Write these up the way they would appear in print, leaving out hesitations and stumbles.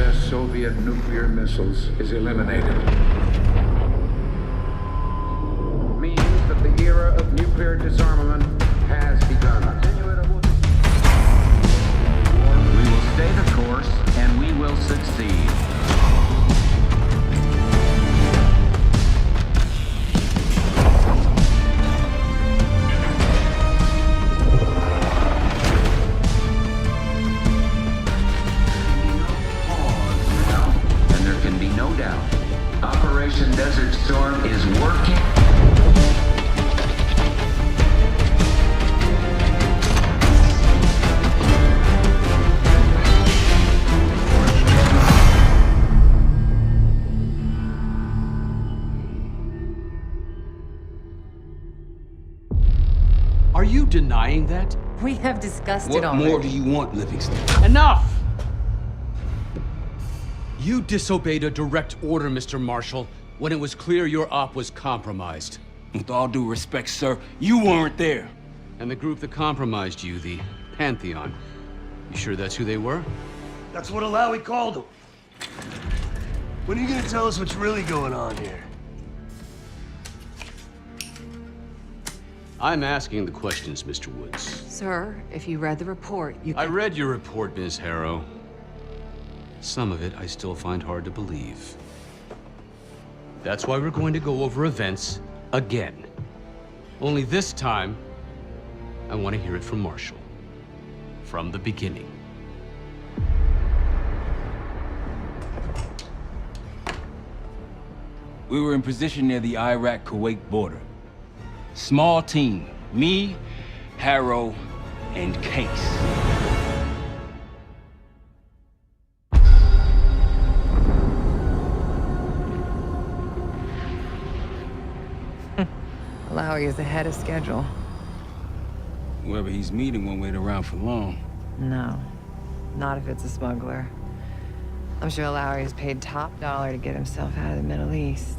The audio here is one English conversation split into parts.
U.S.-Soviet nuclear missiles is eliminated. Means that the era of nuclear disarmament has begun. We will stay the course, and we will succeed. No doubt. Operation Desert Storm is working. Are you denying that? We have discussed it already. What more do you want, Livingston? Enough! You disobeyed a direct order, Mr. Marshall, when it was clear your op was compromised. With all due respect, sir, you weren't there. And the group that compromised you, the Pantheon, you sure that's who they were? That's what Alawi called them. When are you gonna tell us what's really going on here? I'm asking the questions, Mr. Woods. Sir, if you read the report, you I read your report, Ms. Harrow. Some of it I still find hard to believe. That's why we're going to go over events again. Only this time, I want to hear it from Marshall. From the beginning. We were in position near the Iraq-Kuwait border. Small team. Me, Harrow, and Case. Alawi is ahead of schedule. Whoever he's meeting won't wait around for long. No, not if it's a smuggler. I'm sure Alawi is paid top dollar to get himself out of the Middle East.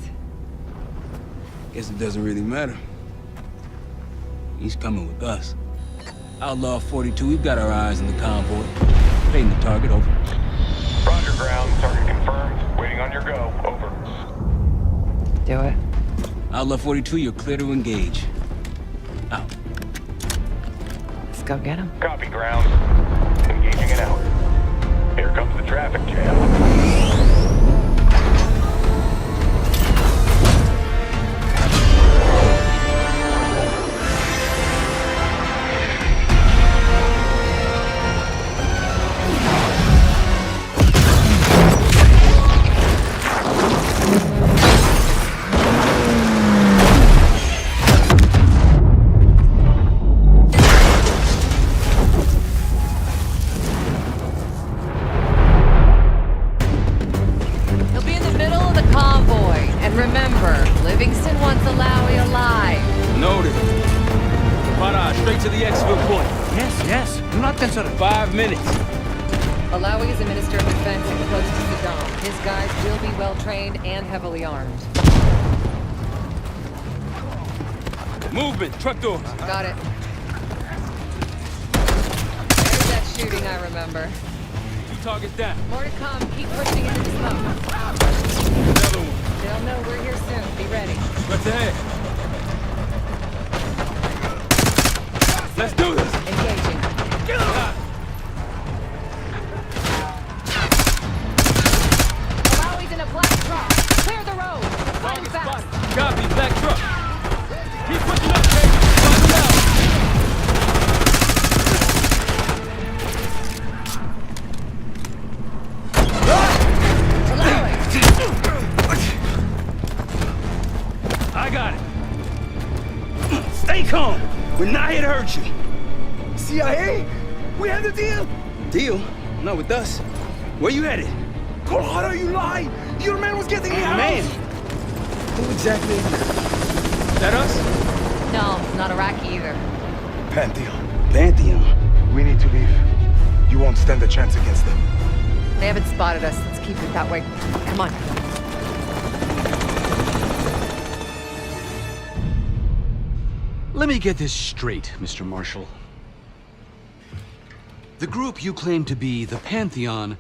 Guess it doesn't really matter. He's coming with us. Outlaw 42, we've got our eyes on the convoy. Painting the target, over. Roger, ground. Target confirmed. Waiting on your go. Over. Do it. Outlaw 42, you're clear to engage. Out. Let's go get him. Copy, ground. Engaging it out. Here comes the traffic jam. Livingston wants Alawi alive. Noted. Para, straight to the exfil point. Yes. Do not consider. 5 minutes. Alawi is a minister of defense and close to Saddam. His guys will be well-trained and heavily armed. Movement, truck doors. Got it. There's that shooting I remember. 2 targets down. More to come. Keep pushing into the smoke. Another one. They'll know we're here soon. Be ready. What's ahead? Let's do this. Engaging. Alawi's in a black truck. Clear the road. Run fast. Copy, black truck. Keep pushing up, Kate. Find them out. I got it. Stay calm. We're not here to hurt you. CIA? We had the deal? Deal? Not with us. Where you headed? Colorado, you lie! Your man was getting me out! Man! Who exactly is Is that us? No, not Iraqi either. Pantheon. Pantheon. We need to leave. You won't stand a chance against them. They haven't spotted us. Let's keep it that way. Come on. Let me get this straight, Mr. Marshall. The group you claim to be the Pantheon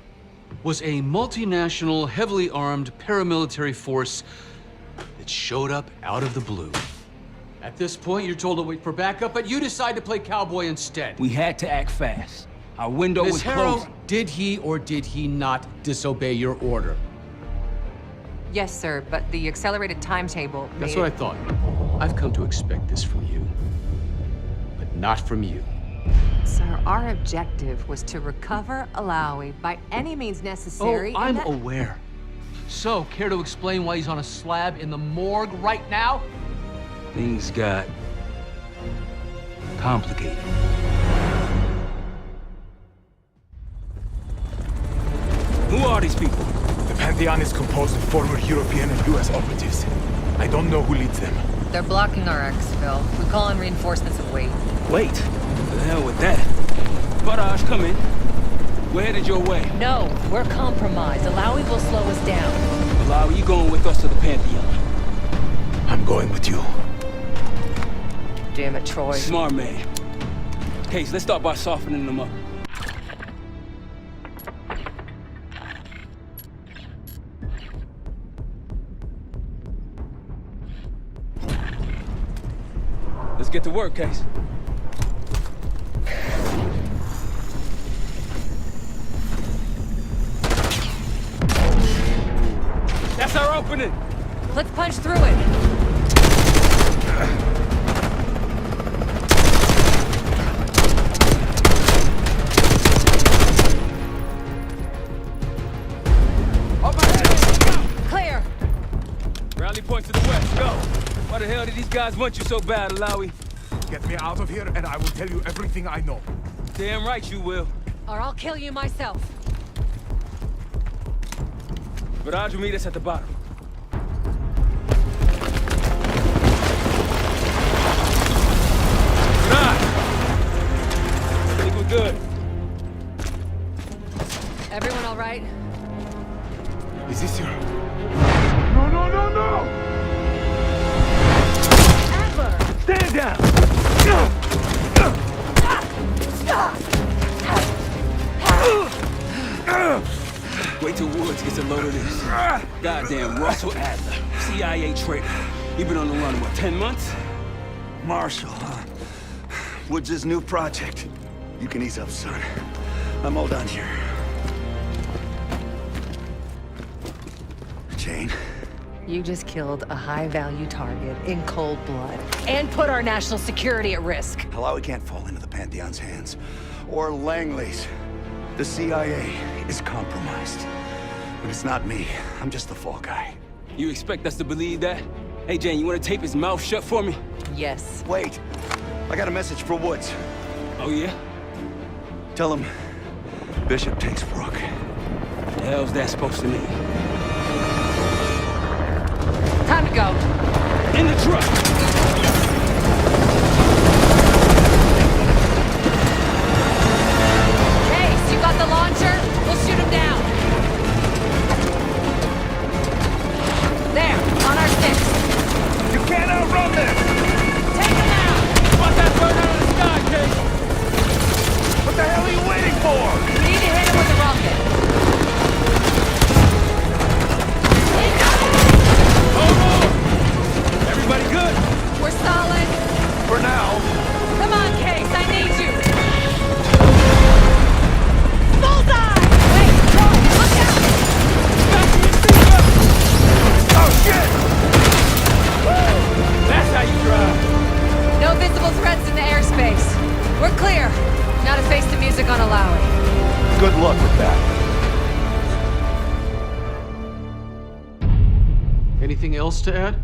was a multinational, heavily armed paramilitary force that showed up out of the blue. At this point, you're told to wait for backup, but you decide to play cowboy instead. We had to act fast. Our window was Miss Harrow, closing. did he or did he not disobey your order? Yes, sir, but the accelerated timetable That's made what I thought. I've come to expect this from you, but not from you. Sir, our objective was to recover Alawi by any means necessary. Oh, I'm aware. So, care to explain why he's on a slab in the morgue right now? Things got complicated. Who are these people? The Pantheon is composed of former European and U.S. operatives. I don't know who leads them. They're blocking our exfil. We call in reinforcements and wait. Wait. The hell with that. Barrage, come in. We're headed your way. No, we're compromised. Alawi will slow us down. Alawi, you going with us to the Pantheon? I'm going with you. Damn it, Troy. Smart man. Case, let's start by softening them up. Let's get to work, Case. That's our opening! Let's punch through it. Clear. Rally point to the west, go! Why the hell did these guys want you so bad, Alawi? Get me out of here and I will tell you everything I know. Damn right you will. Or I'll kill you myself. Barrage will meet us at the bottom. I think we're good. Everyone all right? Is this your... No, no, no, no! Adler! Stand down! Wait till Woods gets a load of this. Goddamn Russell Adler, CIA traitor. You been on the run, what, 10 months? Marshall, huh? Woods' new project. You can ease up, son. I'm all done here. Jane? You just killed a high-value target in cold blood. And put our national security at risk. Alawi can't fall into the Pantheon's hands. Or Langley's. The CIA is compromised. But it's not me. I'm just the fall guy. You expect us to believe that? Hey, Jane, you want to tape his mouth shut for me? Yes. Wait. I got a message for Woods. Oh, yeah? Tell him Bishop takes Rook. The hell's that supposed to mean? Time to go. In the truck! Case, you got the launcher? We'll shoot him down. There, on our six. You can't outrun them! Take him out! Watch that bird out of the sky, Case! What the hell are you waiting for? We need to hit him with a rocket. Everybody good? We're solid. For now. Come on, Case, I need you. Bullseye! Wait, Troy, look out! Oh, shit! That's how you drive. No visible threats in the airspace. We're clear. Now to face the music on Alawi. Good luck with that. Anything else to add?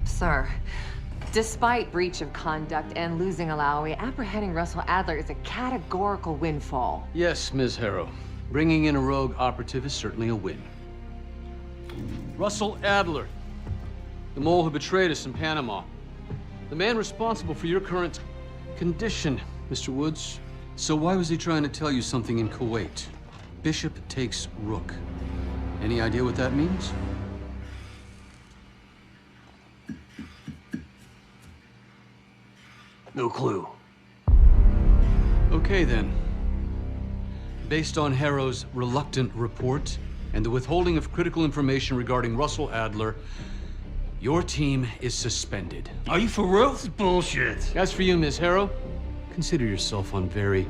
Sir, despite breach of conduct and losing Alawi, apprehending Russell Adler is a categorical windfall. Yes, Ms. Harrow. Bringing in a rogue operative is certainly a win. Russell Adler, the mole who betrayed us in Panama. The man responsible for your current condition, Mr. Woods. So why was he trying to tell you something in Kuwait? Bishop takes Rook. Any idea what that means? No clue. Okay, then. Based on Harrow's reluctant report and the withholding of critical information regarding Russell Adler, your team is suspended. Are you for real? This is bullshit. As for you, Ms. Harrow, consider yourself on very,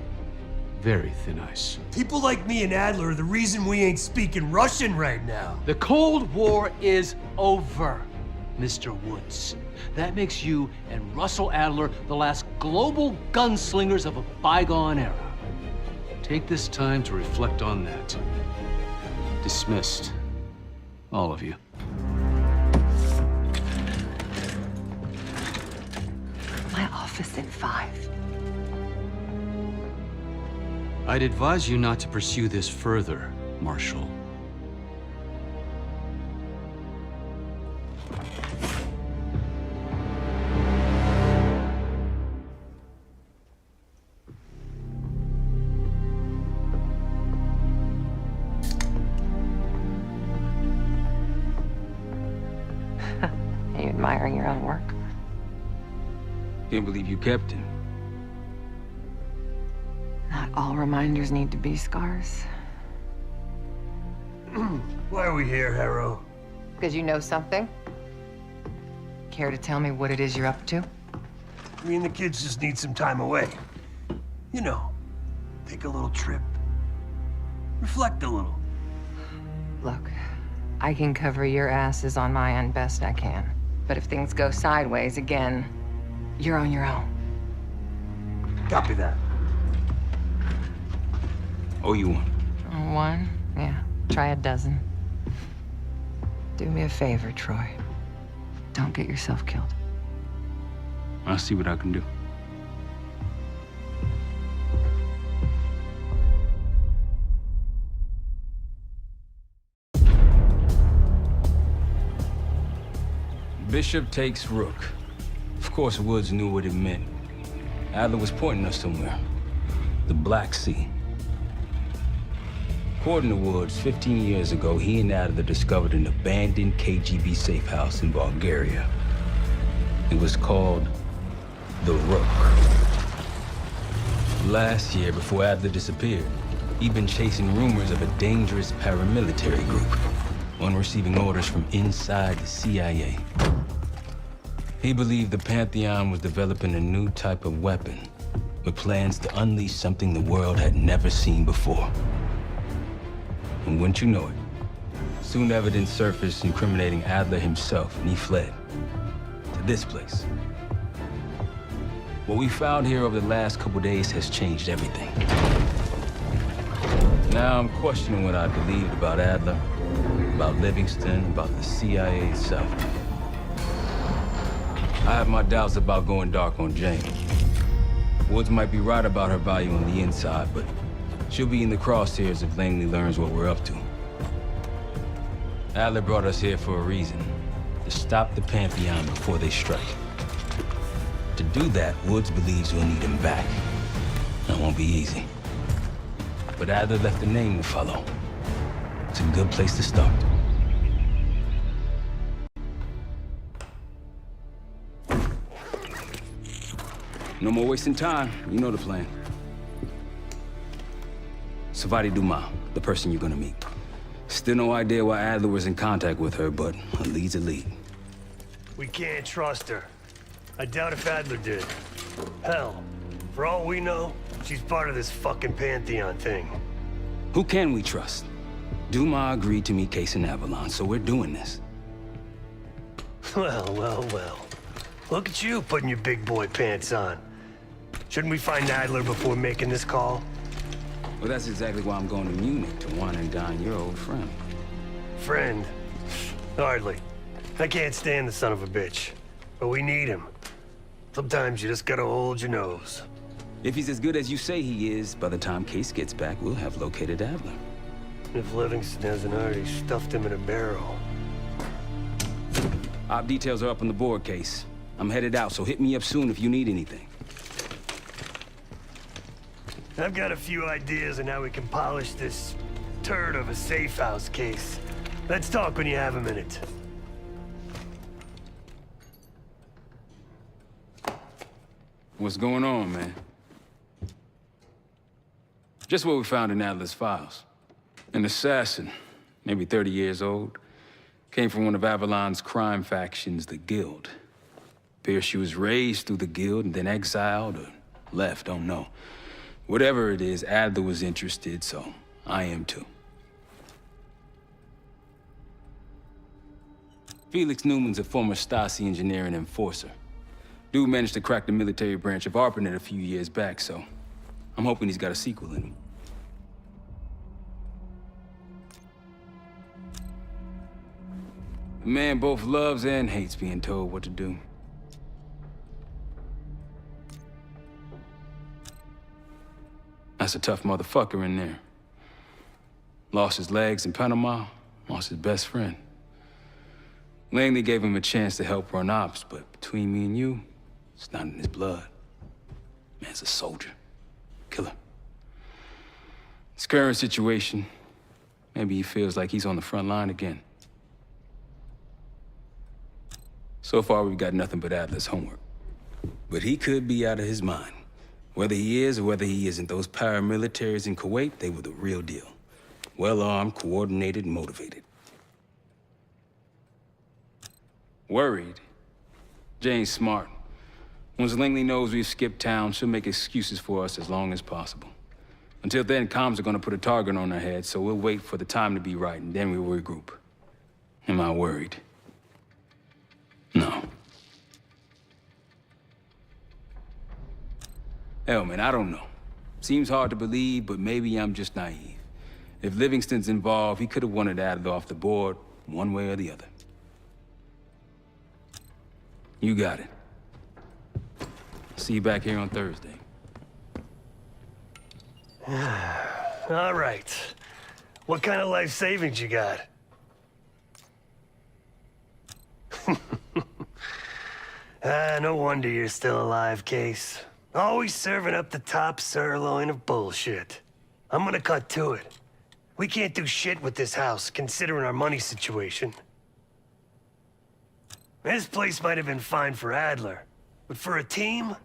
very thin ice. People like me and Adler are the reason we ain't speaking Russian right now. The Cold War is over, Mr. Woods. That makes you and Russell Adler the last global gunslingers of a bygone era. Take this time to reflect on that. Dismissed. All of you. My office in 5. I'd advise you not to pursue this further, Marshal. Are you admiring your own work? Can't believe you kept him. Not all reminders need to be scars. Why are we here, Harrow? Because you know something? Care to tell me what it is you're up to? Me and the kids just need some time away. You know, take a little trip. Reflect a little. Look, I can cover your asses on my end best I can. But if things go sideways again, you're on your own. Copy that. Oh, you one. One? Yeah. Try a dozen. Do me a favor, Troy. Don't get yourself killed. I'll see what I can do. Bishop takes Rook. Of course, Woods knew what it meant. Adler was pointing us somewhere. The Black Sea. According to Woods, 15 years ago, he and Adler discovered an abandoned KGB safe house in Bulgaria. It was called the Rook. Last year, before Adler disappeared, he'd been chasing rumors of a dangerous paramilitary group, one receiving orders from inside the CIA. He believed the Pantheon was developing a new type of weapon, with plans to unleash something the world had never seen before. And wouldn't you know it, soon evidence surfaced incriminating Adler himself, and he fled to this place. What we found here over the last couple days has changed everything. Now I'm questioning what I believed about Adler, about Livingston, about the CIA itself. I have my doubts about going dark on Jane. Woods might be right about her value on the inside, but she'll be in the crosshairs if Langley learns what we're up to. Adler brought us here for a reason, to stop the Pantheon before they strike. To do that, Woods believes we'll need him back. That won't be easy. But Adler left a name to follow. It's a good place to start. No more wasting time. You know the plan. Savati Dumas, the person you're gonna meet. Still no idea why Adler was in contact with her, but a lead's a lead. We can't trust her. I doubt if Adler did. Hell, for all we know, she's part of this fucking Pantheon thing. Who can we trust? Dumas agreed to meet Case in Avalon, so we're doing this. Well, well, well. Look at you putting your big boy pants on. Shouldn't we find Adler before making this call? Well, that's exactly why I'm going to Munich, to wine and dine your old friend. Friend? Hardly. I can't stand the son of a bitch. But we need him. Sometimes you just gotta hold your nose. If he's as good as you say he is, by the time Case gets back, we'll have located Adler. If Livingston hasn't already stuffed him in a barrel. Op details are up on the board, Case. I'm headed out, so hit me up soon if you need anything. I've got a few ideas on how we can polish this turd of a safe house case. Let's talk when you have a minute. What's going on, man? Just what we found in Adler's files. An assassin, maybe 30 years old, came from one of Avalon's crime factions, the Guild. Appears she was raised through the Guild and then exiled or left, don't know. Whatever it is, Adler was interested, so I am too. Felix Newman's a former Stasi engineer and enforcer. Dude managed to crack the military branch of ARPANET a few years back, so I'm hoping he's got a sequel in him. The man both loves and hates being told what to do. That's a tough motherfucker in there. Lost his legs in Panama, lost his best friend. Langley gave him a chance to help run ops, but between me and you, it's not in his blood. Man's a soldier. Killer. His current situation, maybe he feels like he's on the front line again. So far, we've got nothing but Adler's homework. But he could be out of his mind. Whether he is or whether he isn't, those paramilitaries in Kuwait, they were the real deal. Well-armed, coordinated, and motivated. Worried? Jane's smart. Once Langley knows we've skipped town, she'll make excuses for us as long as possible. Until then, comms are gonna put a target on our head, so we'll wait for the time to be right, and then we'll regroup. Am I worried? No. Hell, man, I don't know. Seems hard to believe, but maybe I'm just naive. If Livingston's involved, he could have wanted Adler off the board, one way or the other. You got it. See you back here on Thursday. All right. What kind of life savings you got? No wonder you're still alive, Case. Always serving up the top sirloin of bullshit. I'm gonna cut to it. We can't do shit with this house, considering our money situation. This place might have been fine for Adler, but for a team,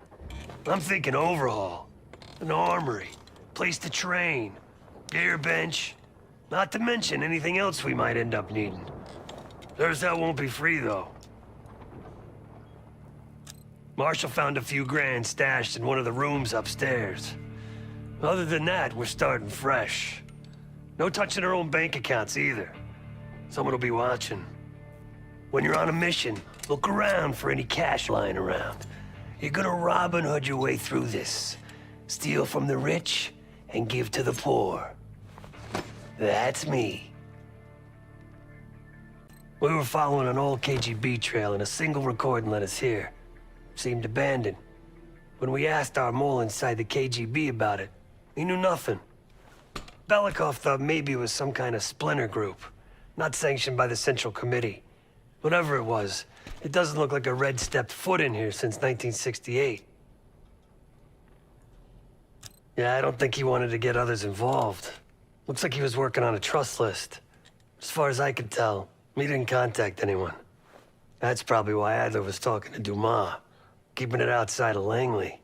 I'm thinking overhaul. An armory, place to train, gear bench, not to mention anything else we might end up needing. There's that won't be free, though. Marshall found a few grand stashed in one of the rooms upstairs. Other than that, we're starting fresh. No touching our own bank accounts either. Someone will be watching. When you're on a mission, look around for any cash lying around. You're gonna Robin Hood your way through this. Steal from the rich and give to the poor. That's me. We were following an old KGB trail and a single recording led us here. Seemed abandoned. When we asked our mole inside the KGB about it, he knew nothing. Belikov thought maybe it was some kind of splinter group, not sanctioned by the Central Committee. Whatever it was, it doesn't look like a red stepped foot in here since 1968. Yeah, I don't think he wanted to get others involved. Looks like he was working on a trust list. As far as I can tell, he didn't contact anyone. That's probably why Adler was talking to Dumas, keeping it outside of Langley.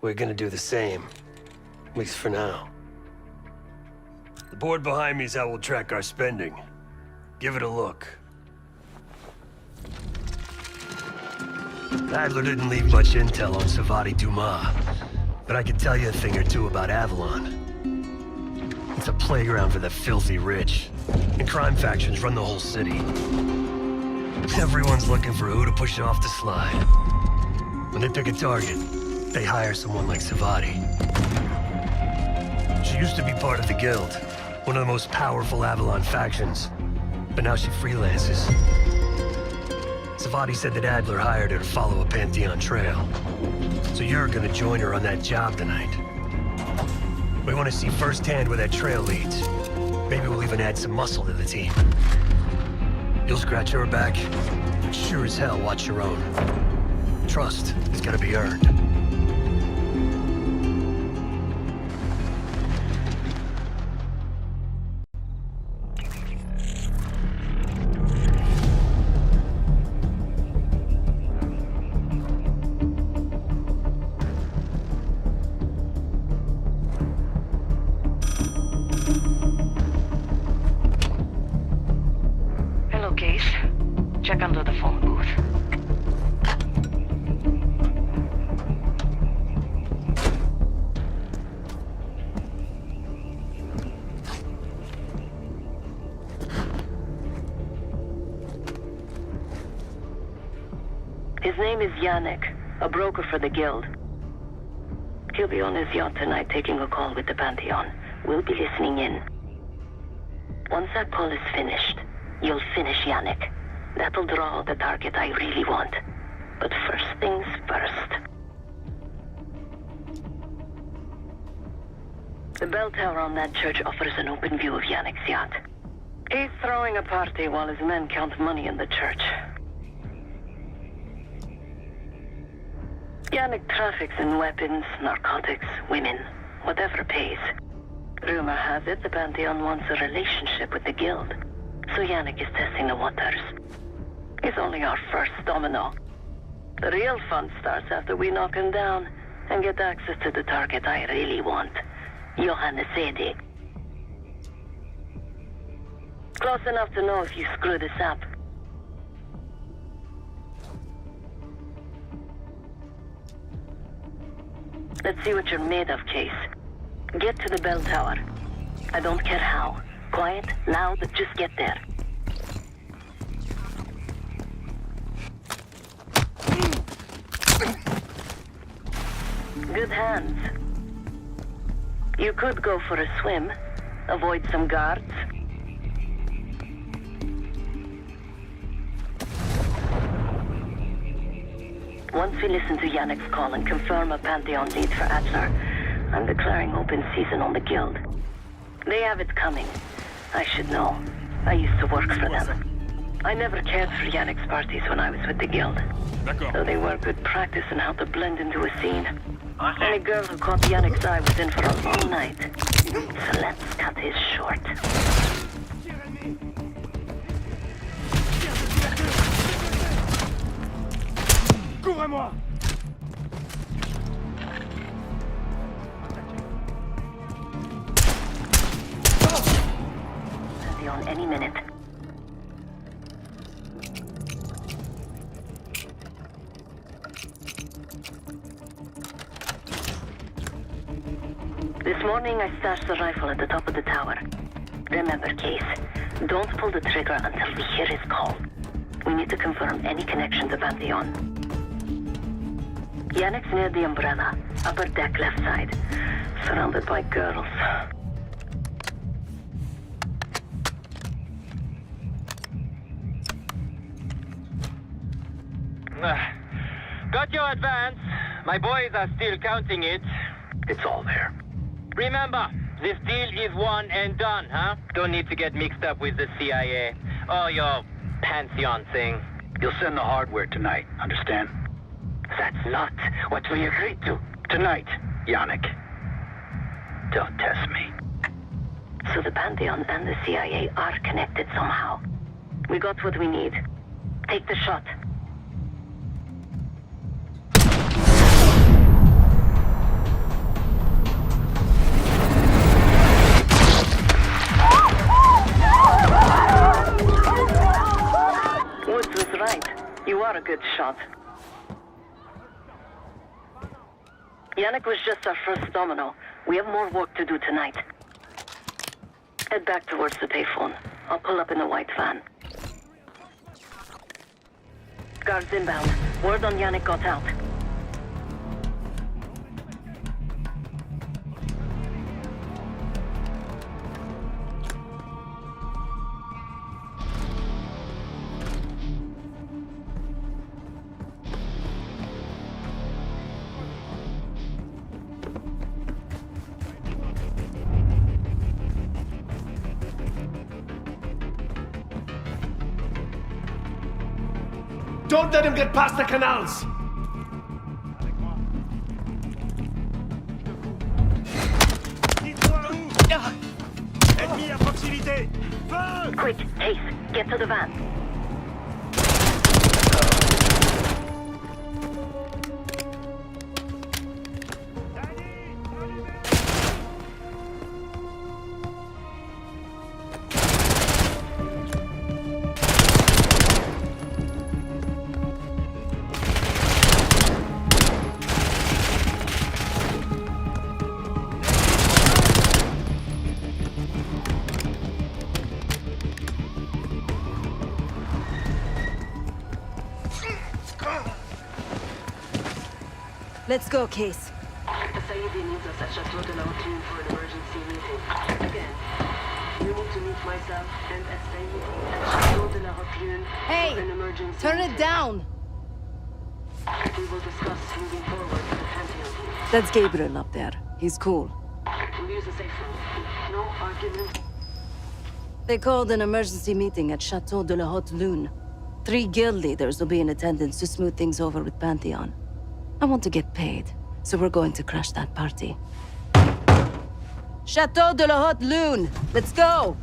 We're gonna do the same, at least for now. The board behind me is how we'll track our spending. Give it a look. Adler didn't leave much intel on Savati Dumas, but I could tell you a thing or two about Avalon. It's a playground for the filthy rich, and crime factions run the whole city. Everyone's looking for who to push off the slide. When they pick a target, they hire someone like Savati. She used to be part of the Guild, one of the most powerful Avalon factions, but now she freelances. Savati said that Adler hired her to follow a Pantheon trail. So you're gonna join her on that job tonight. We want to see firsthand where that trail leads. Maybe we'll even add some muscle to the team. You'll scratch her back, but sure as hell watch your own. Trust has gotta be earned. Check under the phone booth. His name is Yannick, a broker for the Guild. He'll be on his yacht tonight taking a call with the Pantheon. We'll be listening in. Once that call is finished, you'll finish Yannick. That'll draw the target I really want. But first things first. The bell tower on that church offers an open view of Yannick's yacht. He's throwing a party while his men count money in the church. Yannick traffics in weapons, narcotics, women, whatever pays. Rumor has it the Pantheon wants a relationship with the Guild, so Yannick is testing the waters. He's only our first domino. The real fun starts after we knock him down and get access to the target I really want, Johannes Edi. Close enough to know if you screw this up. Let's see what you're made of, Case. Get to the bell tower. I don't care how. Quiet, loud, just get there. Good hands. You could go for a swim, avoid some guards. Once we listen to Yannick's call and confirm a Pantheon lead for Adler, I'm declaring open season on the Guild. They have it coming. I should know. I used to work for them. I never cared for Yannick's parties when I was with the Guild. Though they were good practice in how to blend into a scene. Any girl who caught Yannick's eye was in for a long night. So let's cut his short. Cours-moi! Pantheon any minute. This morning I stashed the rifle at the top of the tower. Remember, Case, don't pull the trigger until we hear his call. We need to confirm any connection to Pantheon. Yannick's near the umbrella, upper deck left side, surrounded by girls. Got your advance. My boys are still counting it. It's all there. Remember, this deal is one and done, huh? Don't need to get mixed up with the CIA or your Pantheon thing. You'll send the hardware tonight, understand? That's not what we agreed to. Tonight, Yannick. Don't test me. So the Pantheon and the CIA are connected somehow. We got what we need. Take the shot. Woods was right. You are a good shot. Yannick was just our first domino. We have more work to do tonight. Head back towards the payphone. I'll pull up in the white van. Guards inbound. Word on Yannick got out. Don't let him get past the canals! Ennemi à proximité! Feu! Quick, Ace, get to the van. Let's go, Case. Saidi needs us at Chateau de la Haute for an emergency meeting. Again, you need to meet myself and Saidi at Chateau de la Haute for an emergency Turn meeting. it down! We will discuss moving forward with the Pantheon team. That's Gabriel up there. He's cool. We'll use the safe room. No argument. They called an emergency meeting at Chateau de la Haute Lune. 3 guild leaders will be in attendance to smooth things over with Pantheon. I want to get paid, so we're going to crash that party. Chateau de la Haute Lune! Let's go!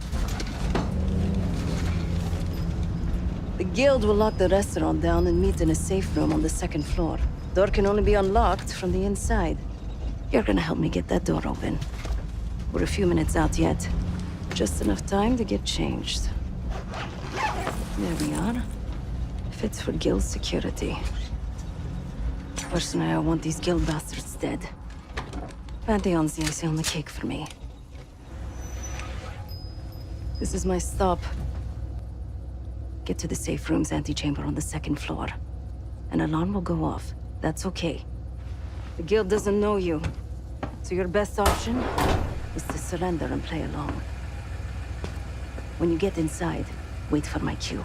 The guild will lock the restaurant down and meet in a safe room on the 2nd floor. Door can only be unlocked from the inside. You're gonna help me get that door open. We're a few minutes out yet. Just enough time to get changed. There we are. Fits for guild security. Personally, I want these guild bastards dead. Pantheon's the icing on the cake for me. This is my stop. Get to the safe room's antechamber on the 2nd floor. An alarm will go off. That's okay. The guild doesn't know you. So your best option is to surrender and play along. When you get inside, wait for my cue.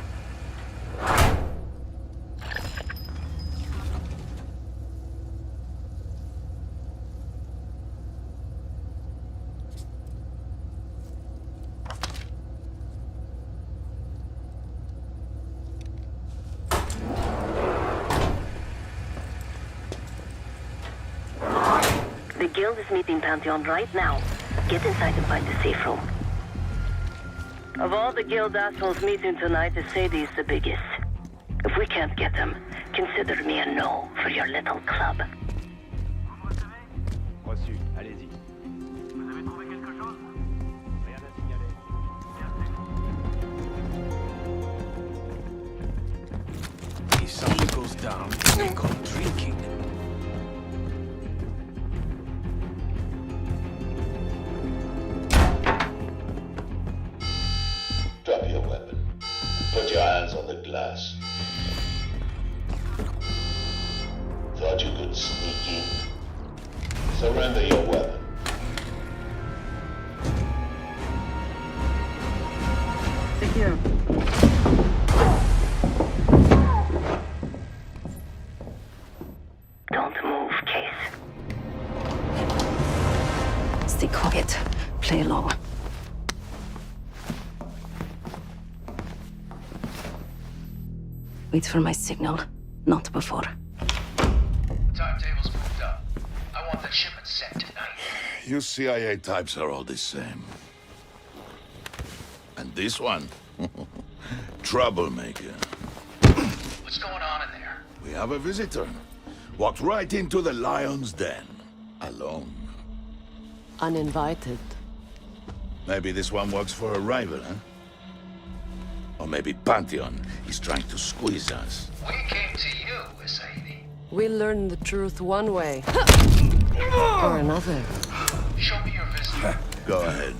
The guild is meeting Pantheon right now. Get inside and find the safe room. Of all the guild assholes meeting tonight, Sadie is the biggest. If we can't get them, consider me a no for your little club. Reçu, allez-y. Vous avez trouvé quelque chose? Rien à signaler. If something goes down, they go drinking. Drop your weapon. Put your hands on the glass. Thought you could sneak in? Surrender your weapon. Secure. Don't move, Case. Stay quiet. Play along. Wait for my signal. Not before. Timetable's moved up. I want the shipment sent tonight. You CIA types are all the same. And this one? Troublemaker. What's going on in there? We have a visitor. Walked right into the lion's den. Alone. Uninvited. Maybe this one works for a rival, huh? Or maybe Pantheon is trying to squeeze us. We came to you, Sadie. We learn the truth one way. Or another. Show me your visitor. Go ahead.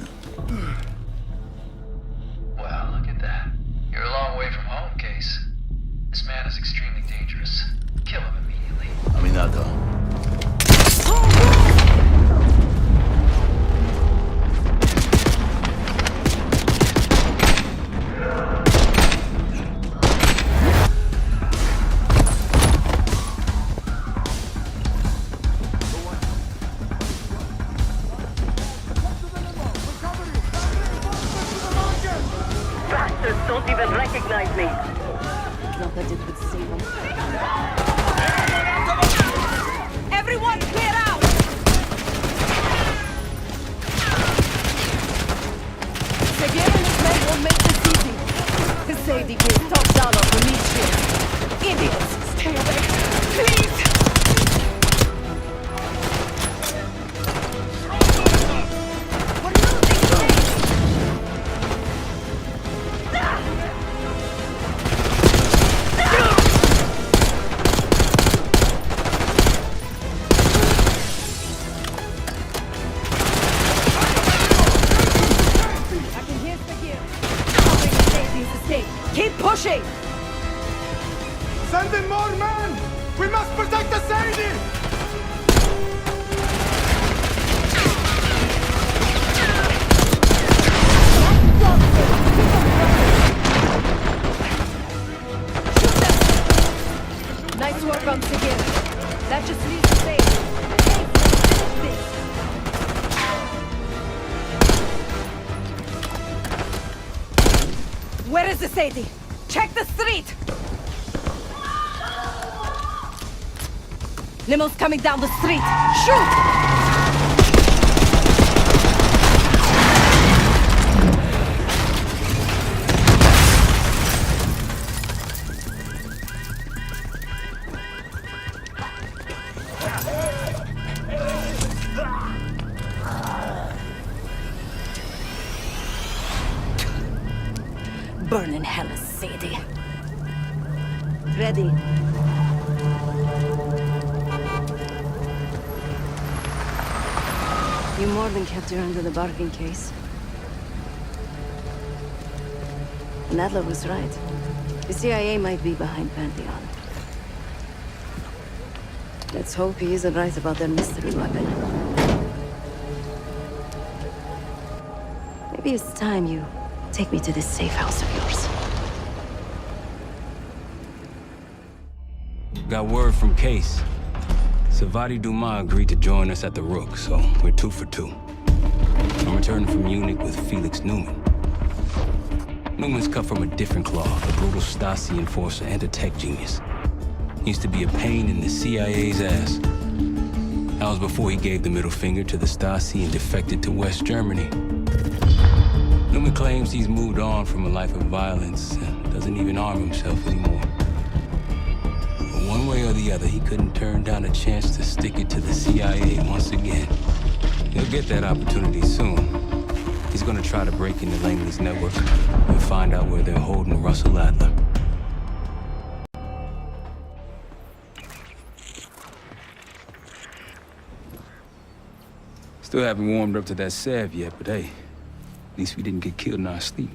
Well, look at that. You're a long way from home, Case. This man is extremely dangerous. Kill him immediately. Aminado. Bastards don't even recognize me. Not that it would save them. Everyone clear out! Seguir and his men won't make this easy. Sadie gave top dollar for me here. Idiots! Stay away, please! Keep pushing! Send in more men! We must protect the Sadie! once again. That just leaves us safe. Hey, finish this. Where is the Sadie? Check the street! Limo's coming down the street. Shoot! Burn in hell, Sadie. Ready. You more than kept her under the bargain case. And Adler was right. The CIA might be behind Pantheon. Let's hope he isn't right about their mystery weapon. Maybe it's time you take me to this safe house of yours. Got word from Case. Savati Dumas agreed to join us at the Rook, so we're 2 for 2. I'm returning from Munich with Felix Newman. Newman's cut from a different cloth, a brutal Stasi enforcer and a tech genius. He used to be a pain in the CIA's ass. That was before he gave the middle finger to the Stasi and defected to West Germany. Newman claims he's moved on from a life of violence and doesn't even arm himself anymore. But one way or the other, he couldn't turn down a chance to stick it to the CIA once again. He'll get that opportunity soon. He's gonna try to break into Langley's network and find out where they're holding Russell Adler. Still haven't warmed up to that salve yet, but hey, at least we didn't get killed in our sleep.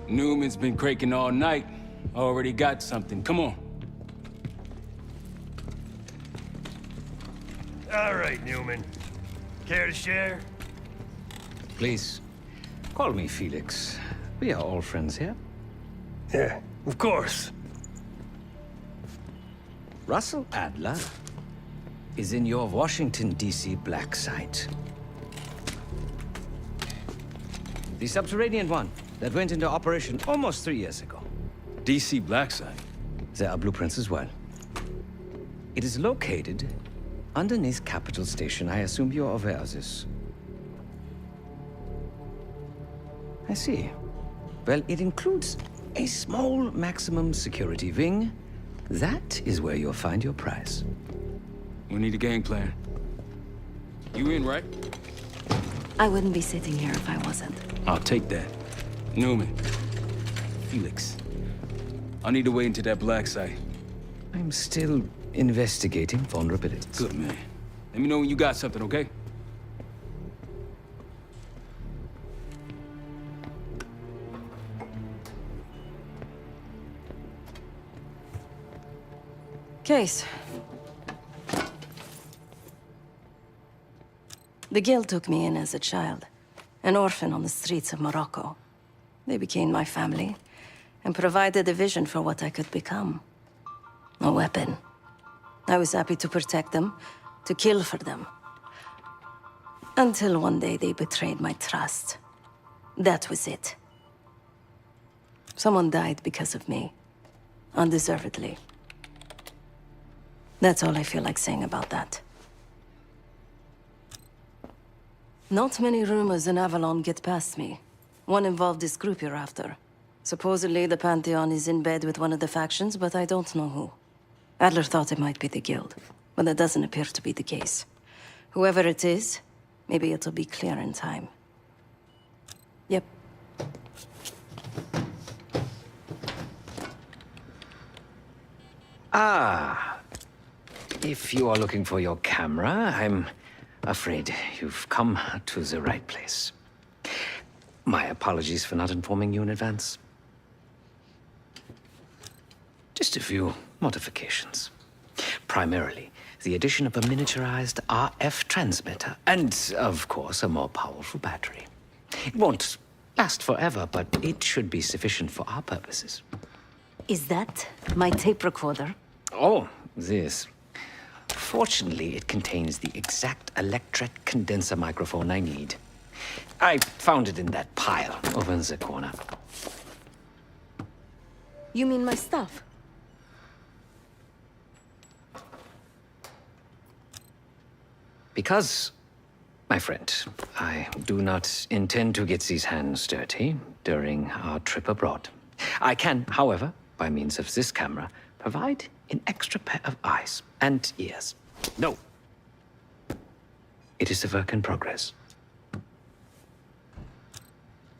Newman's been cranking all night. Already got something. Come on. All right, Newman. Care to share? Please, call me Felix. We are all friends here. Yeah, of course. Russell Adler is in your Washington, D.C. black site. The subterranean one that went into operation almost 3 years ago. DC black site? There are blueprints as well. It is located underneath Capitol Station. I assume you're aware of this. I see. Well, it includes a small maximum security wing. That is where you'll find your prize. We need a game plan. You in, right? I wouldn't be sitting here if I wasn't. I'll take that. Newman. Felix. I need to wait into that black site. I'm still investigating vulnerabilities. Good, man. Let me know when you got something, okay? Case. The Guild took me in as a child, an orphan on the streets of Morocco. They became my family and provided a vision for what I could become. A weapon. I was happy to protect them, to kill for them. Until one day they betrayed my trust. That was it. Someone died because of me. Undeservedly. That's all I feel like saying about that. Not many rumors in Avalon get past me. One involved this group you're after. Supposedly, the Pantheon is in bed with one of the factions, but I don't know who. Adler thought it might be the Guild, but that doesn't appear to be the case. Whoever it is, maybe it'll be clear in time. Yep. Ah. If you are looking for your camera, I'm afraid you've come to the right place. My apologies for not informing you in advance. Just a few modifications. Primarily, the addition of a miniaturized RF transmitter, and, of course, a more powerful battery. It won't last forever, but it should be sufficient for our purposes. Is that my tape recorder? Oh, this. Fortunately, it contains the exact electret condenser microphone I need. I found it in that pile over in the corner. You mean my stuff? Because, my friend, I do not intend to get these hands dirty during our trip abroad. I can, however, by means of this camera, provide an extra pair of eyes and ears. No. It is a work in progress.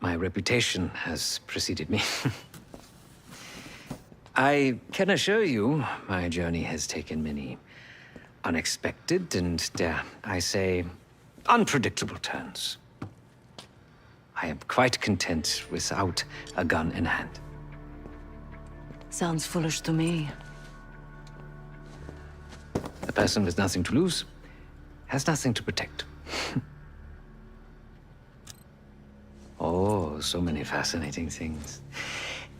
My reputation has preceded me. I can assure you, my journey has taken many unexpected and, dare I say, unpredictable turns. I am quite content without a gun in hand. Sounds foolish to me. A person with nothing to lose has nothing to protect. Oh, so many fascinating things.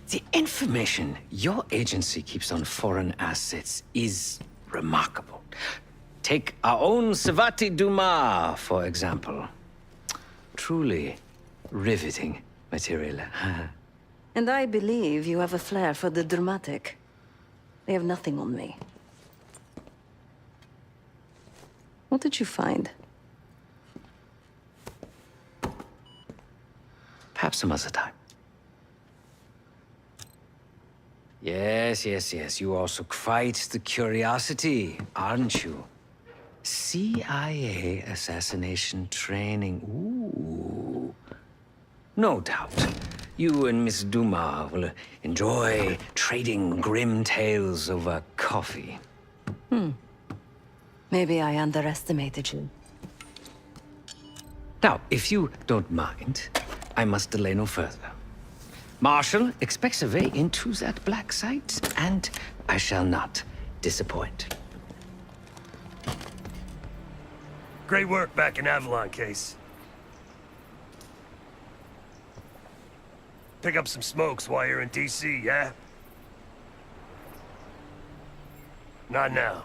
The information your agency keeps on foreign assets is remarkable. Take our own Savati Dumas, for example. Truly riveting material. And I believe you have a flair for the dramatic. They have nothing on me. What did you find? Perhaps some other time. Yes, yes, yes. You also quite the curiosity, aren't you? CIA assassination training. Ooh. No doubt. You and Miss Dumas will enjoy trading grim tales over coffee. Maybe I underestimated you. Now, if you don't mind, I must delay no further. Marshall expects a way into that black site, and I shall not disappoint. Great work back in Avalon, Case. Pick up some smokes while you're in DC, yeah? Not now.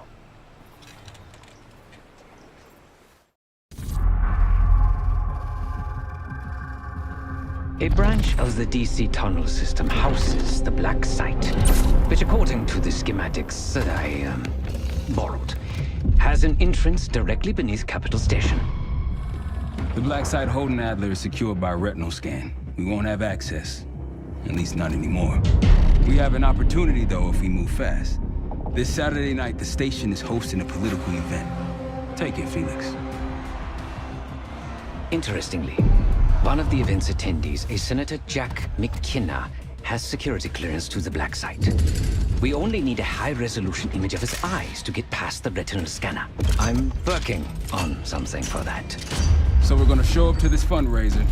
A branch of the DC tunnel system houses the black site, which according to the schematics that I, borrowed, has an entrance directly beneath Capitol Station. The black site holding Adler is secured by retinal scan. We won't have access. At least not anymore. We have an opportunity, though, if we move fast. This Saturday night, the station is hosting a political event. Take it, Felix. Interestingly, one of the event's attendees, a Senator Jack McKenna, has security clearance to the black site. We only need a high-resolution image of his eyes to get past the retinal scanner. I'm working on something for that. So we're gonna show up to this fundraiser,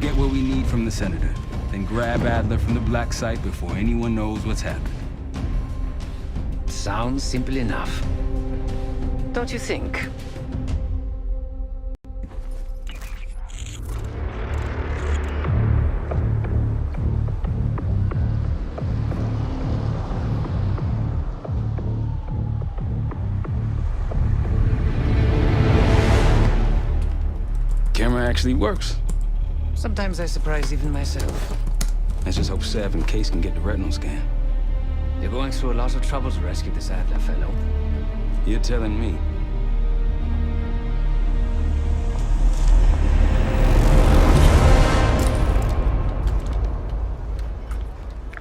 get what we need from the senator, then grab Adler from the black site before anyone knows what's happened. Sounds simple enough. Don't you think? Camera actually works. Sometimes I surprise even myself. Let's just hope Sav and Case can get the retinal scan. You're going through a lot of trouble to rescue this Adler fellow. You're telling me.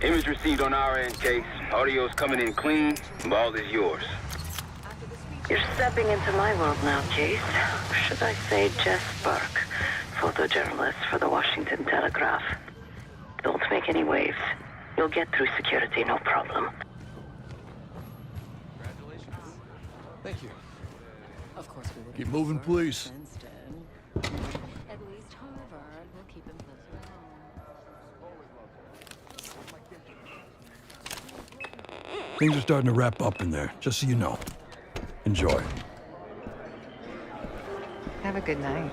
Image received on our end, Case. Audio's coming in clean. Ball is yours. You're stepping into my world now, Case. Should I say Jess Burke, photojournalist for the Washington Telegraph. Don't make any waves. You'll get through security, no problem. Congratulations. Thank you. Of course we would. Keep moving, please. At least Harvard will keep him closer to home. Things are starting to wrap up in there, just so you know. Enjoy. Have a good night.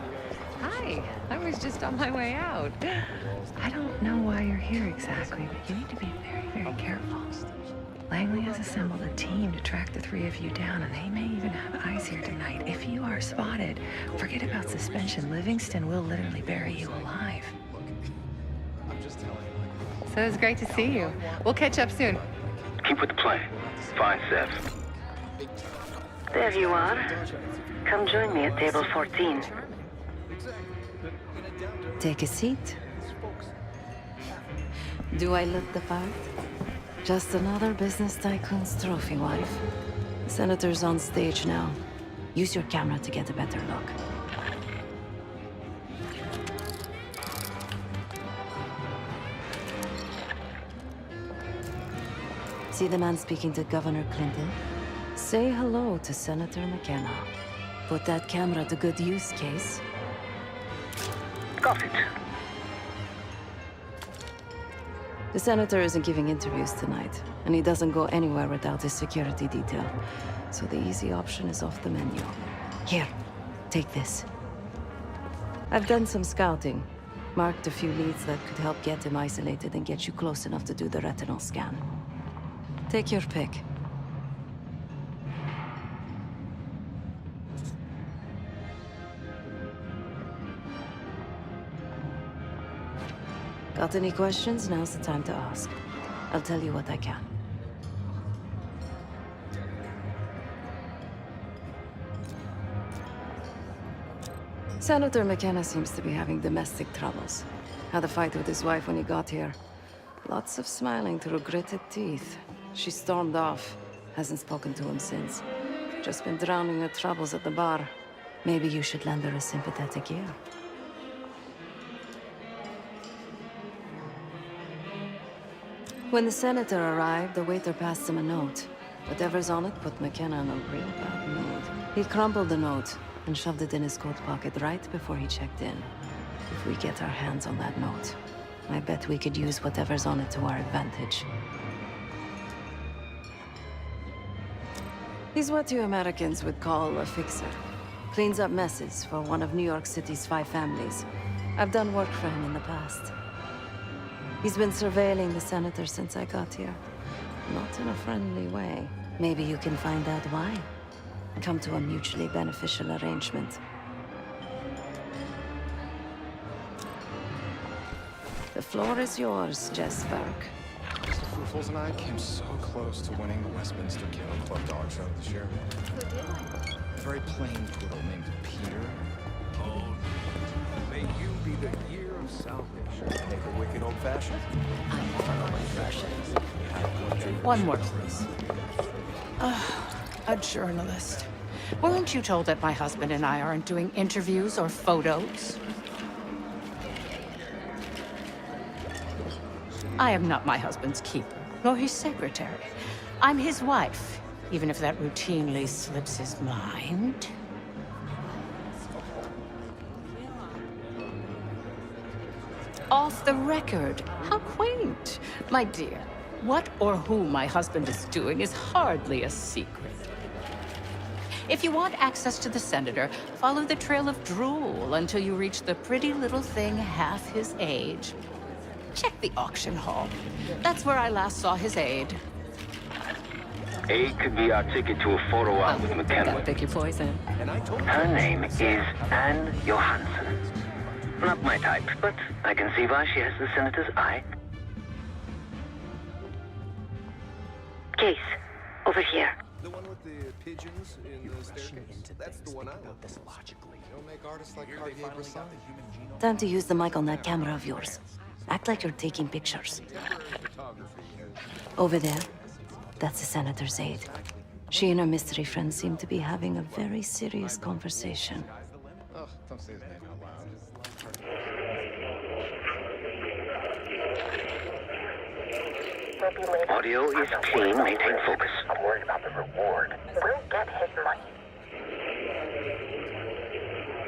Hi. I was just on my way out. I don't know why you're here exactly, but you need to be very, very careful. Langley has assembled a team to track the three of you down, and they may even have eyes here tonight. If you are spotted, forget about suspension. Livingston will literally bury you alive. So it's great to see you. We'll catch up soon. Keep with the plan. Fine, Sev. There you are. Come join me at table 14. Take a seat. Do I look the part? Just another business tycoon's trophy wife. The senator's on stage now. Use your camera to get a better look. See the man speaking to Governor Clinton? Say hello to Senator McKenna. Put that camera to good use, Case. Got it. The senator isn't giving interviews tonight, and he doesn't go anywhere without his security detail. So the easy option is off the menu. Here, take this. I've done some scouting. Marked a few leads that could help get him isolated and get you close enough to do the retinal scan. Take your pick. Got any questions? Now's the time to ask. I'll tell you what I can. Senator McKenna seems to be having domestic troubles. Had a fight with his wife when he got here. Lots of smiling through gritted teeth. She stormed off. Hasn't spoken to him since. Just been drowning her troubles at the bar. Maybe you should lend her a sympathetic ear. When the senator arrived, the waiter passed him a note. Whatever's on it put McKenna in a real bad mood. He crumpled the note and shoved it in his coat pocket right before he checked in. If we get our hands on that note, I bet we could use whatever's on it to our advantage. He's what you Americans would call a fixer. Cleans up messes for one of New York City's 5 families. I've done work for him in the past. He's been surveilling the senator since I got here. Not in a friendly way. Maybe you can find out why. Come to a mutually beneficial arrangement. The floor is yours, Jess Burke. Mr. Fruitfuls and I came so close to winning the Westminster Kennel Club dog show this year. A very plain poodle named Peter. Oh, may you be the year of salvation. Take a wicked old-fashioned. I'm following Russia. One more, please. A journalist. Weren't you told that my husband and I aren't doing interviews or photos? I am not my husband's keeper, nor his secretary. I'm his wife, even if that routinely slips his mind. Off the record. How quaint. My dear, what or who my husband is doing is hardly a secret. If you want access to the senator, follow the trail of drool until you reach the pretty little thing half his age. Check the auction hall. That's where I last saw his aide. Aid could be our ticket to a photo op with McKenna. Gotta pick your poison. Her name is Anne Johansson. Not my type, but I can see why she has the senator's eye. Case, over here. The one with the pigeons in the staircase? That's the one I love. This logically. You don't make artists like Cartier-Bresson. Time to use the mic on that camera of yours. Act like you're taking pictures. Over there, that's the senator's aide. She and her mystery friend seem to be having a very serious conversation. Oh, don't say his name out loud. Audio is clean. Maintain focus. I'm worried about the reward. We'll get his money.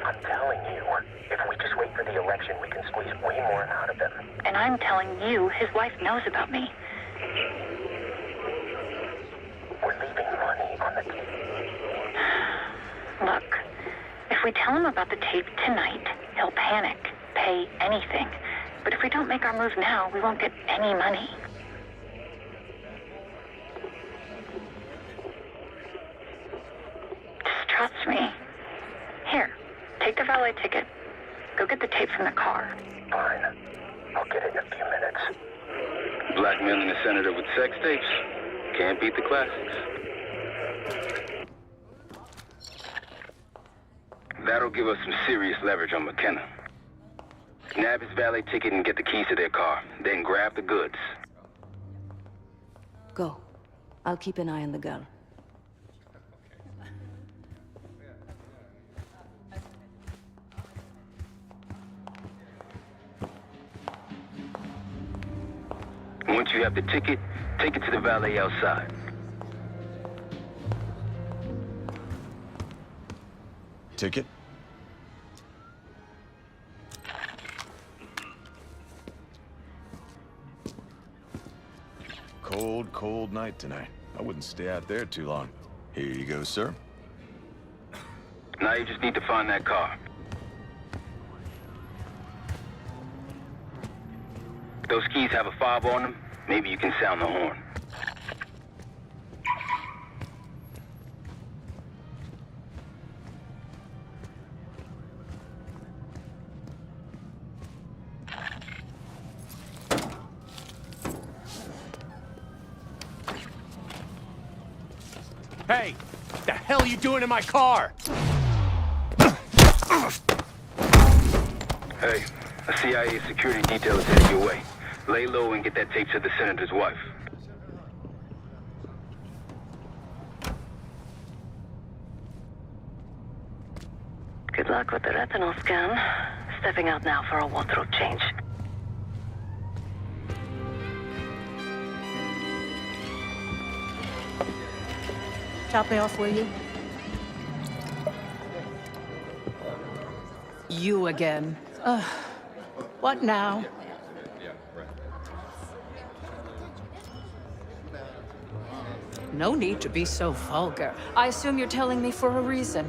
I'm telling you, if we just wait for the election, we can squeeze way more out of them. And I'm telling you, his wife knows about me. We're leaving money on the table. Look, if we tell him about the tape tonight, he'll panic, pay anything. But if we don't make our move now, we won't get any money. Just trust me. Here, take the valet ticket. Go get the tape from the car. Fine. I'll get it in a few minutes. Blackmailing a senator with sex tapes. Can't beat the classics. That'll give us some serious leverage on McKenna. Nab his valet ticket and get the keys to their car. Then grab the goods. Go. I'll keep an eye on the girl. Once you have the ticket, take it to the valet outside. Ticket? Cold, cold night tonight. I wouldn't stay out there too long. Here you go, sir. Now you just need to find that car. Those keys have a fob on them. Maybe you can sound the horn. Hey, the hell are you doing in my car? Hey, a CIA security detail is headed your way. Lay low and get that tape to the senator's wife. Good luck with the retinal scan. Stepping out now for a wardrobe change. Top me off, will you? You again. What now? No need to be so vulgar. I assume you're telling me for a reason.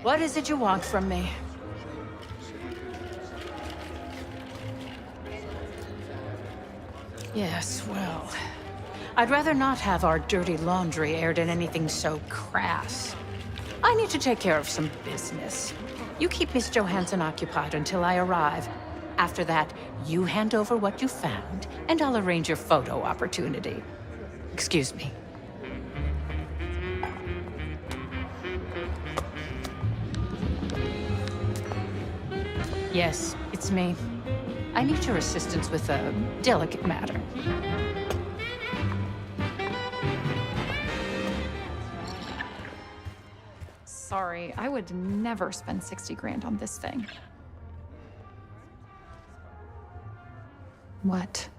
What is it you want from me? Yes, well, I'd rather not have our dirty laundry aired in anything so crass. I need to take care of some business. You keep Miss Johansson occupied until I arrive. After that, you hand over what you found, and I'll arrange your photo opportunity. Excuse me. Yes, it's me. I need your assistance with a delicate matter. Sorry, I would never spend 60 grand on this thing. What?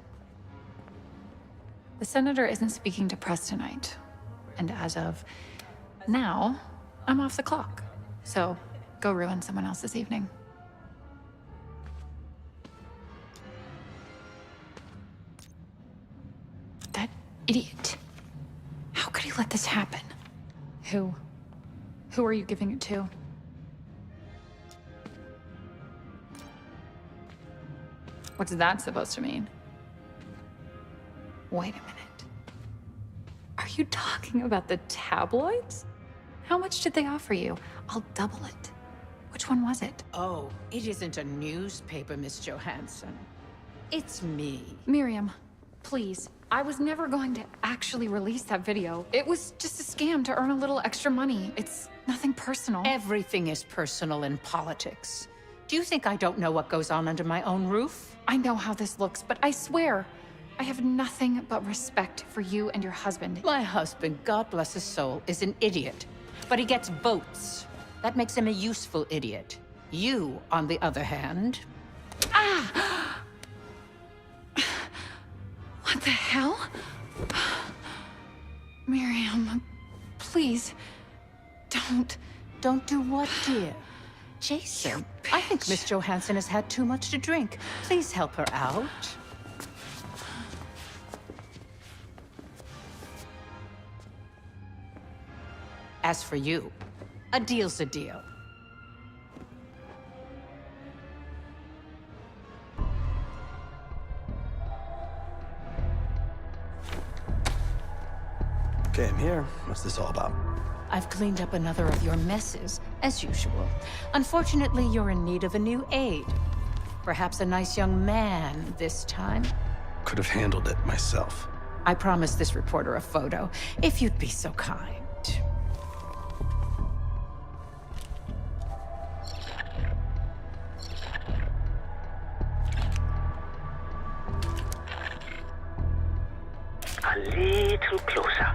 The senator isn't speaking to press tonight. And as of now, I'm off the clock. So go ruin someone else's evening. That idiot. How could he let this happen? Who? Who are you giving it to? What's that supposed to mean? Wait a minute. Are you talking about the tabloids? How much did they offer you? I'll double it. Which one was it? Oh, it isn't a newspaper, Miss Johansson. It's me. Miriam, please. I was never going to actually release that video. It was just a scam to earn a little extra money. It's nothing personal. Everything is personal in politics. Do you think I don't know what goes on under my own roof? I know how this looks, but I swear, I have nothing but respect for you and your husband. My husband, God bless his soul, is an idiot. But he gets votes. That makes him a useful idiot. You, on the other hand... Ah! What the hell? Miriam, please, don't. Don't do what, dear? Jason, I think Miss Johansson has had too much to drink. Please help her out. As for you, a deal's a deal. Okay, I'm here. What's this all about? I've cleaned up another of your messes, as usual. Unfortunately, you're in need of a new aide. Perhaps a nice young man this time. Could have handled it myself. I promised this reporter a photo, if you'd be so kind. A little closer.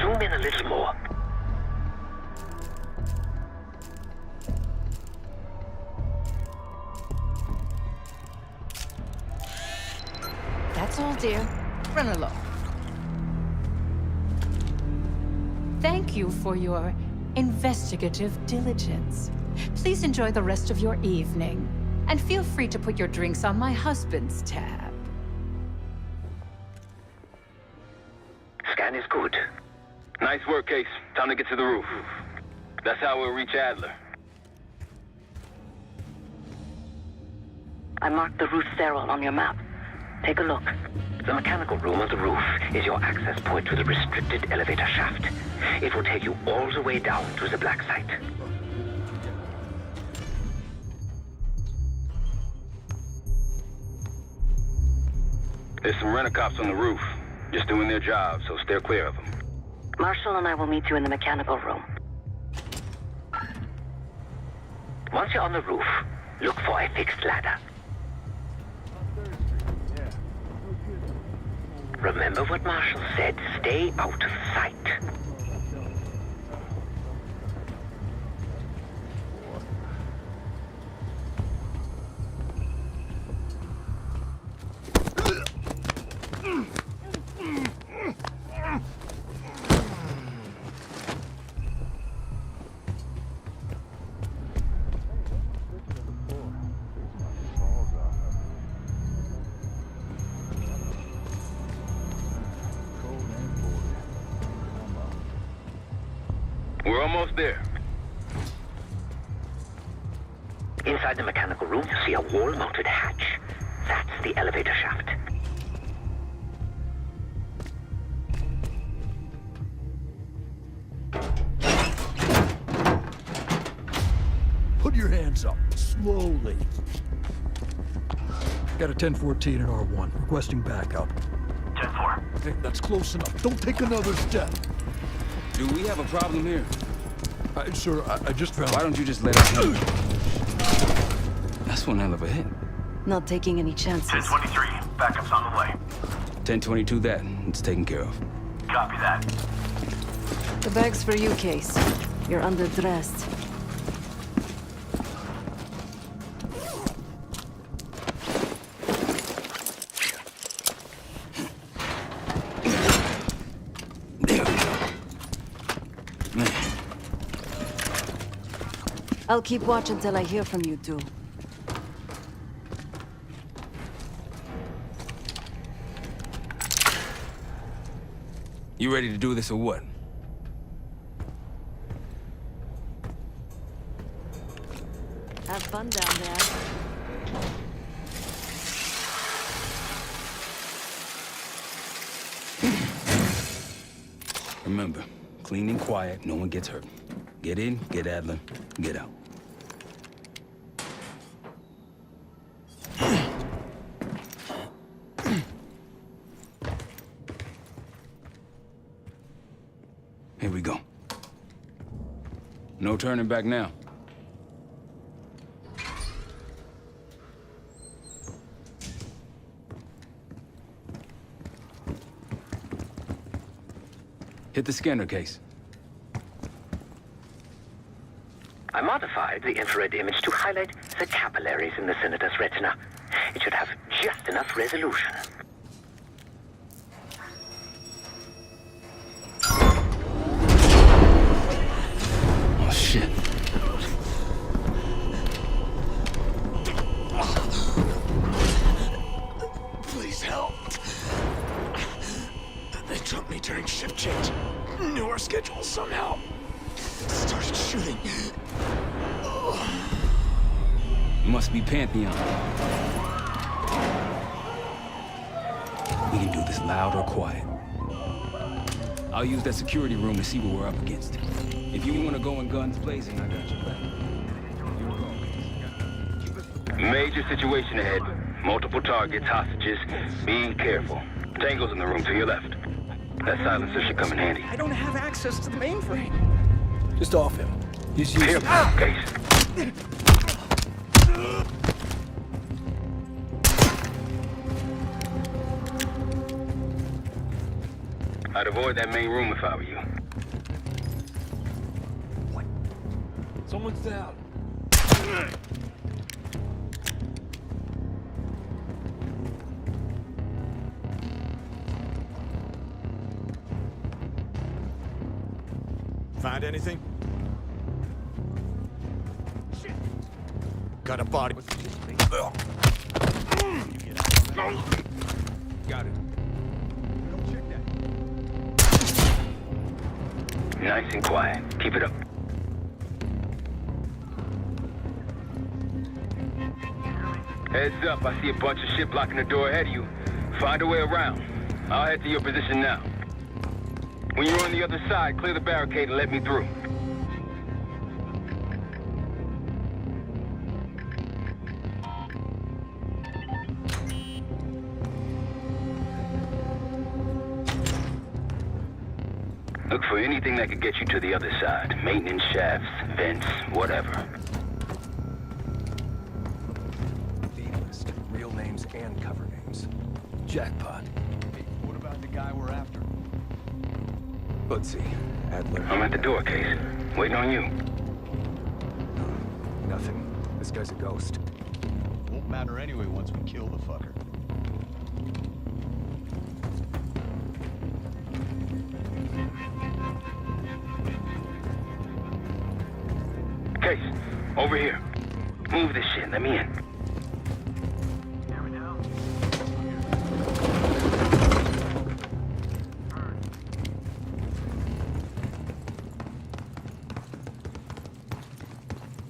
Zoom in a little more. That's all, dear. Run along. Thank you for your investigative diligence. Please enjoy the rest of your evening. And feel free to put your drinks on my husband's tab. Scan is good. Nice work, Case. Time to get to the roof. That's how we'll reach Adler. I marked the roof sterile on your map. Take a look. The mechanical room on the roof is your access point to the restricted elevator shaft. It will take you all the way down to the black site. There's some rent-a-cops on the roof, just doing their job, so steer clear of them. Marshall and I will meet you in the mechanical room. Once you're on the roof, look for a fixed ladder. Remember what Marshall said, stay out of sight. We're almost there. Inside the mechanical room, you see a wall-mounted hatch. That's the elevator shaft. Put your hands up, slowly. Got a 1014 in R1, requesting backup. 10-4. Hey, that's close enough. Don't take another step. Do we have a problem here? Sir, I just found... Why don't you just let us know? That's one hell of a hit. Not taking any chances. 10-23. Backup's on the way. 1022 that. It's taken care of. Copy that. The bag's for you, Case. You're underdressed. I'll keep watch until I hear from you two. You ready to do this or what? Have fun down there. Remember, clean and quiet, no one gets hurt. Get in, get Adler, get out. Here we go. No turning back now. Hit the scanner, Case. I modified the infrared image to highlight the capillaries in the senator's retina. It should have just enough resolution. Oh, shit. Please help. They took me during shift change. Knew our schedule somehow. Started shooting. Must be Pantheon. whether it's loud or quiet. I'll use that security room to see what we're up against. If you want to go in guns blazing, I got your back. Major situation ahead. Multiple targets, hostages. Be careful. Tango's in the room to your left. That silencer should come in handy. I don't have access to the mainframe. Just off him. He's using... Here, Case. I'd avoid that main room if I were you. What? Someone's down. Find anything? Got a body. Got it. Nice and quiet. Keep it up. Heads up, I see a bunch of shit blocking the door ahead of you. Find a way around. I'll head to your position now. When you're on the other side, clear the barricade and let me through. Look for anything that could get you to the other side. Maintenance shafts, vents, whatever. Feed list. Real names and cover names. Jackpot. Hey, what about the guy we're after? Let's see. Adler. I'm at the door, Case. Waiting on you. Nothing. This guy's a ghost. Won't matter anyway once we kill the fucker. Case, over here. Move this shit. Let me in.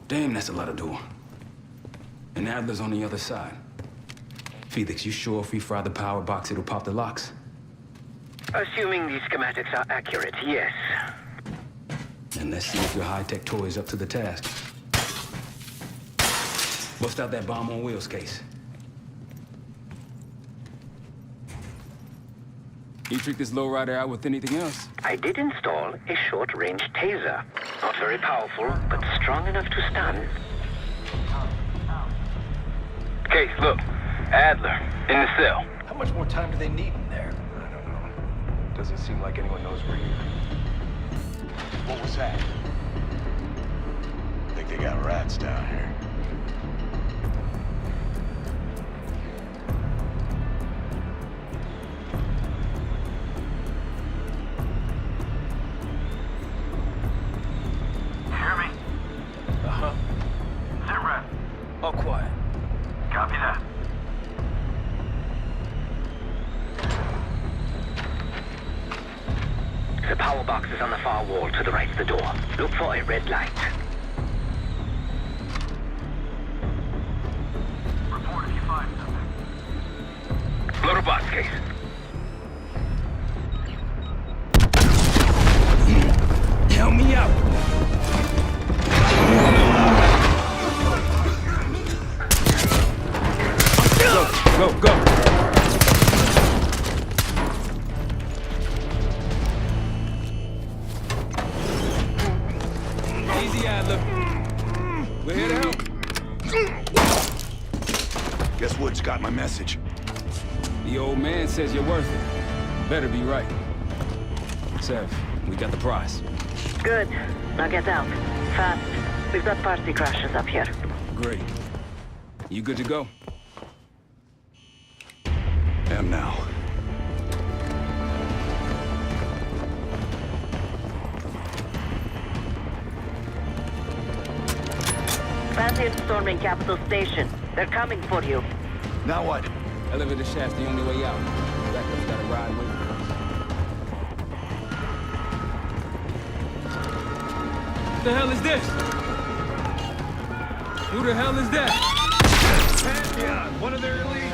Damn, that's a lot of door. And Adler's on the other side. Felix, you sure if we fry the power box, it'll pop the locks? Assuming these schematics are accurate, yes. And let's see if your high-tech toy is up to the task. Bust out that bomb on wheels, Case. You trick this lowrider out with anything else? I did install a short-range taser. Not very powerful, but strong enough to stun. Case, look. Adler, in the cell. How much more time do they need in there? I don't know. Doesn't seem like anyone knows where you are. What was that? Think they got rats down here. Hear me? Uh-huh. Sit rep. All quiet. Copy that. The power box is on the far wall to the right of the door. Look for a red light. Report if you find something. Load a box, Case. Help me out! Go, go! Easy, Adler. We're here to help. Guess Wood's got my message. The old man says you're worth it. Better be right. Sev, we got the prize. Good. Now get out. Fast. We've got party crashes up here. Great. You good to go? Am now. Pantheon storming Capital Station. They're coming for you. Now what? Elevator shaft's the only way out. Backup's gotta ride with us. What the hell is this? Who the hell is that? Pantheon, one of their elite.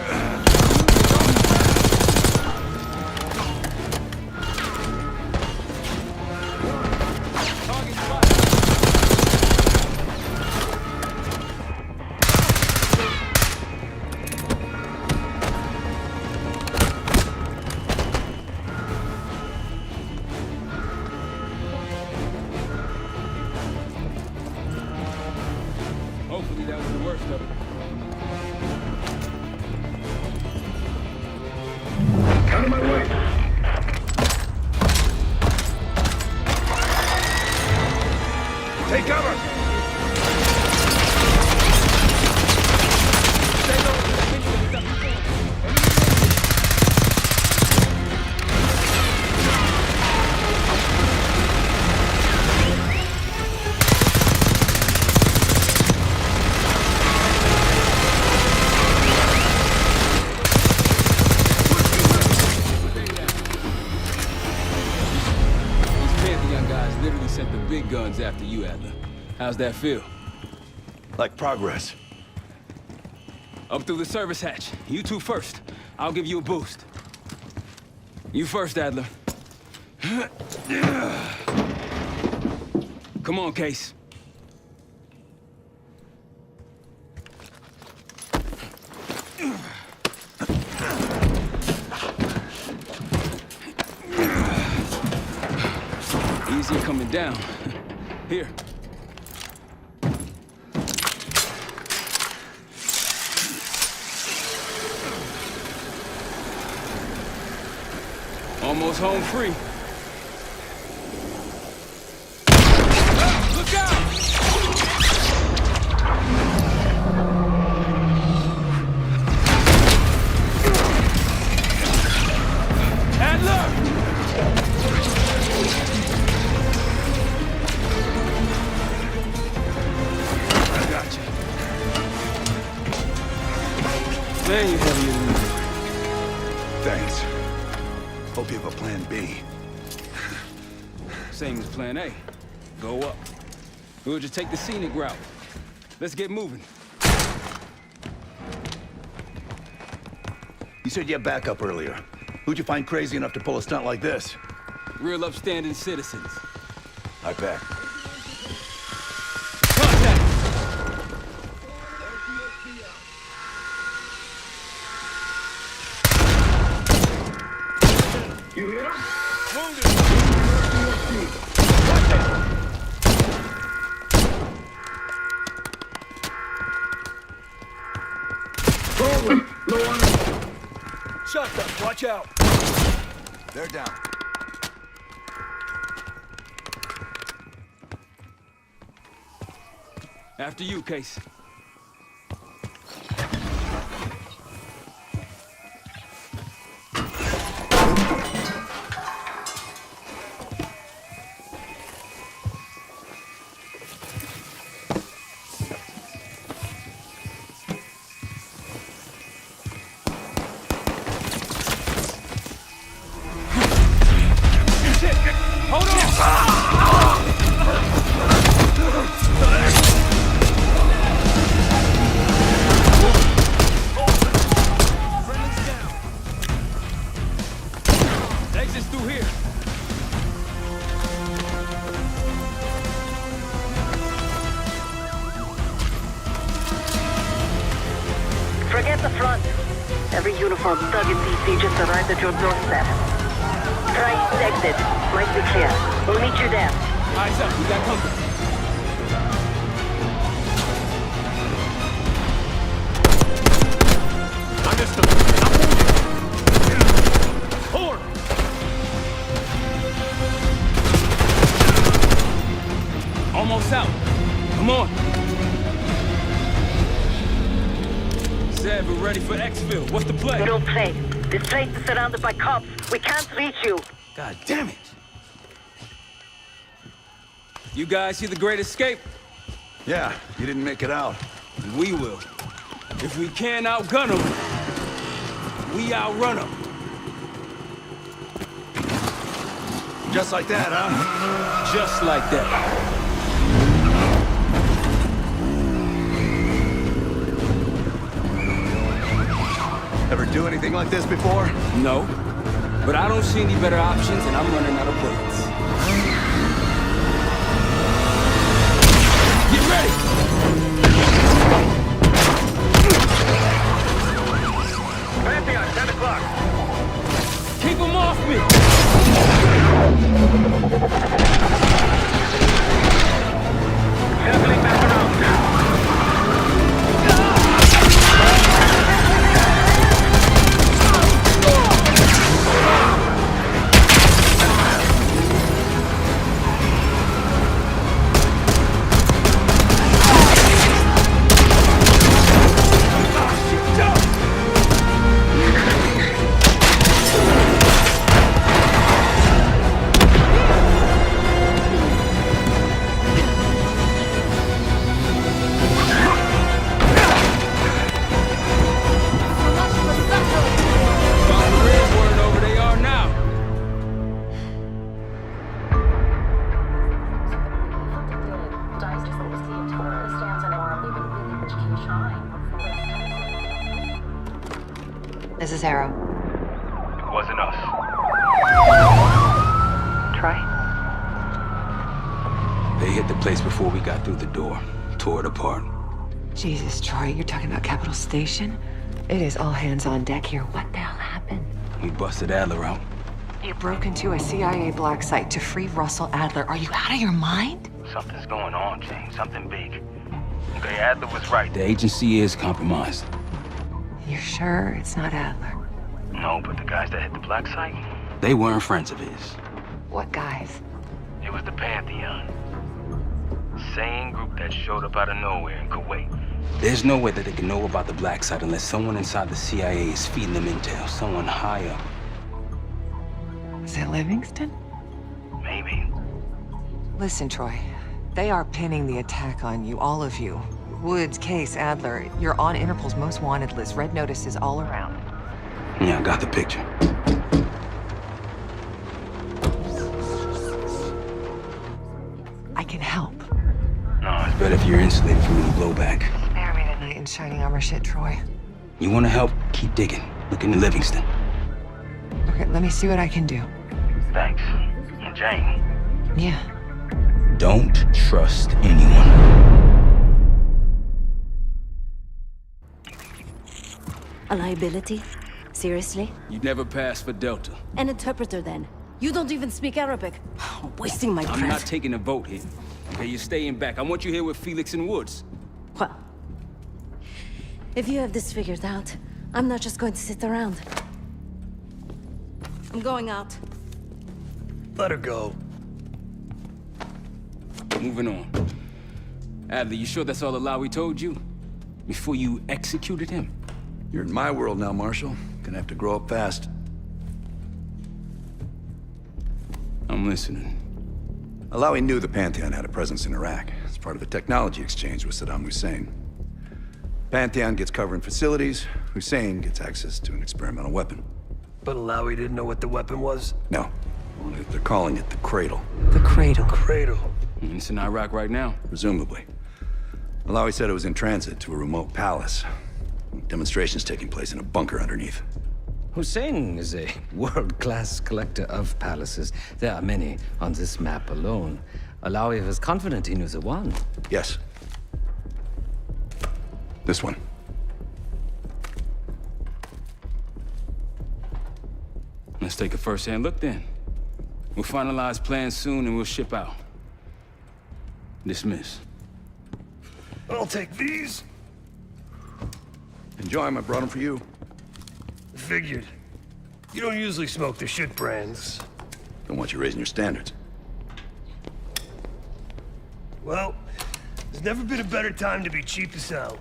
Hopefully that was the worst of it. Out of my way. Take cover! Stay low. Literally sent the big guns after you, Adler. How's that feel? Like progress. Up through the service hatch. You two first. I'll give you a boost. You first, Adler. Come on, Case. Easy coming down. Here. Almost home free. Look out! Adler! Man, you have me. Thanks. Hope you have a plan B. Same as plan A. Go up. We'll just take the scenic route. Let's get moving. You said you had backup earlier. Who'd you find crazy enough to pull a stunt like this? Real upstanding citizens. I bet. Contact! You hear him? Wounded! Forward! Low on him. Shotgun, watch out. They're down. After you, Case. Hold on! Exit's through here. Forget the front. Every uniform thug in DC just arrived at your doorstep. Try east exit. Might be clear. We'll meet you there. Eyes up, we got company. I missed him. I'm wounded. Forward! Almost out. Come on. Said we're ready for exfil. What's the play? No play. This place is surrounded by cops. We can't reach you. God damn it. You guys see the Great Escape? Yeah, you didn't make it out. We will. If we can't outgun them, we outrun them. Just like that, huh? Just like that. Ever do anything like this before? No. But I don't see any better options, and I'm running out of bullets. Get ready! Pantheon, 10 o'clock. Keep them off me! Circling back around now. This is Arrow. It wasn't us. Troy? They hit the place before we got through the door. Tore it apart. Jesus, Troy, you're talking about Capitol Station? It is all hands on deck here. What the hell happened? We busted Adler out. You broke into a CIA black site to free Russell Adler. Are you out of your mind? Something's going on, James. Something big. Okay, Adler was right. The agency is compromised. You're sure it's not Adler? No, but the guys that hit the black site, They weren't friends of his. What guys? it was the Pantheon. Same group that showed up out of nowhere in Kuwait. There's no way that they can know about the black site unless someone inside the CIA is feeding them intel. Someone high up. Was it Livingston? Maybe. Listen, Troy. They are pinning the attack on you, all of you. Woods, Case, Adler. You're on Interpol's most wanted list. Red notices all around. Yeah, I got the picture. I can help. No, it's better if you're insulated from any blowback. Spare me the knight in shining armor shit, Troy. You want to help? Keep digging. Look into Livingston. Okay, let me see what I can do. Thanks. And Jane. Yeah. Don't trust anyone. A liability? Seriously? You'd never pass for Delta. An interpreter, then. You don't even speak Arabic. Wasting my breath. I'm not taking a vote here. Okay, you're staying back. I want you here with Felix and Woods. Well, if you have this figured out, I'm not just going to sit around. I'm going out. Let her go. Moving on. Adler, you sure that's all the lie we told you? Before you executed him? You're in my world now, Marshal. Gonna have to grow up fast. I'm listening. Alawi knew the Pantheon had a presence in Iraq. It's part of a technology exchange with Saddam Hussein. Pantheon gets covering facilities. Hussein gets access to an experimental weapon. But Alawi didn't know what the weapon was? No. They're calling it the Cradle. The Cradle. Cradle. It's in Iraq right now. Presumably. Alawi said it was in transit to a remote palace. Demonstrations taking place in a bunker underneath. Hussein is a world-class collector of palaces. There are many on this map alone. Alawi was confident he knew the one. Yes. This one. Let's take a first-hand look then. We'll finalize plans soon and we'll ship out. Dismiss. I'll take these. Enjoy them. I brought them for you. Figured. You don't usually smoke the shit brands. Don't want you raising your standards. Well, there's never been a better time to be cheap as hell.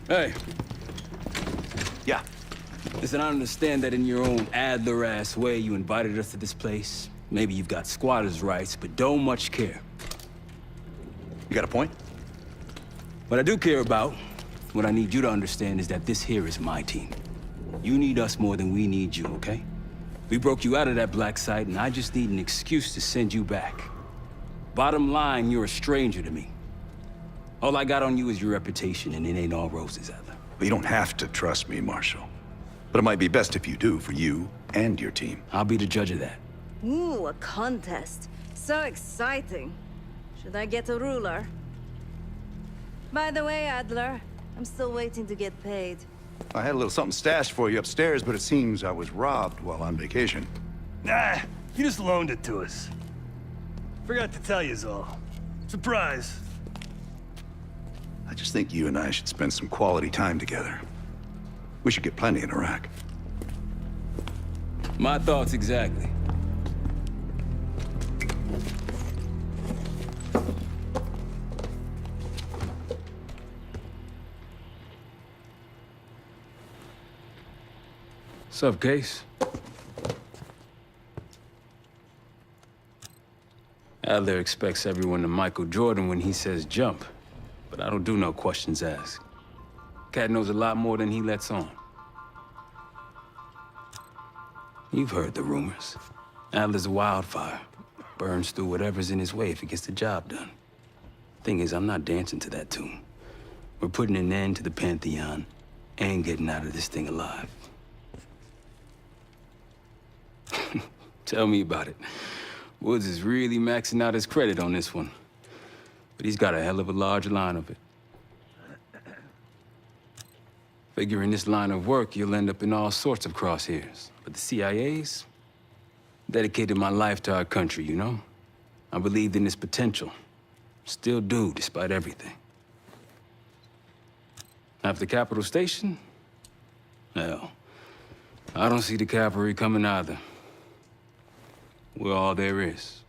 Hey. Yeah. Listen, I understand that in your own Adler-ass way you invited us to this place. Maybe you've got squatters' rights, but don't much care. You got a point? What I do care about, what I need you to understand is that this here is my team. You need us more than we need you, okay? We broke you out of that black site, and I just need an excuse to send you back. Bottom line, you're a stranger to me. All I got on you is your reputation, and it ain't all roses, Adler. But you don't have to trust me, Marshal. But it might be best if you do, for you and your team. I'll be the judge of that. Ooh, a contest. So exciting. Should I get a ruler? By the way, Adler, I'm still waiting to get paid. I had a little something stashed for you upstairs, but it seems I was robbed while on vacation. Nah, you just loaned it to us. Forgot to tell you all. Surprise. I just think you and I should spend some quality time together. We should get plenty in Iraq. My thoughts exactly. Sup, Case? Adler expects everyone to Michael Jordan when he says jump, but I don't do no questions asked. Cat knows a lot more than he lets on. You've heard the rumors. Adler's a wildfire. Burns through whatever's in his way if he gets the job done. Thing is, I'm not dancing to that tune. We're putting an end to the Pantheon, and getting out of this thing alive. Tell me about it. Woods is really maxing out his credit on this one. But he's got a hell of a large line of it. Figure in this line of work, you'll end up in all sorts of crosshairs. But the CIA's dedicated my life to our country, you know? I believed in its potential. Still do, despite everything. After Capital Station? Hell, I don't see the cavalry coming either. We're all there is.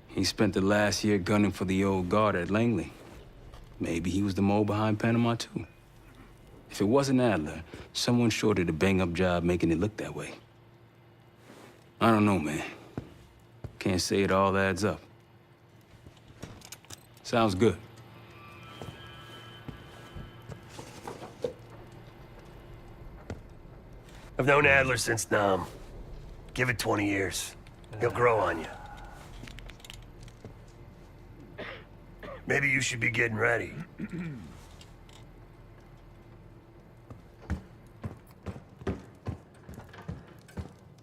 He spent the last year gunning for the old guard at Langley. Maybe he was the mole behind Panama, too. If it wasn't Adler, someone sure did a bang-up job making it look that way. I don't know, man. Can't say it all adds up. Sounds good. I've known Adler since Nam. Give it 20 years. He'll grow on you. Maybe you should be getting ready.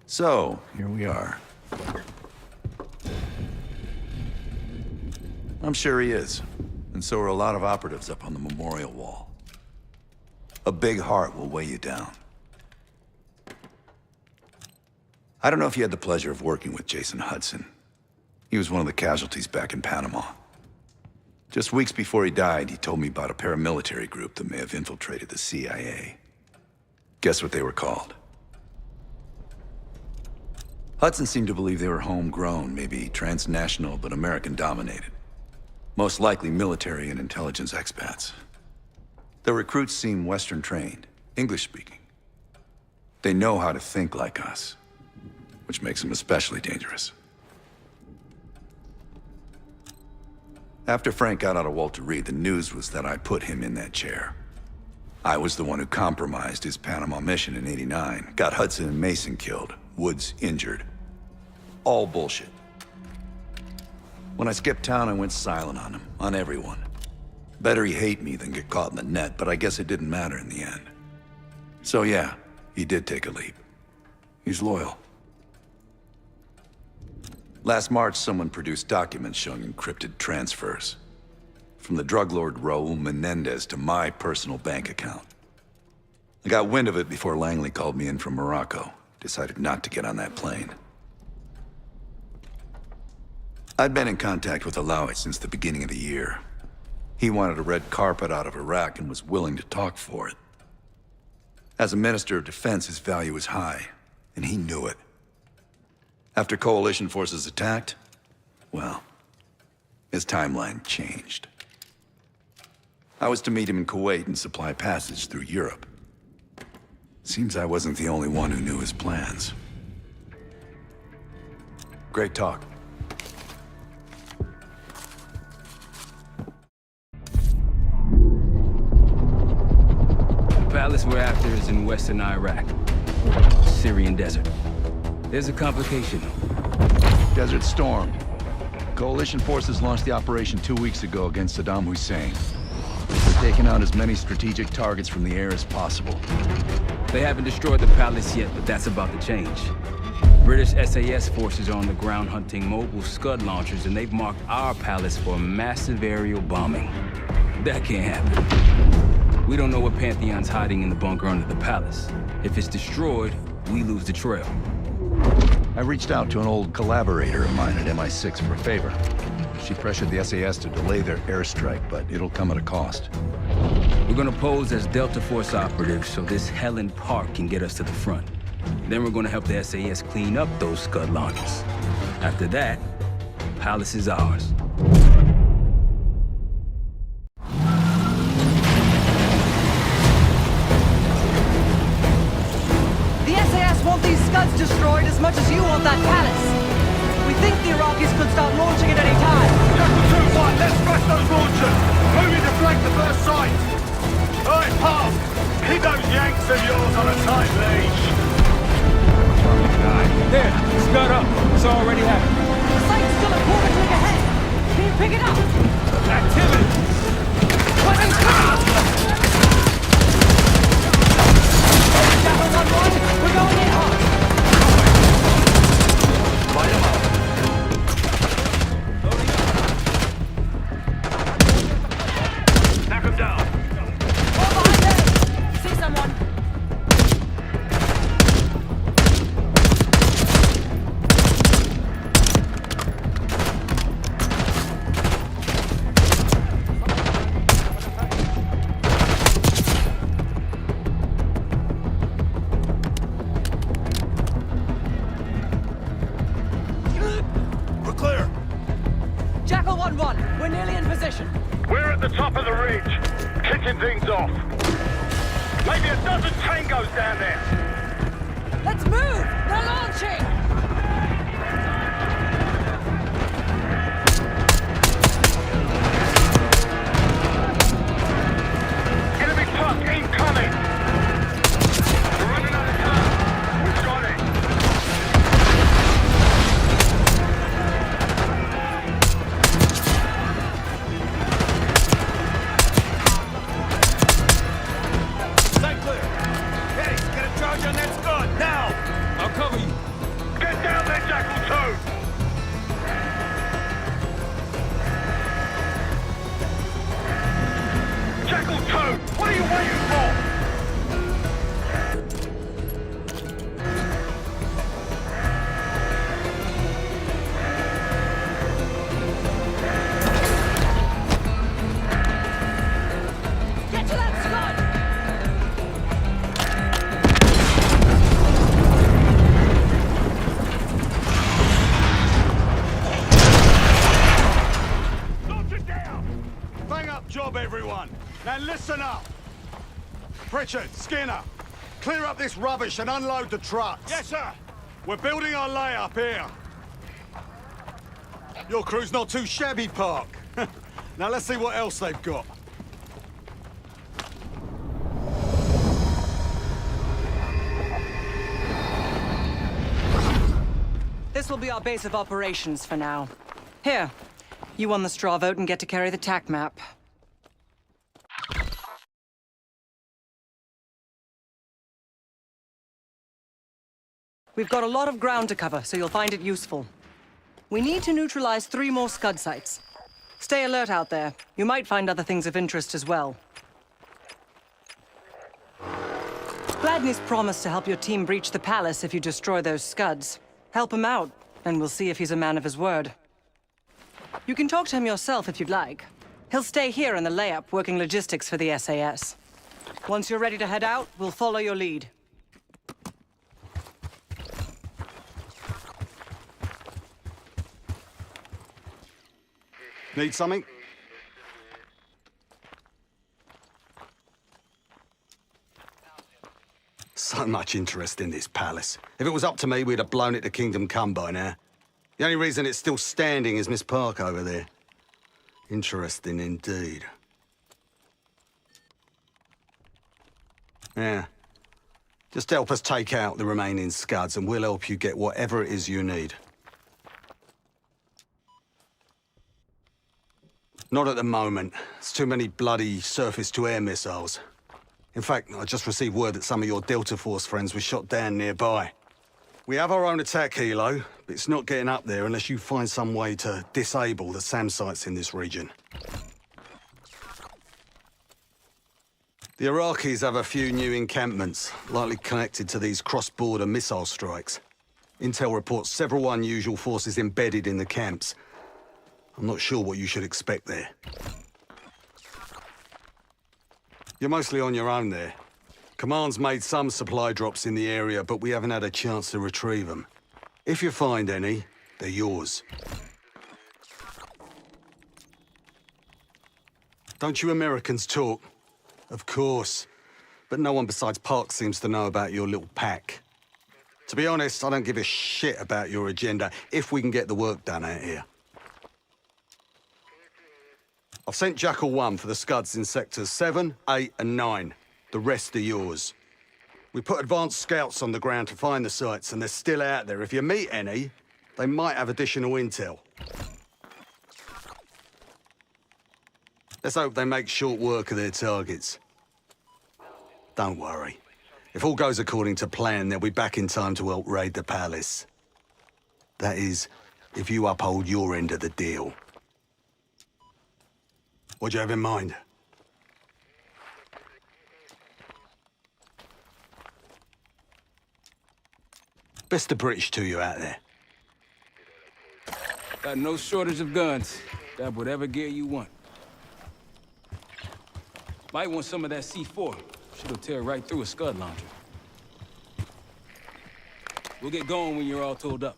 So, here we are. I'm sure he is. And so are a lot of operatives up on the memorial wall. A big heart will weigh you down. I don't know if you had the pleasure of working with Jason Hudson. He was one of the casualties back in Panama. Just weeks before he died, he told me about a paramilitary group that may have infiltrated the CIA. Guess what they were called? Hudson seemed to believe they were homegrown, maybe transnational, but American-dominated. Most likely military and intelligence expats. The recruits seem Western-trained, English-speaking. They know how to think like us, which makes them especially dangerous. After Frank got out of Walter Reed, the news was that I put him in that chair. I was the one who compromised his Panama mission in '89, got Hudson and Mason killed, Woods injured. All bullshit. When I skipped town, I went silent on him, on everyone. Better he hate me than get caught in the net, but I guess it didn't matter in the end. So yeah, he did take a leap. He's loyal. Last March, someone produced documents showing encrypted transfers. From the drug lord Raul Menendez to my personal bank account. I got wind of it before Langley called me in from Morocco. Decided not to get on that plane. I'd been in contact with Alawi since the beginning of the year. He wanted a red carpet out of Iraq and was willing to talk for it. As a Minister of Defense, his value was high, and he knew it. After coalition forces attacked, well, his timeline changed. I was to meet him in Kuwait and supply passage through Europe. Seems I wasn't the only one who knew his plans. Great talk. The palace we're after is in western Iraq, Syrian desert. There's a complication. Desert Storm. Coalition forces launched the operation 2 weeks ago against Saddam Hussein. They're taking out as many strategic targets from the air as possible. They haven't destroyed the palace yet, but that's about to change. British SAS forces are on the ground hunting mobile Scud launchers, and they've marked our palace for a massive aerial bombing. That can't happen. We don't know what Pantheon's hiding in the bunker under the palace. If it's destroyed, we lose the trail. I reached out to an old collaborator of mine at MI6 for a favor. She pressured the SAS to delay their airstrike, but it'll come at a cost. We're gonna pose as Delta Force operatives so this Helen Park can get us to the front. Then we're gonna help the SAS clean up those Scud launchers. After that, Palace is ours. The SAS want these Scuds destroyed as much as you want that palace. We think the Iraqis could start launching at any time. Delta 2-1, let's smash those launchers! Moving to flank the first site! Alright, Park! Keep those Yanks of yours on a tight leash! There, Scud up. It's already happening. The site's still a quarter click ahead. Can you pick it up? Activity! What's We're going in hard. Light 'em up. Knock 'em down. All behind them. See someone. We're clear. Jackal 1-1. We're nearly in position. We're at the top of the ridge, kicking things off. Maybe a dozen tangos down there. Let's move! They're launching! Enemy truck incoming! We're running out of time. We've got it. Stay clear. Hey, get a charge on that scud, now! I'll cover you. Get down there, Jackal 2! Jackal 2, what are you waiting for? Get to that scud! Launch it down! Bang up job, everyone. Now listen up. Pritchard, Skinner, clear up this rubbish and unload the trucks. Yes, sir. We're building our layup here. Your crew's not too shabby, Park. Now let's see what else they've got. This will be our base of operations for now. Here, you won the straw vote and get to carry the TAC map. We've got a lot of ground to cover, so you'll find it useful. We need to neutralize 3 more Scud sites. Stay alert out there. You might find other things of interest as well. Gladney's promised to help your team breach the palace if you destroy those Scuds. Help him out, and we'll see if he's a man of his word. You can talk to him yourself if you'd like. He'll stay here in the layup, working logistics for the SAS. Once you're ready to head out, we'll follow your lead. Need something? So much interest in this palace. If it was up to me, we'd have blown it to Kingdom Come by now. The only reason it's still standing is Miss Park over there. Interesting indeed. Yeah. Just help us take out the remaining Scuds and we'll help you get whatever it is you need. Not at the moment. It's too many bloody surface-to-air missiles. In fact, I just received word that some of your Delta Force friends were shot down nearby. We have our own attack helo, but it's not getting up there unless you find some way to disable the SAM sites in this region. The Iraqis have a few new encampments, likely connected to these cross-border missile strikes. Intel reports several unusual forces embedded in the camps. I'm not sure what you should expect there. You're mostly on your own there. Command's made some supply drops in the area, but we haven't had a chance to retrieve them. If you find any, they're yours. Don't you Americans talk? Of course. But no one besides Park seems to know about your little pack. To be honest, I don't give a shit about your agenda if we can get the work done out here. I've sent Jackal 1 for the Scuds in sectors 7, 8, and 9. The rest are yours. We put advanced scouts on the ground to find the sites, and they're still out there. If you meet any, they might have additional intel. Let's hope they make short work of their targets. Don't worry. If all goes according to plan, they'll be back in time to help raid the palace. That is, if you uphold your end of the deal. What do you have in mind? Best the British to you out there. Got no shortage of guns. Grab whatever gear you want. Might want some of that C4. Shit'll tear right through a scud launcher. We'll get going when you're all tooled up.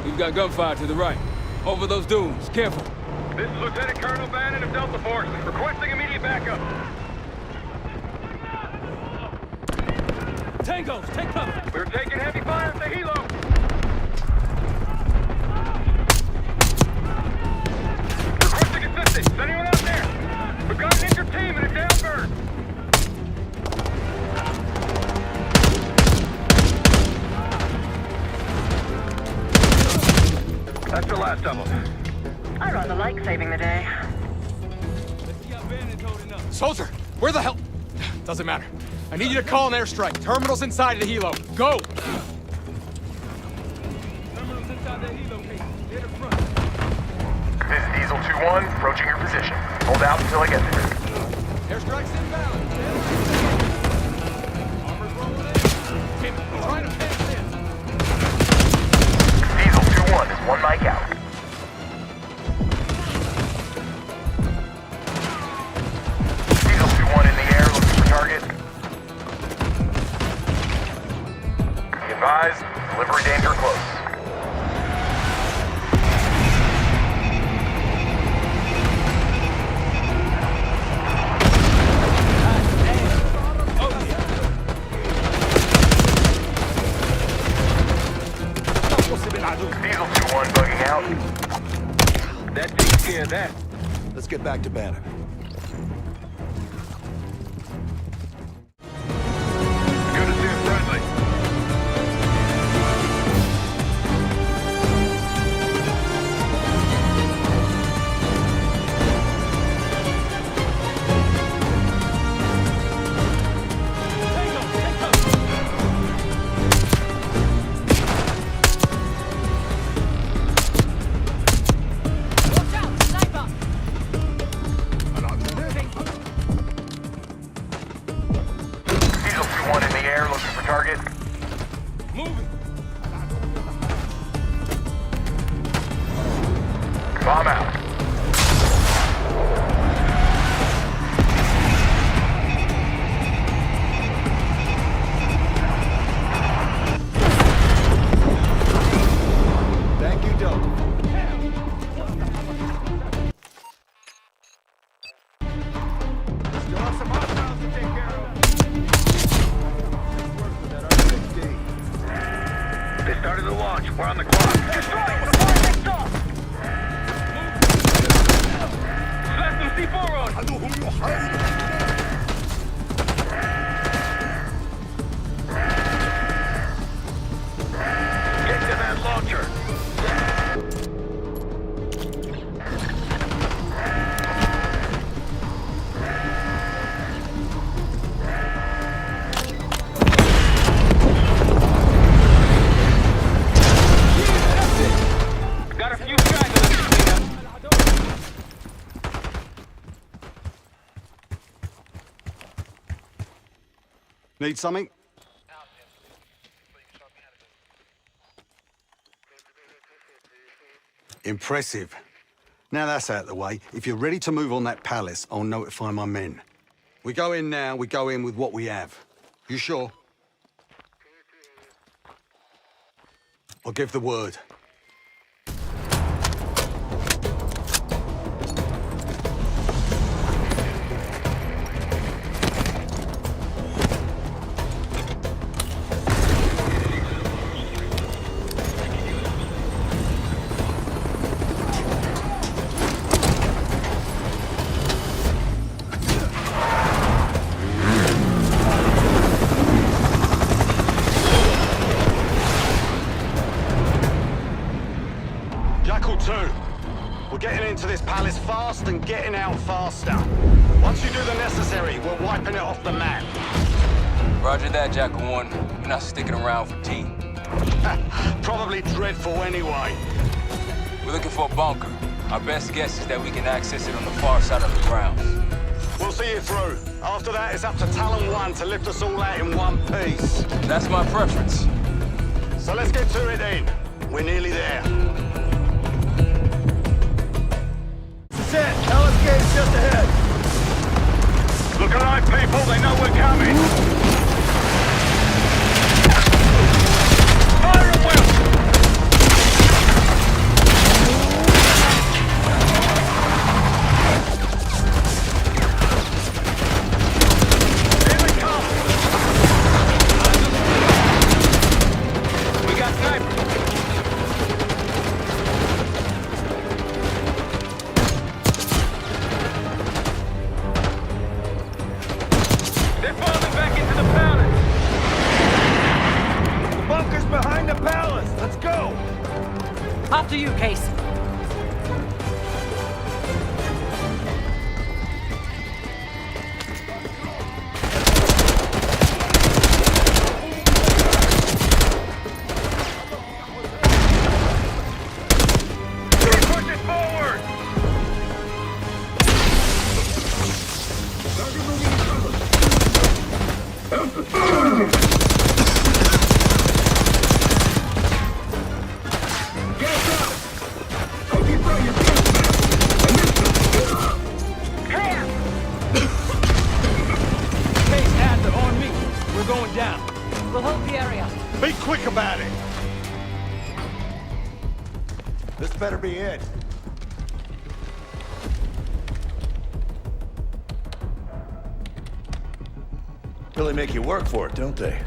We've got gunfire to the right. Over those dunes. Careful. This is Lieutenant Colonel Bannon of Delta Force, requesting immediate backup. Tangos, take cover. We're taking heavy fire at the helo. Requesting assistance. Is anyone out there? We've got an injured team and a down bird. That's the last of them. I rather like saving the day. Soldier, where the hell? Doesn't matter. I need you to call an airstrike. Terminal's inside of the helo. Go! Terminal's inside the helo case. Near the front. This is Diesel 2-1, approaching your position. Hold out until I get there. Airstrike's inbound. Armor's rolling in. Tim, trying to pass in. Diesel 2-1 is one mic out. Diesel 2-1 in the air, looking for target. Be advised, delivery danger close. Diesel 2-1 bugging out. That takes care of that. Let's get back to Bannon. Good to see a friendly. Diesel 2-1 in the air, looking for target. Moving. Bomb out. Thank you, Delta. Still have some hostiles to take care of. They started the launch. We're on the clock. Destroy it before it takes off! Slap some C4 on! Get to that launcher! Got a few stragglers to clean up. Need something? Impressive. Now that's out of the way, if you're ready to move on that palace, I'll notify my men. We go in now, we go in with what we have. You sure? I'll give the word. this palace fast and getting out faster. Once you do the necessary, we're wiping it off the map. Roger that, Jackal 1. We're not sticking around for tea. Probably dreadful anyway. We're looking for a bunker. Our best guess is that we can access it on the far side of the grounds. We'll see you through. After that, it's up to Talon 1 to lift us all out in one piece. That's my preference. So let's get to it then. We're nearly there. This is it. Palace gate's just ahead. Look alive, people. They know we're coming. Fire at will! Here they come! We got snipers. They're falling back into the palace! The bunker's behind the palace! Let's go! After you, Case. Push it forward! Case, hands are on me. We're going down. We'll hold the area. Be quick about it. This better be it. Really make you work for it, don't they?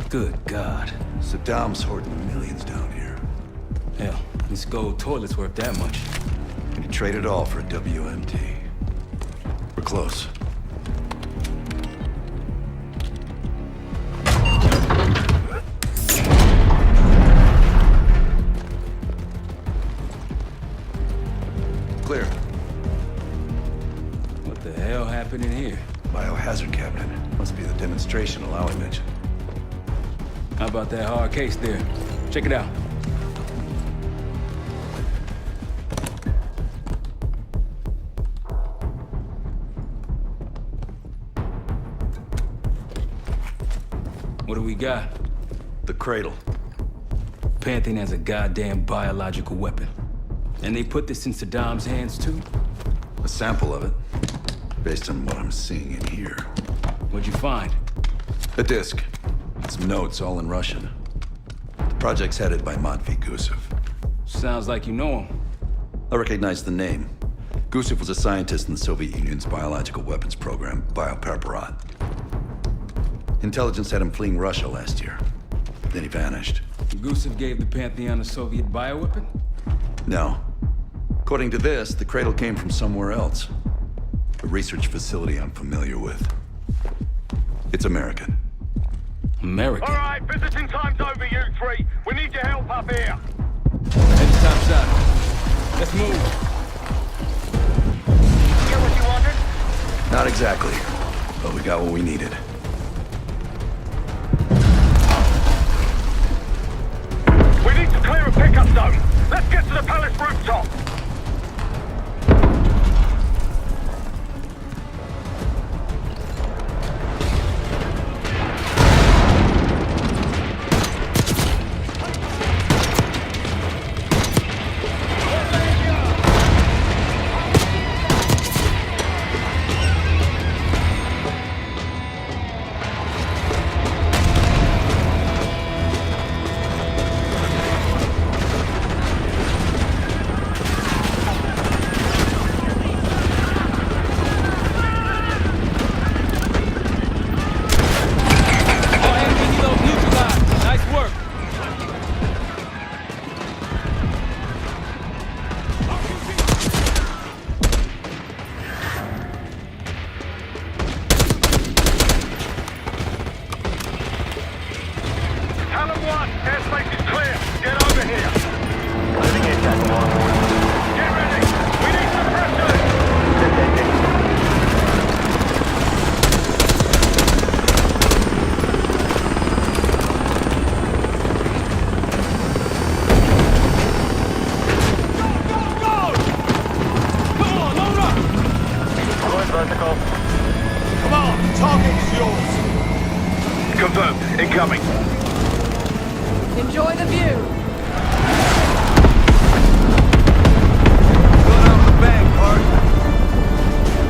Good God. Saddam's hoarding millions down here. Hell, this gold toilet's worth that much. And he traded all for a WMD. We're close. Clear. What the hell happened in here? Biohazard cabinet. Must be the demonstration Alawi mentioned. How about that hard case there? Check it out. What do we got? The cradle. Pantheon has a goddamn biological weapon. And they put this in Saddam's hands too? A sample of it, based on what I'm seeing in here. What'd you find? A disc. Some notes, all in Russian. The project's headed by Matvey Gusev. Sounds like you know him. I recognize the name. Gusev was a scientist in the Soviet Union's biological weapons program, Biopreparat. Intelligence had him fleeing Russia last year. Then he vanished. Gusev gave the Pantheon a Soviet bioweapon? No. According to this, the cradle came from somewhere else. A research facility I'm familiar with. It's American. American? All right, visiting time's over, you three. We need your help up here. Head to top side. Let's move. Get what you wanted? Not exactly, but we got what we needed. We need to clear a pickup zone. Let's get to the palace rooftop. 1, airspace is clear. Get over here. Living in that one. Get ready. We need suppressors. Vertical. Come on, target is yours. Confirmed. Incoming. Enjoy the view. Going out of the bank, Hart.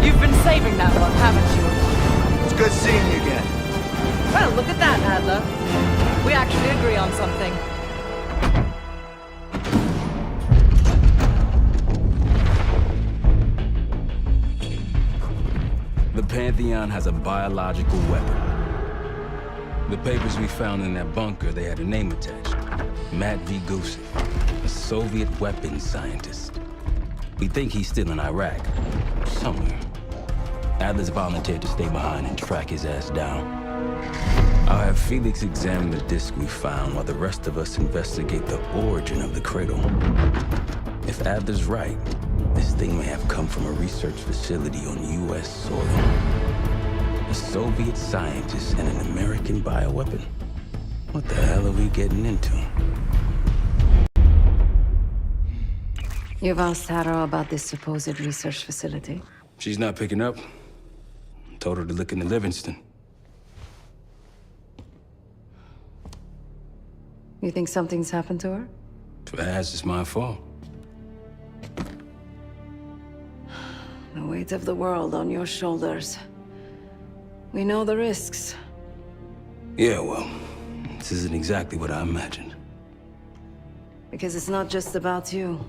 You've been saving that one, haven't you? It's good seeing you again. Well, look at that, Adler. We actually agree on something. The Pantheon has a biological weapon. The papers we found in that bunker, they had a name attached. Matt V. Gusev, a Soviet weapons scientist. We think he's still in Iraq, somewhere. Adler's volunteered to stay behind and track his ass down. I'll have Felix examine the disc we found while the rest of us investigate the origin of the cradle. If Adler's right, this thing may have come from a research facility on U.S. soil. A Soviet scientist and an American bioweapon. What the hell are we getting into? You've asked Harrow about this supposed research facility? She's not picking up. Told her to look into Livingston. You think something's happened to her? If it has, it's my fault. The weight of the world on your shoulders. We know the risks. Yeah, well, this isn't exactly what I imagined. Because it's not just about you.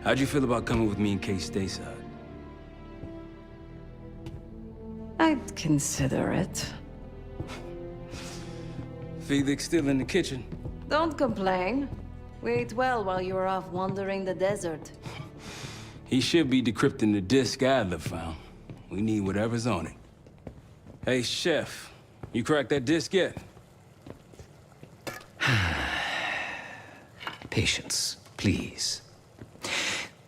How'd you feel about coming with me in case stateside? I'd consider it. Felix still in the kitchen. Don't complain. We ate well while you were off wandering the desert. He should be decrypting the disc Adler found. We need whatever's on it. Hey, Chef, you cracked that disc yet? Patience, please.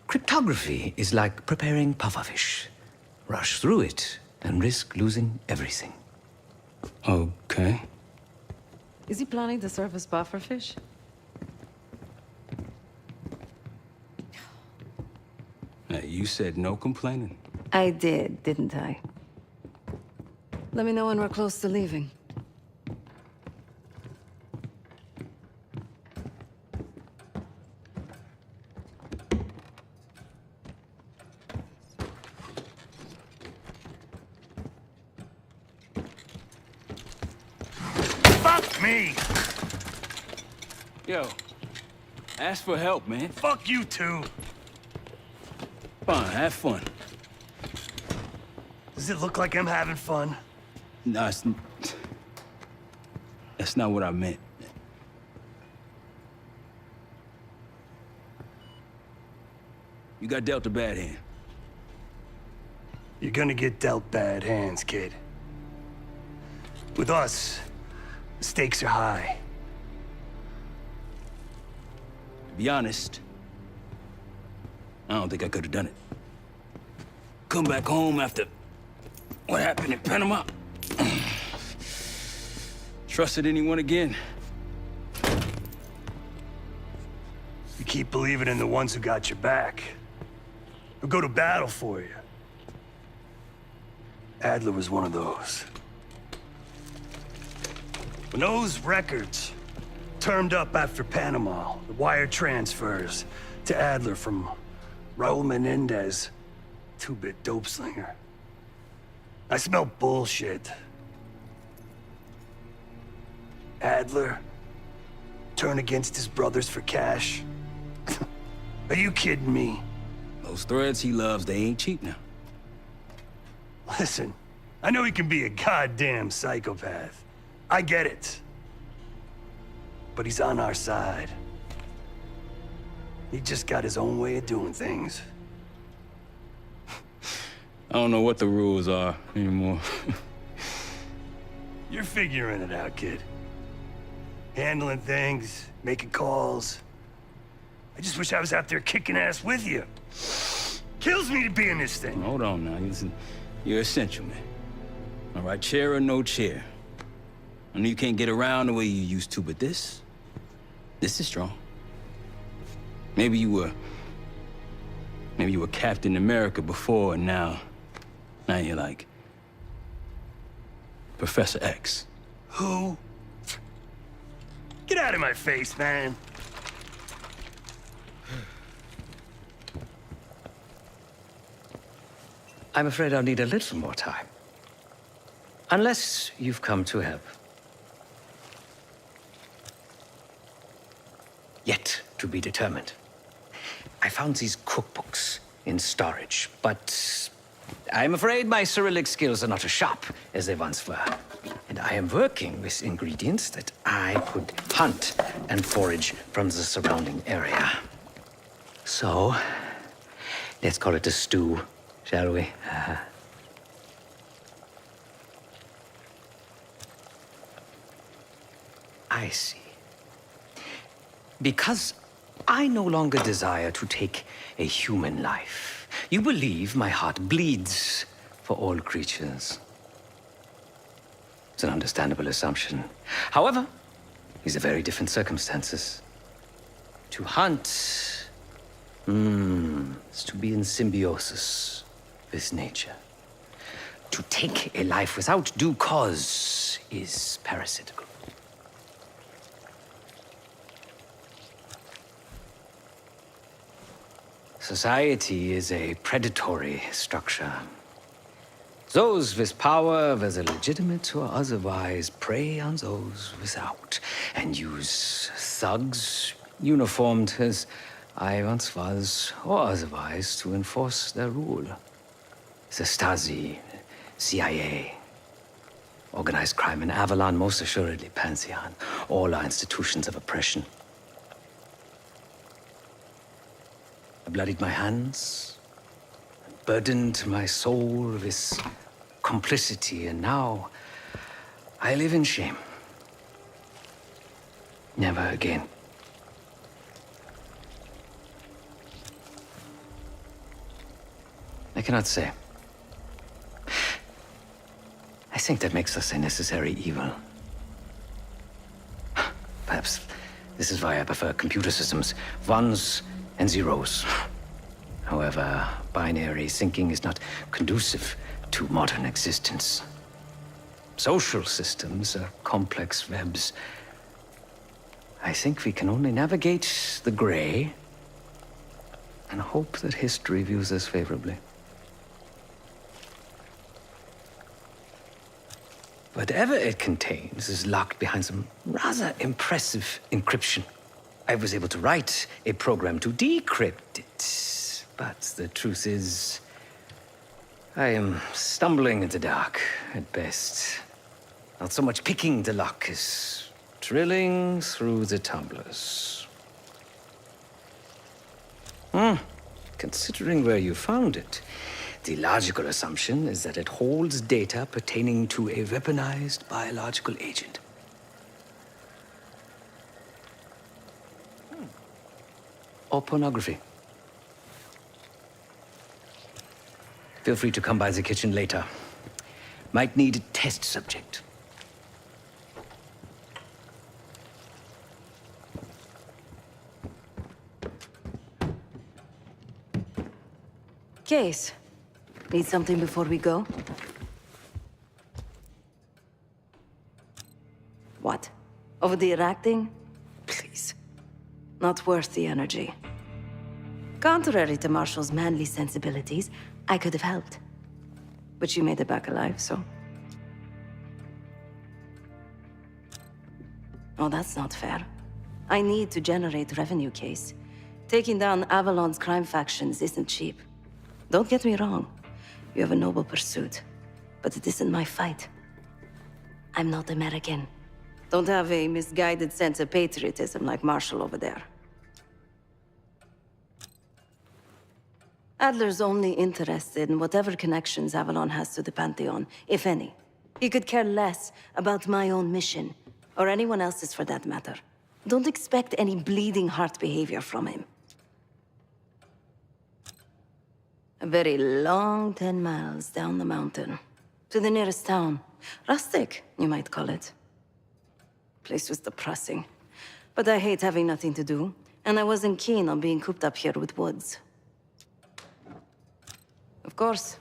Cryptography is like preparing pufferfish. Rush through it and risk losing everything. Okay. Is he planning to serve us pufferfish? Hey, you said no complaining. I did, didn't I? Let me know when we're close to leaving. Fuck me! Yo, ask for help, man. Fuck you too. Fine, have fun. Does it look like I'm having fun? No, that's not what I meant. You got dealt a bad hand. You're gonna get dealt bad hands, kid. With us, the stakes are high. To be honest, I don't think I could have done it. Come back home after what happened in Panama. Trusted anyone again? You keep believing in the ones who got your back. Who go to battle for you. Adler was one of those. When those records turned up after Panama, the wire transfers to Adler from Raul Menendez, two-bit dope slinger. I smelled bullshit. Adler turn against his brothers for cash? Are you kidding me? Those threads he loves, they ain't cheap now. Listen, I know he can be a goddamn psychopath. I get it. But he's on our side. He just got his own way of doing things. I don't know what the rules are anymore. You're figuring it out, kid. Handling things, making calls. I just wish I was out there kicking ass with you. Kills me to be in this thing. Hold on now. Listen, you're essential, man. All right, chair or no chair. I know you can't get around the way you used to, but this is strong. Maybe you were Captain America before, and now you're like Professor X. Who? Get out of my face, man. I'm afraid I'll need a little more time. Unless you've come to help. Yet to be determined. I found these cookbooks in storage, but I'm afraid my Cyrillic skills are not as sharp as they once were. And I am working with ingredients that I could hunt and forage from the surrounding area. So, let's call it a stew, shall we? I see. Because I no longer desire to take a human life, you believe my heart bleeds for all creatures. It's an understandable assumption. However, these are very different circumstances. To hunt, is to be in symbiosis with nature. To take a life without due cause is parasitical. Society is a predatory structure. Those with power, whether legitimate or otherwise, prey on those without, and use thugs, uniformed as I once was, or otherwise, to enforce their rule. The Stasi, CIA, organized crime in Avalon, most assuredly Pantheon, all are institutions of oppression. I bloodied my hands, burdened my soul with complicity, and now I live in shame. Never again. I cannot say. I think that makes us a necessary evil. Perhaps this is why I prefer computer systems. Ones and zeros. However, binary thinking is not conducive to modern existence. Social systems are complex webs. I think we can only navigate the gray and hope that history views us favorably. Whatever it contains is locked behind some rather impressive encryption. I was able to write a program to decrypt it, but the truth is, I am stumbling in the dark at best. Not so much picking the lock as drilling through the tumblers. Considering where you found it, the logical assumption is that it holds data pertaining to a weaponized biological agent. Or pornography. Feel free to come by the kitchen later. Might need a test subject. Case. Need something before we go? What? Over the Iraq thing? Please. Not worth the energy. Contrary to Marshall's manly sensibilities, I could have helped. But you made it back alive, so... Oh, that's not fair. I need to generate revenue, Case. Taking down Avalon's crime factions isn't cheap. Don't get me wrong. You have a noble pursuit. But it isn't my fight. I'm not American. Don't have a misguided sense of patriotism like Marshall over there. Adler's only interested in whatever connections Avalon has to the Pantheon, if any. He could care less about my own mission, or anyone else's for that matter. Don't expect any bleeding heart behavior from him. A very long 10 miles down the mountain, to the nearest town. Rustic, you might call it. Place was depressing, but I hate having nothing to do, and I wasn't keen on being cooped up here with Woods. Of course.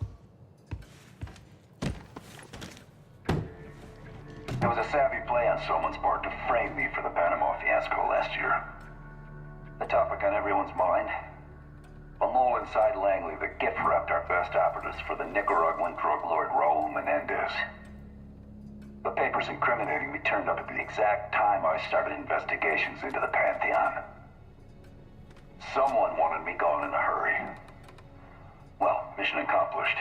It was a savvy play on someone's part to frame me for the Panama fiasco last year. The topic on everyone's mind? A mole inside Langley that gift-wrapped our best operatives for the Nicaraguan drug lord Raul Menendez. The papers incriminating me turned up at the exact time I started investigations into the Pantheon. Someone wanted me gone in a hurry. Well, mission accomplished.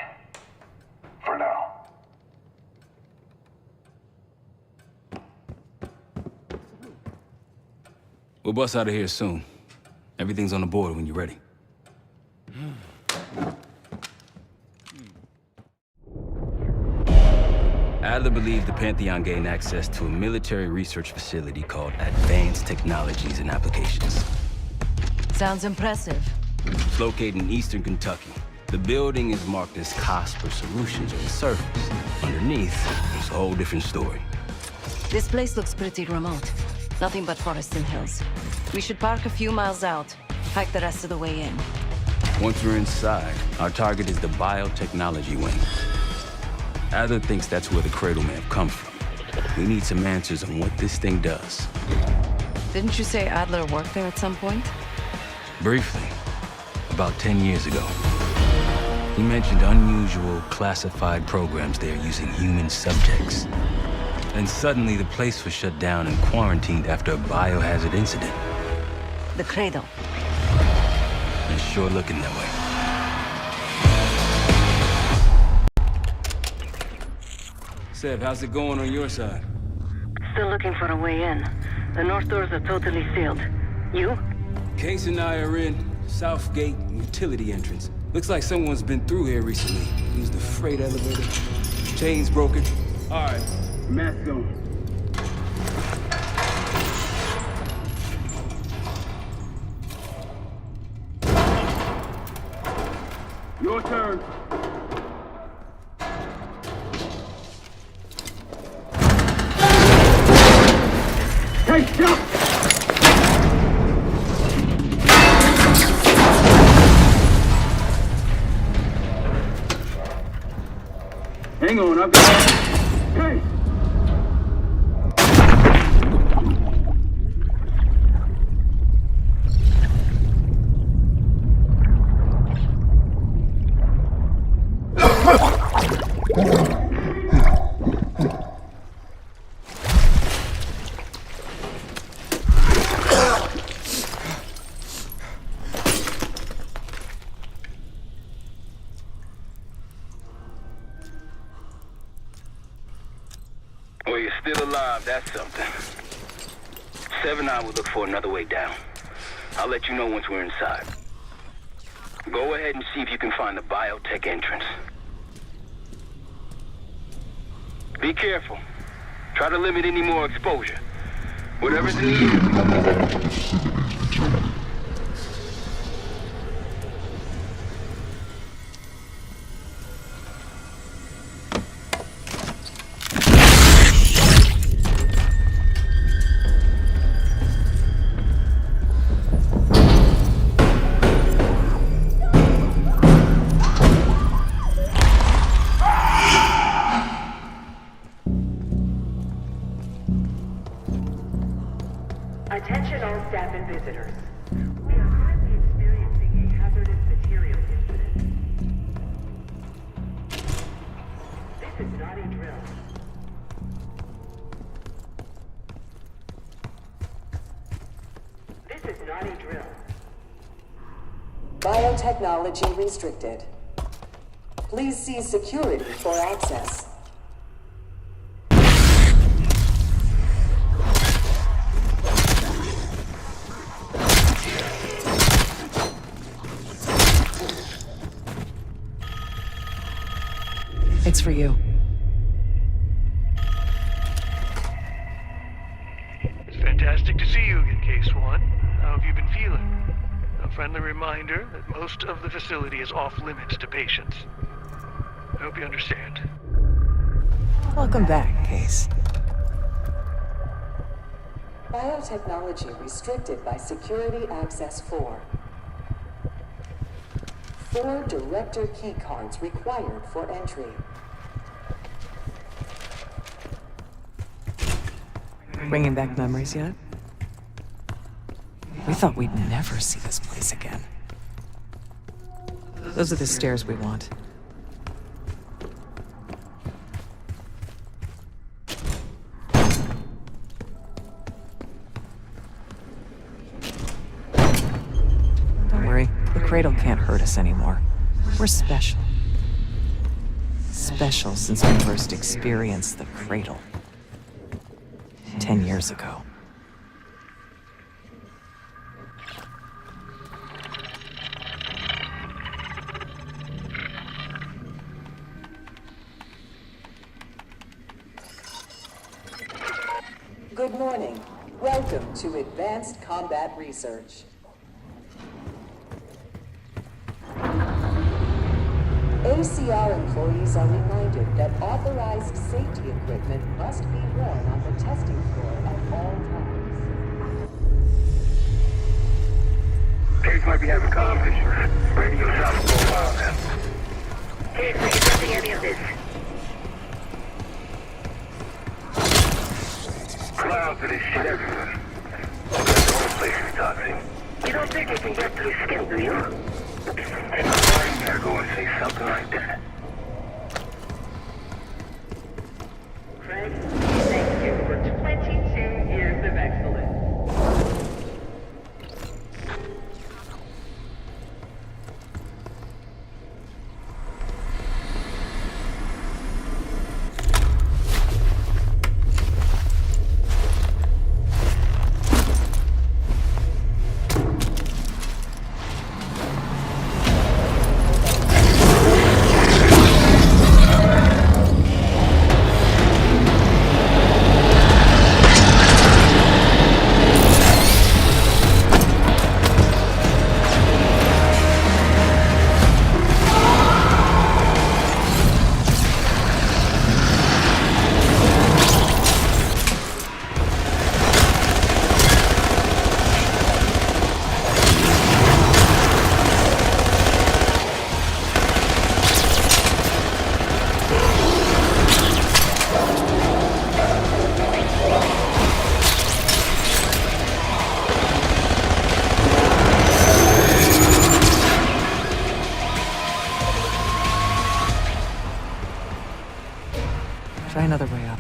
For now. We'll bust out of here soon. Everything's on the board when you're ready. Adler believed the Pantheon gained access to a military research facility called Advanced Technologies and Applications. Sounds impressive. It's located in eastern Kentucky. The building is marked as Cosper Solutions on the surface. Underneath, it's a whole different story. This place looks pretty remote. Nothing but forest and hills. We should park a few miles out, hike the rest of the way in. Once we're inside, our target is the biotechnology wing. Adler thinks that's where the Cradle may have come from. We need some answers on what this thing does. Didn't you say Adler worked there at some point? Briefly, about 10 years ago. He mentioned unusual, classified programs there using human subjects. And suddenly the place was shut down and quarantined after a biohazard incident. The Cradle. It's sure looking that way. Seb, how's it going on your side? Still looking for a way in. The north doors are totally sealed. You? Case and I are in South Gate utility entrance. Looks like someone's been through here recently. Used the freight elevator. Chain's broken. All right, mask on. Your turn. Hey, stop! Hang on, I've got... Hey! Well, you're still alive, that's something. 7-9 will look for another way down. I'll let you know once we're inside. Go ahead and see if you can find the biotech entrance. Be careful. Try to limit any more exposure. Whatever's in the air. Attention all staff and visitors. We are currently experiencing a hazardous material incident. This is not a drill. This is not a drill. Biotechnology restricted. Please see security for access. It's for you. Fantastic to see you again, Case 1. How have you been feeling? A friendly reminder that most of the facility is off limits to patients. I hope you understand. Welcome back, Case. Biotechnology restricted by Security Access 4. 4 director keycards required for entry. Bringing back memories yet? We thought we'd never see this place again. Those are the stairs we want. Don't worry, the cradle can't hurt us anymore. We're special. Special since we first experienced the cradle. 10 years ago. Good morning. Welcome to Advanced Combat Research. ACR employees are reminded that authorized safety equipment must be worn on the testing floor at all times. Case might be having comm issues. Radio silent for a while now. Case, are you testing any of this? Clouds of this shit everywhere. The whole place is toxic. You don't think it can get to your skin, do you? And I'm gotta go and say something like that. Craig, thank you for 22 years of excellence. Try another way up.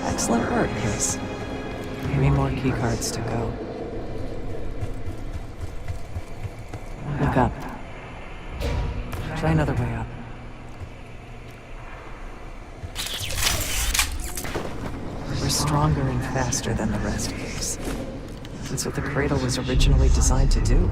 Excellent work, Case. 3 more keycards to go. Look up. Try another way up. We're stronger and faster than the rest, Case. That's what the cradle was originally designed to do.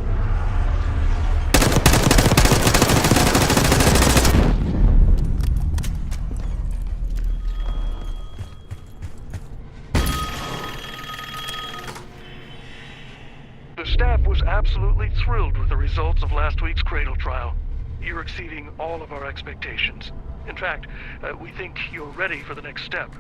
The staff was absolutely thrilled with the results of last week's cradle trial. You're exceeding all of our expectations. In fact, we think you're ready for the next step.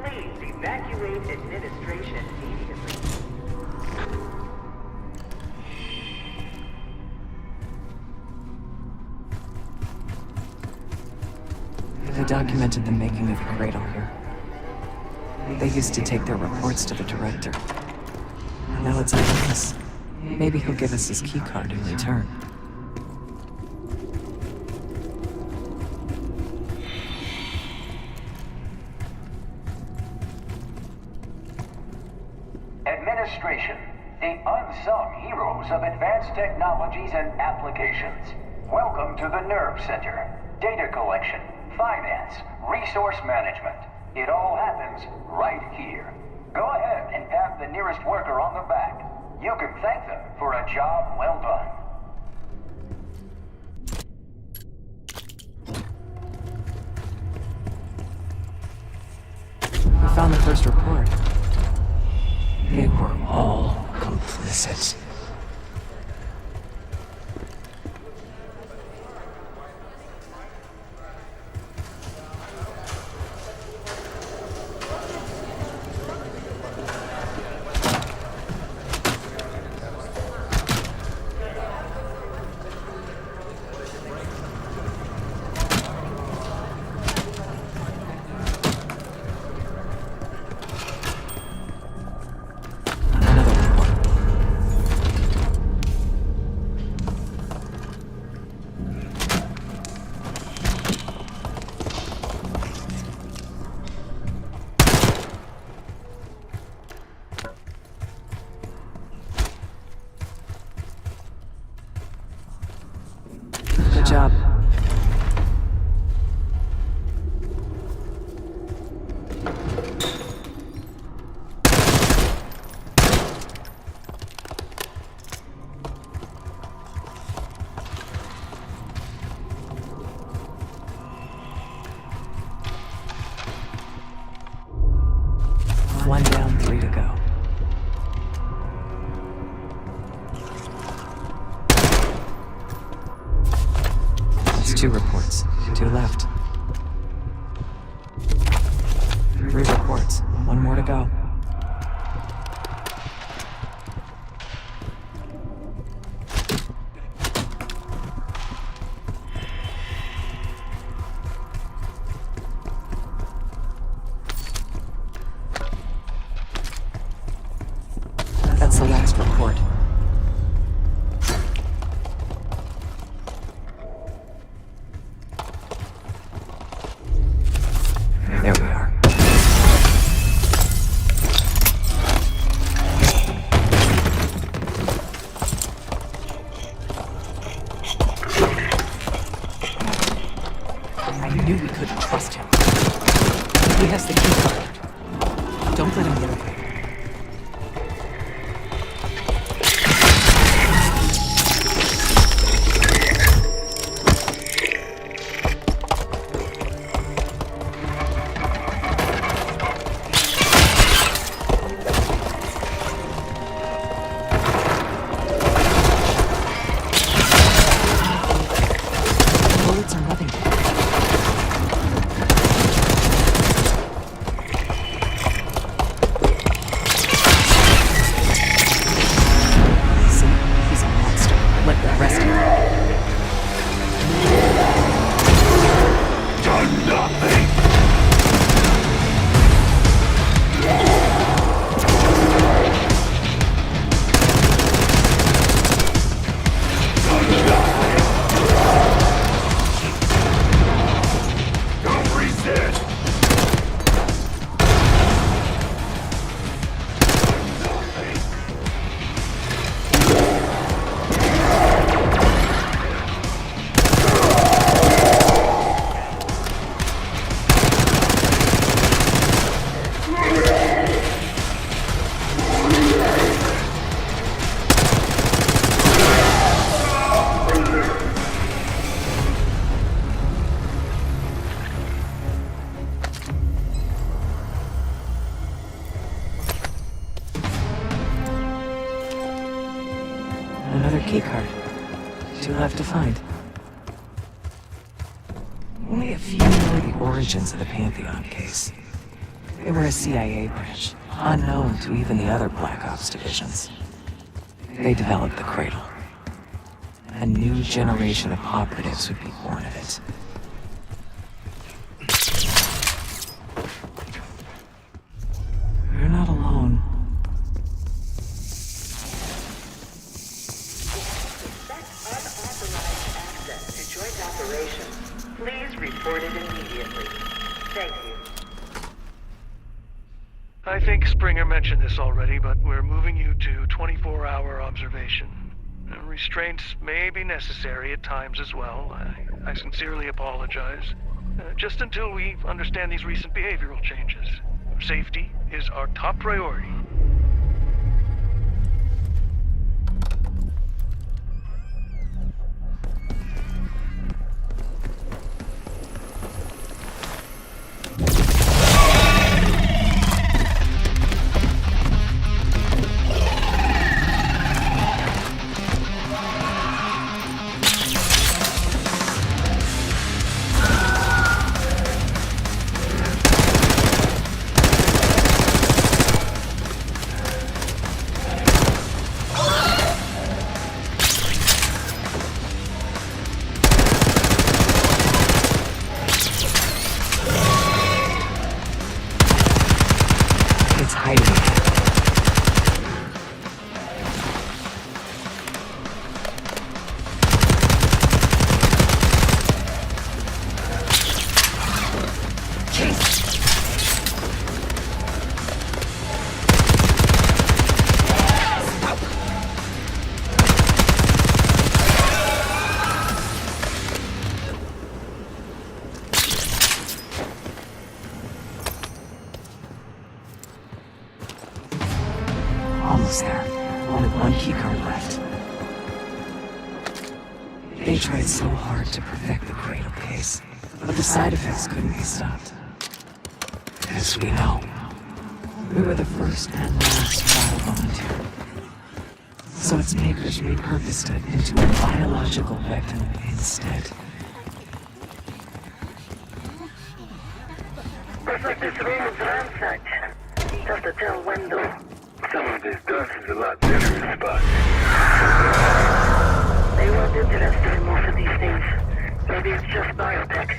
Please evacuate administration immediately. They documented the making of the cradle here. They used to take their reports to the director. Now it's up to us. Maybe he'll give us his keycard in return. Administration, the unsung heroes of advanced technologies and applications. Welcome to the Nerve Center. Data collection, finance, resource management. It all happens right here. Go ahead and pat the nearest worker on the back. You can thank them for a job well done. We found the first report. They were all complicit. Good job. One down, 3 to go. There's 2 reports. 2 left. 3 reports. 1 more to go. That's the last report. There we are. I knew we couldn't trust him. He has the key card. Don't let him get away. Bullets are nothing. See, he's a monster. Let the rest of him. Done nothing. Don't resist. Another keycard. 2 left to find. Only a few know the origins of the Pantheon case. They were a CIA branch, unknown to even the other Black Ops divisions. They developed the Cradle. A new generation of operatives would be born of it. You're not alone. To joint operations. Please report it immediately. Thank you. I think Springer mentioned this already, but we're moving you to 24-hour observation. Restraints may be necessary at times as well. I sincerely apologize. Just until we understand these recent behavioral changes. Safety is our top priority. It's hiding. Almost there. Only one keycard left. They tried so hard to perfect the Cradle case, but the side effects couldn't be stopped. As we know, we were the first and last trial volunteer. So its makers repurposed it into a biological weapon instead. Looks like this room is ransacked. Tough to tell when though. Some of this dust is a lot thinner in spots. They weren't interested in most of these things. Maybe it's just biotech.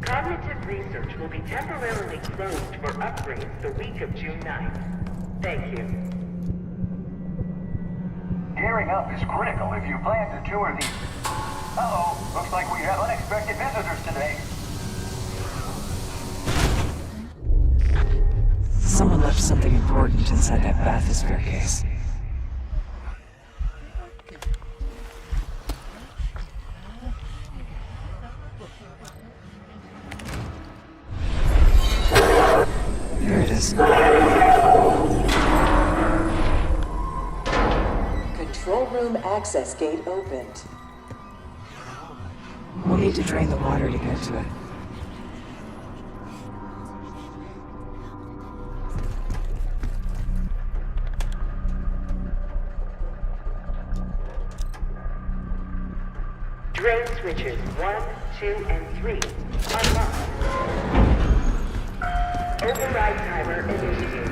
Cognitive research will be temporarily closed for upgrades the week of June 9th. Thank you. Gearing up is critical if you plan to tour the... Uh-oh, looks like we have unexpected visitors today. Someone left something important inside that bathysphere case. Here it is. Control room access gate opened. We'll need to drain the water to get to it. Drain switches 1, 2, and 3 unlocked. Override timer initiated.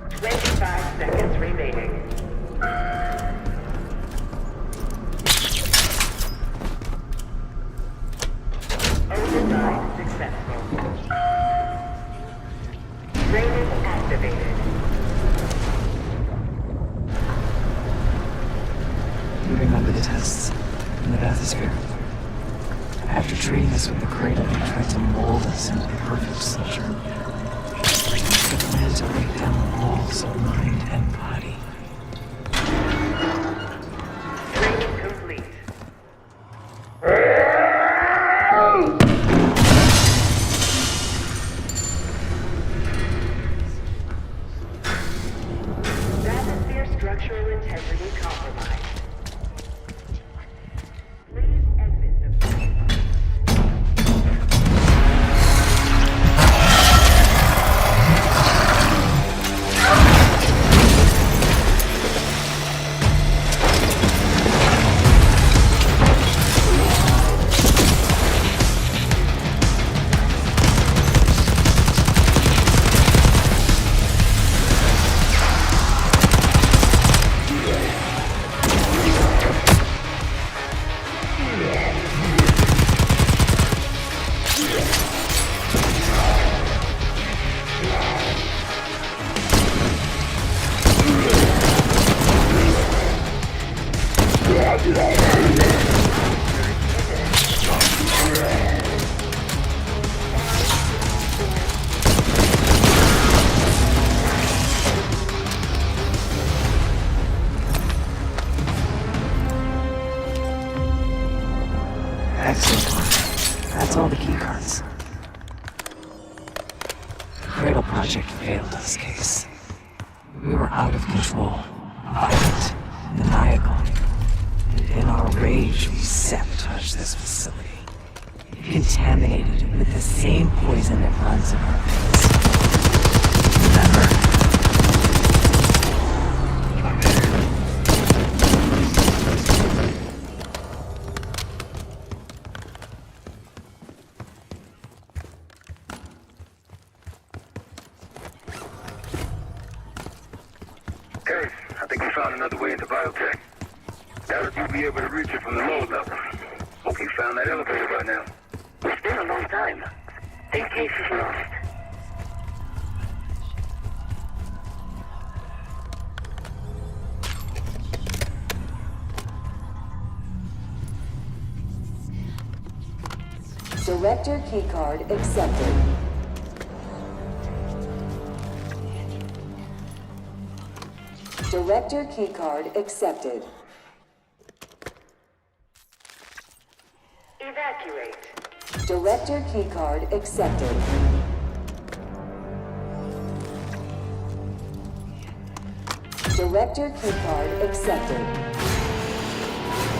25 seconds remaining. Override successful. Draining activated. You remember the tests in the bathysphere? After treating us with the Cradle, they tried to mold us into the perfect soldier. The plan to break down the walls of mind and body. Training complete. Bathysphere structural integrity compromised. Please exit the... That's all the keycards. Cradle Project failed us, Case. We were out of control, violent, maniacal. And in our rage, we sabotaged this facility. Contaminated it with the same poison that runs in our veins. Remember? Hey, I think we found another way into biotech. Doubt if you'll be able to reach it from the lower level. Hope you found that elevator by now. It's been a long time. Think Case is lost. Director keycard accepted. Director keycard accepted. Evacuate. Director keycard accepted. Director keycard accepted.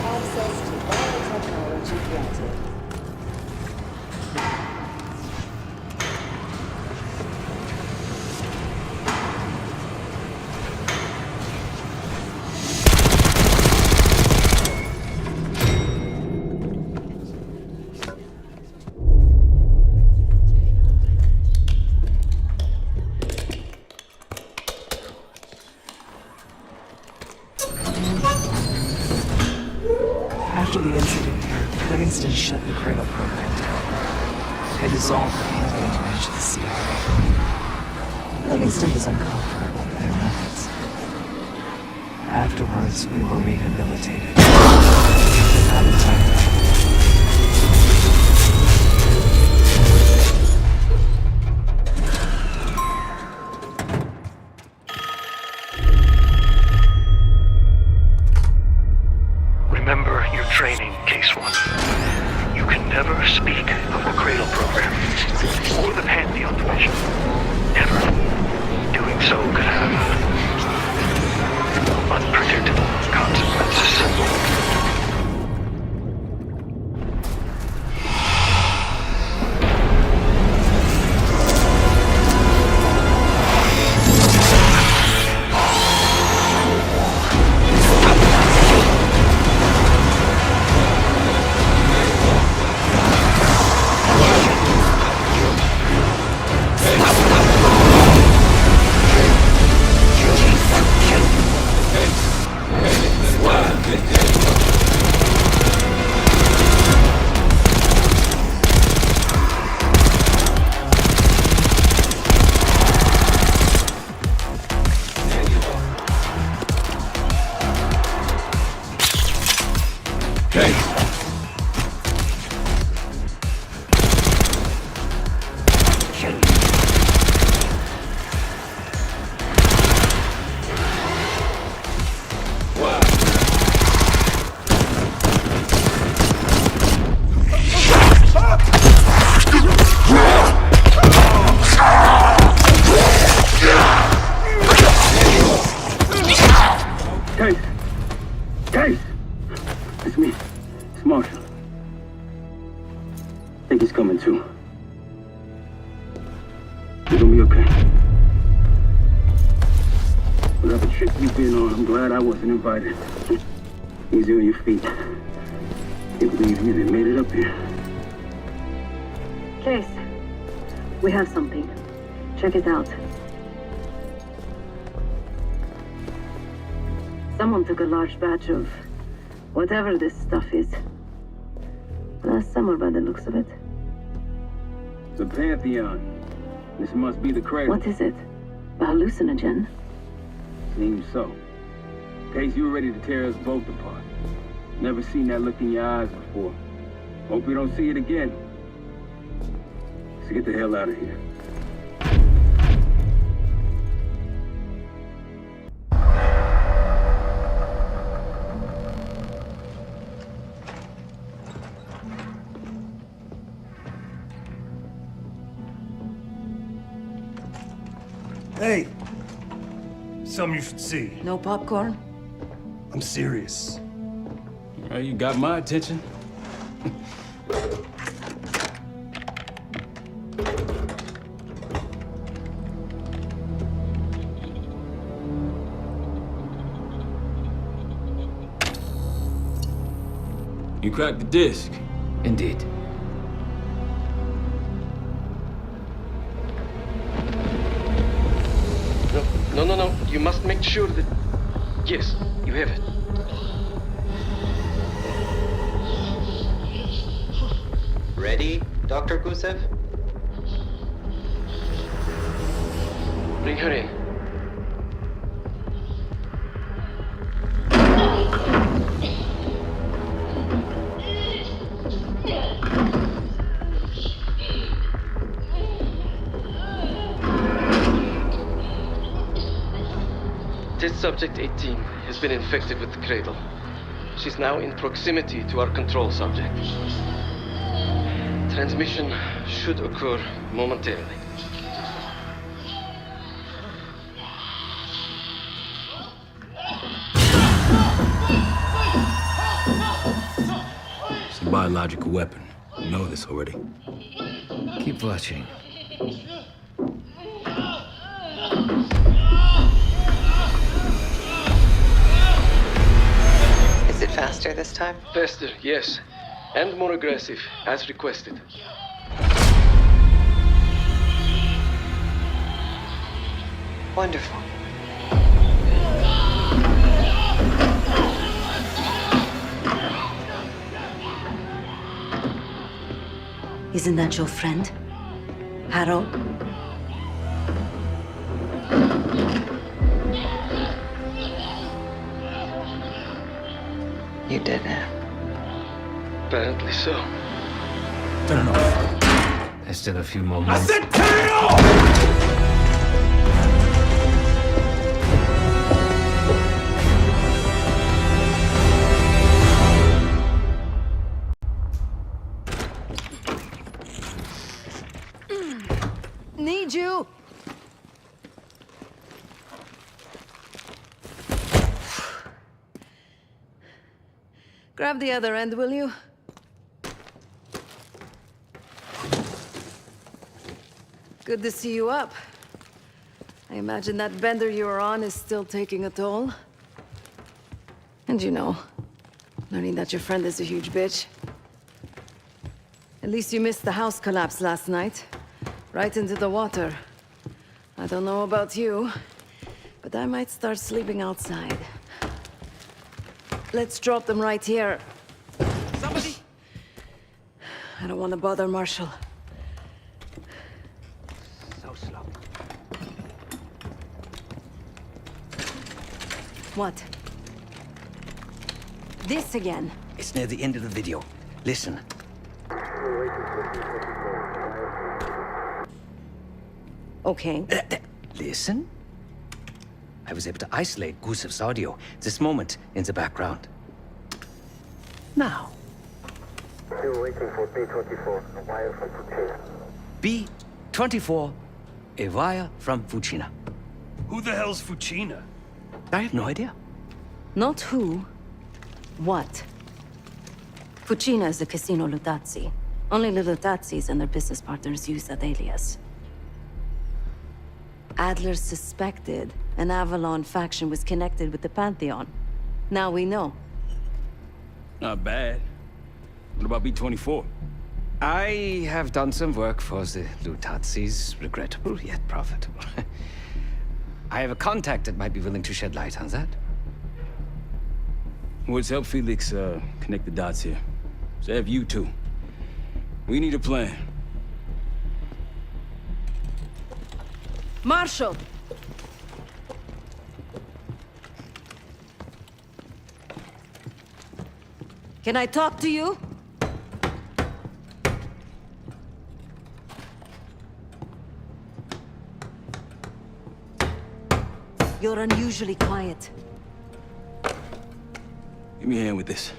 Access to biotechnology granted. After the incident, Livingston shut the Cradle program down. They dissolved the campaign branch of the CIA. Livingston was uncomfortable with their methods. Afterwards, we were rehabilitated. Not entirely. Remember your training, Case 1. You can never speak of the Cradle program or the Pantheon division. Never. Doing so could have unpredictable consequences. Case! It's me. It's Marshall. I think he's coming too. You're gonna be okay. Whatever trip you've been on, I'm glad I wasn't invited. Easy on your feet. Can't believe you even made it up here. Case, we have something. Check it out. Someone took a large batch of whatever this stuff is. Last summer by the looks of it. The Pantheon. This must be the Cradle. What is it? A hallucinogen? Seems so. Case, you were ready to tear us both apart. Never seen that look in your eyes before. Hope we don't see it again. Let's get the hell out of here. Hey! Something you should see. No popcorn? I'm serious. Well, you got my attention. You cracked the disc. Indeed. No. You must make sure that... Yes, you have it. Ready, Dr. Gusev? Bring her in. Test subject 18 has been infected with the cradle. She's now in proximity to our control subject. Transmission should occur momentarily. It's a biological weapon. You know this already. Keep watching. Is it faster this time? Faster, yes. And more aggressive, as requested. Wonderful. Isn't that your friend? Harrow? You did it. Apparently so. Turn it off. There's still a few more minutes. I said turn it off! Need you! Grab the other end, will you? Good to see you up. I imagine that bender you were on is still taking a toll. And you know, learning that your friend is a huge bitch. At least you missed the house collapse last night. Right into the water. I don't know about you, but I might start sleeping outside. Let's drop them right here. Somebody! I don't want to bother Marshall. So slow. What? This again? It's near the end of the video. Listen. Okay. Listen. I was able to isolate Gusev's audio. This moment in the background. Now. Still waiting for B-24, a wire from Fucina. B-24, a wire from Fucina. Who the hell's Fucina? I have no idea. Not who. What? Fucina is the casino Lutazzi. Only the Lutazzis and their business partners use that alias. Adler suspected an Avalon faction was connected with the Pantheon. Now we know. Not bad. What about B-24? I have done some work for the Lutazzis, regrettable yet profitable. I have a contact that might be willing to shed light on that. Let's help Felix connect the dots here. So have you two. We need a plan. Marshall! Can I talk to you? You're unusually quiet. Give me a hand with this.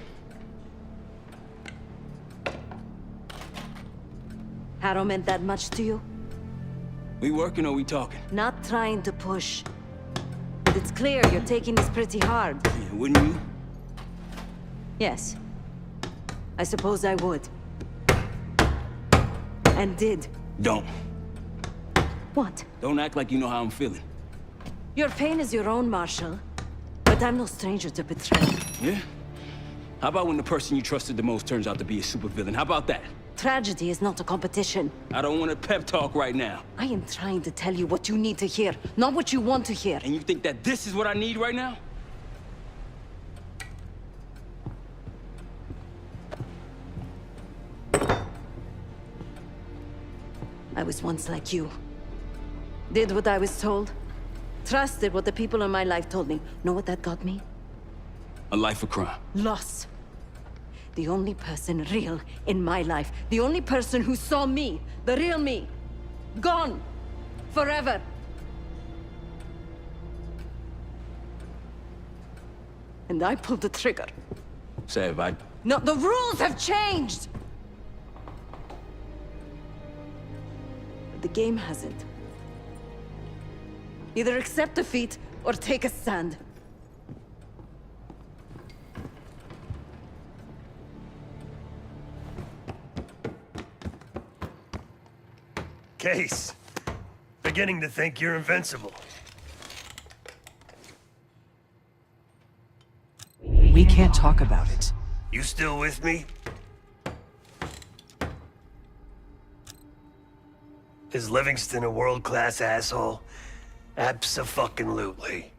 Harrow meant that much to you? We working or we talking? Not trying to push. But it's clear you're taking this pretty hard. Yeah, wouldn't you? Yes. I suppose I would. And did. Don't. What? Don't act like you know how I'm feeling. Your pain is your own, Marshal. But I'm no stranger to betrayal. Yeah? How about when the person you trusted the most turns out to be a supervillain? How about that? Tragedy is not a competition. I don't want a pep talk right now. I am trying to tell you what you need to hear, not what you want to hear. And you think that this is what I need right now? I was once like you. Did what I was told. Trusted what the people in my life told me. Know what that got me? A life of crime. Loss. The only person real in my life. The only person who saw me. The real me. Gone. Forever. And I pulled the trigger. Sav, No, the rules have changed! But the game hasn't. Either accept defeat or take a stand. Case. Beginning to think you're invincible. We can't talk about it. You still with me? Is Livingston a world-class asshole? Abso-fucking-lutely.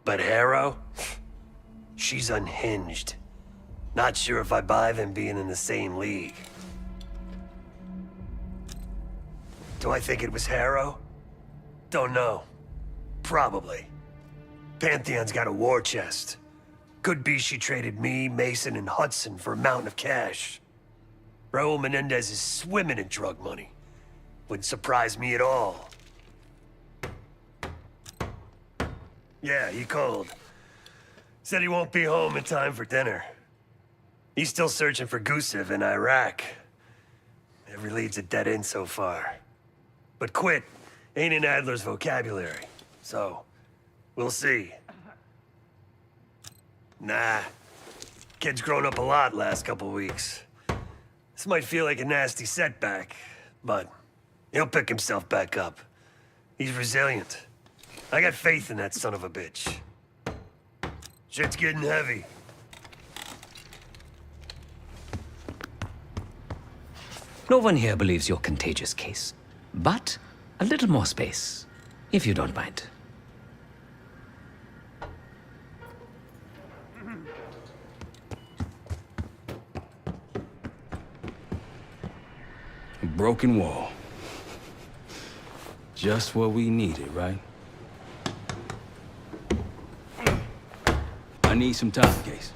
But Harrow? She's unhinged. Not sure if I buy them being in the same league. Do I think it was Harrow? Don't know. Probably. Pantheon's got a war chest. Could be she traded me, Mason, and Hudson for a mountain of cash. Raul Menendez is swimming in drug money. Wouldn't surprise me at all. Yeah, he called. Said he won't be home in time for dinner. He's still searching for Gusev in Iraq. Every lead's a dead end so far. But quit ain't in Adler's vocabulary, so we'll see. Nah. Kid's grown up a lot last couple weeks. This might feel like a nasty setback, but he'll pick himself back up. He's resilient. I got faith in that son of a bitch. Shit's getting heavy. No one here believes you're contagious, Case. But a little more space, if you don't mind. A broken wall. Just what we needed, right? I need some time, Case.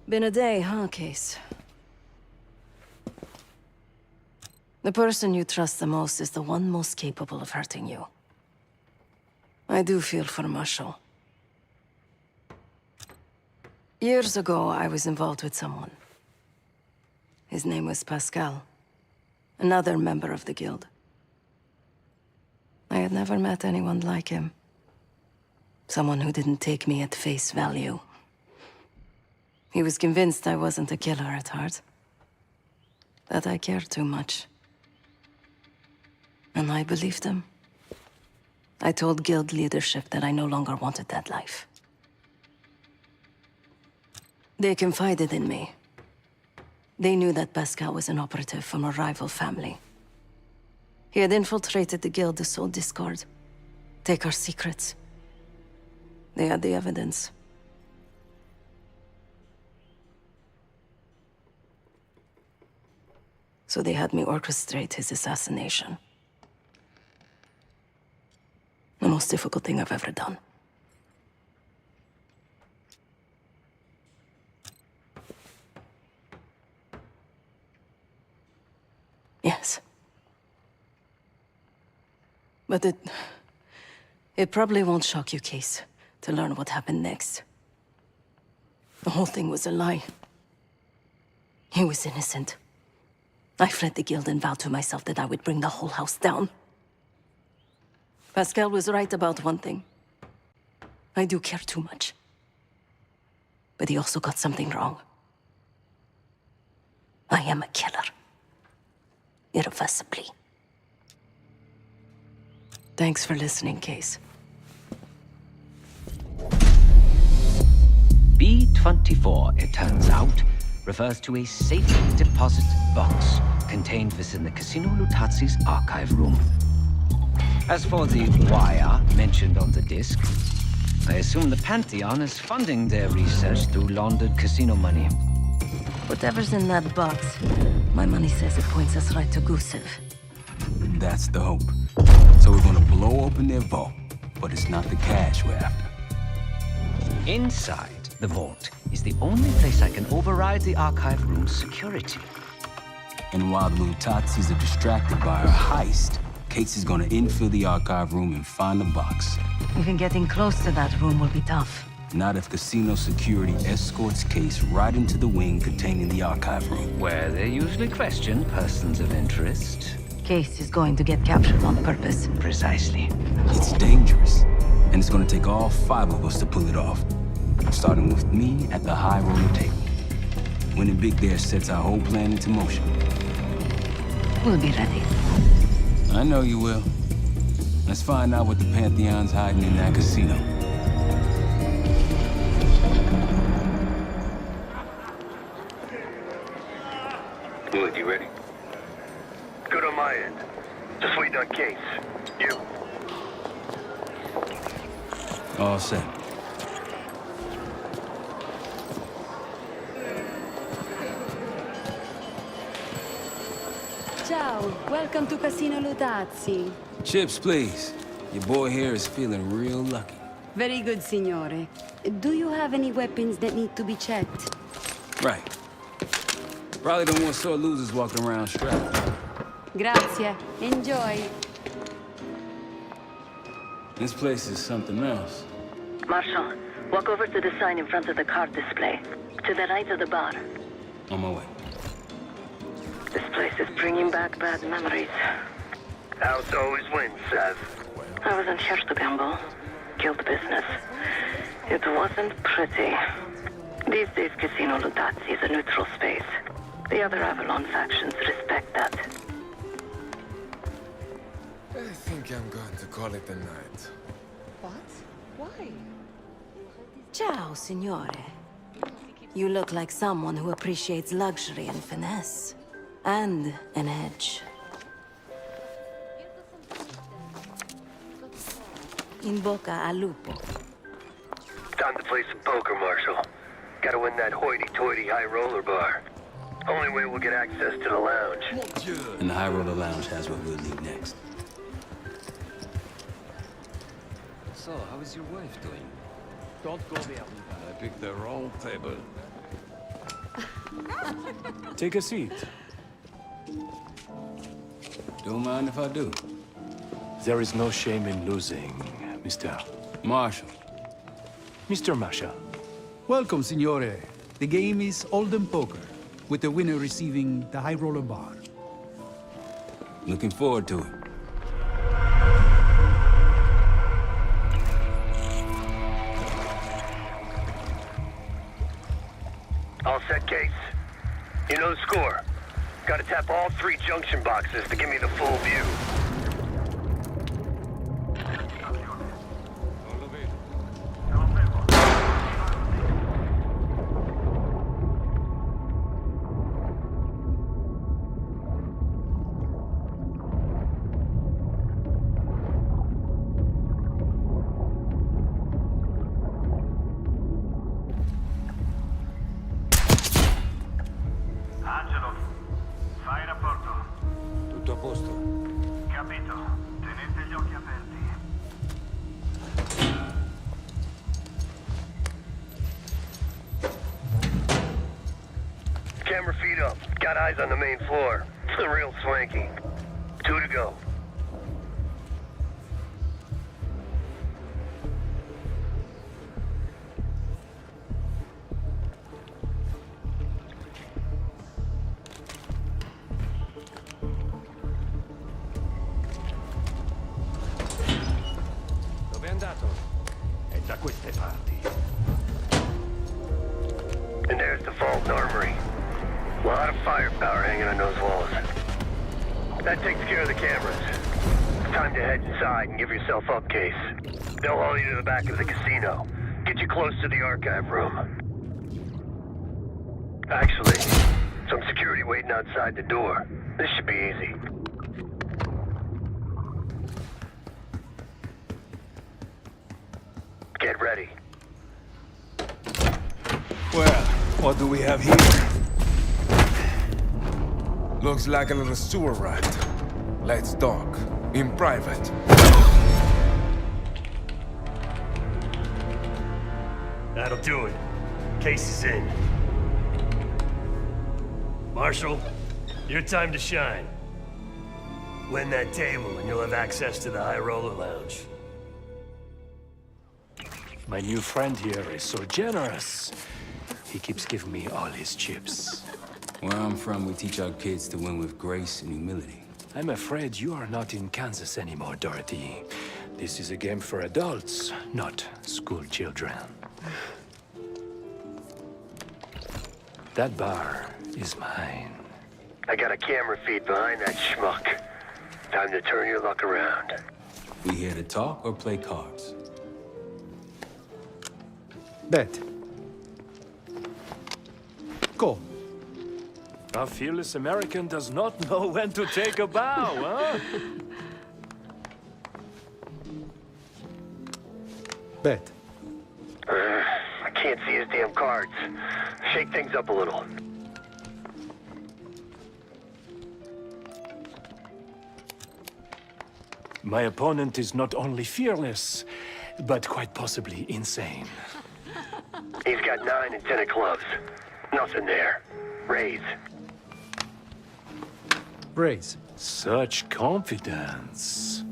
Been a day, huh, Case? The person you trust the most is the one most capable of hurting you. I do feel for Marshall. Years ago, I was involved with someone. His name was Pascal. Another member of the guild. I had never met anyone like him. Someone who didn't take me at face value. He was convinced I wasn't a killer at heart. That I cared too much. And I believed him. I told guild leadership that I no longer wanted that life. They confided in me. They knew that Pascal was an operative from a rival family. He had infiltrated the guild to sow discord. Take our secrets. They had the evidence. So they had me orchestrate his assassination. The most difficult thing I've ever done. Yes. But it probably won't shock you, Case, to learn what happened next. The whole thing was a lie. He was innocent. I fled the guild and vowed to myself that I would bring the whole house down. Pascal was right about one thing. I do care too much. But he also got something wrong. I am a killer. Irreversibly. Thanks for listening, Case. B-24, it turns out, refers to a safe deposit box contained within the Casino Lutazzi's archive room. As for the wire mentioned on the disc, I assume the Pantheon is funding their research through laundered casino money. Whatever's in that box, my money says it points us right to Gusev. That's the hope. So we're gonna blow open their vault, but it's not the cash we're after. Inside the vault is the only place I can override the archive room's security. And while the Lutazzis are distracted by our heist, Case is gonna infill the archive room and find the box. Even getting close to that room will be tough. Not if casino security escorts Case right into the wing containing the archive room. Where they usually question persons of interest. Case is going to get captured on purpose. Precisely. It's dangerous, and it's gonna take all 5 of us to pull it off. Starting with me at the high roller table. Winning big there sets our whole plan into motion. We'll be ready. I know you will. Let's find out what the Pantheon's hiding in that casino. Wood, you ready? Good on my end. Just waiting on Case. You? All set. Ciao, welcome to Casino Lutazzi. Chips, please. Your boy here is feeling real lucky. Very good, signore. Do you have any weapons that need to be checked? Right. Probably don't want sore losers walking around strapped. Grazie. Enjoy. This place is something else. Marshal, walk over to the sign in front of the card display. To the right of the bar. On my way. This place is bringing back bad memories. House always wins, Seth. I wasn't here to gamble. Guild business. It wasn't pretty. These days, Casino Lutazzi is a neutral space. The other Avalon factions respect that. I think I'm going to call it a night. What? Why? Ciao, signore. You look like someone who appreciates luxury and finesse. And an edge. In boca al lupo. Time to play some poker, Marshal. Gotta win that hoity-toity high roller bar. Only way we'll get access to the lounge. And the high roller lounge has what we'll need next. So, how is your wife doing? Don't go there. I picked the wrong table. Take a seat. Don't mind if I do. There is no shame in losing, Mr. Marshal. Mr. Marshal. Welcome, signore. The game is Hold'em Poker, with the winner receiving the high roller bar. Looking forward to it. All set, Case. You know the score. Gotta tap all 3 junction boxes to give me the full view. Tutto a posto. Capito. Tenete gli occhi aperti. Camera feed up. Got eyes on the main floor. Real swanky. 2 to go. firepower hanging on those walls. That takes care of the cameras. It's time to head inside and give yourself up, Case. They'll haul you to the back of the casino. Get you close to the archive room. Actually, some security waiting outside the door. This should be easy. Get ready. Well, what do we have here? Looks like a little sewer rat. Let's talk. In private. That'll do it. Case is in. Marshal, your time to shine. Win that table and you'll have access to the High Roller Lounge. My new friend here is so generous. He keeps giving me all his chips. Where I'm from, we teach our kids to win with grace and humility. I'm afraid you are not in Kansas anymore, Dorothy. This is a game for adults, not school children. That bar is mine. I got a camera feed behind that schmuck. Time to turn your luck around. We here to talk or play cards? Bet. Go. A fearless American does not know when to take a bow, huh? Bet. I can't see his damn cards. Shake things up a little. My opponent is not only fearless, but quite possibly insane. He's got 9 and 10 of clubs. Nothing there. Raise. Raise. Such confidence.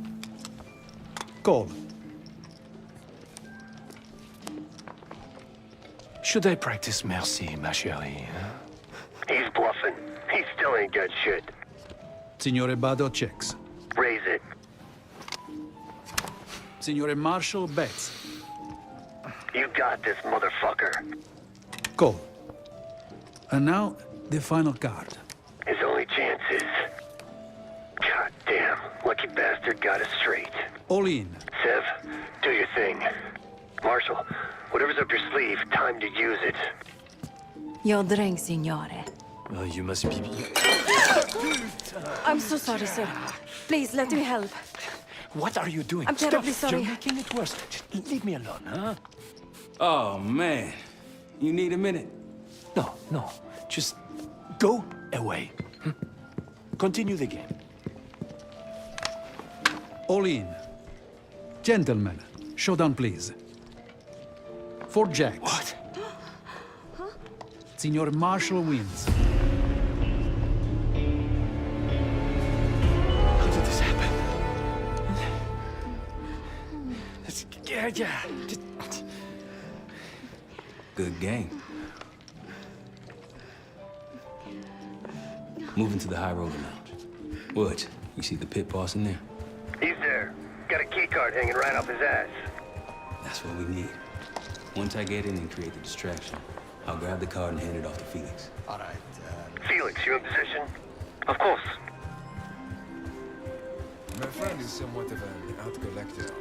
Call. Should I practice merci, ma chérie? He's bluffing. He still ain't got shit. Signore Bado checks. Raise it. Signore Marshall bets. You got this, motherfucker. Call. And now, the final card. His only chance is... God damn, lucky bastard got us straight. All in. Sev, do your thing. Marshall, whatever's up your sleeve, time to use it. Your drink, signore. Well, you must be... I'm so sorry, sir. Please, let me help. What are you doing? I'm terribly Stop. sorry. You're making it worse. Just leave me alone, huh? Oh, man. You need a minute? No. Just go away. Continue the game. All in. Gentlemen, showdown, please. 4 jacks. What? Signor Marshall wins. How did this happen? Yeah. Good game. Moving to the High Roller Lounge. What? You see the pit boss in there? He's there. Got a key card hanging right off his ass. That's what we need. Once I get in and create the distraction, I'll grab the card and hand it off to Felix. All right. Felix, you in position? Of course. My friend is somewhat of an out collector.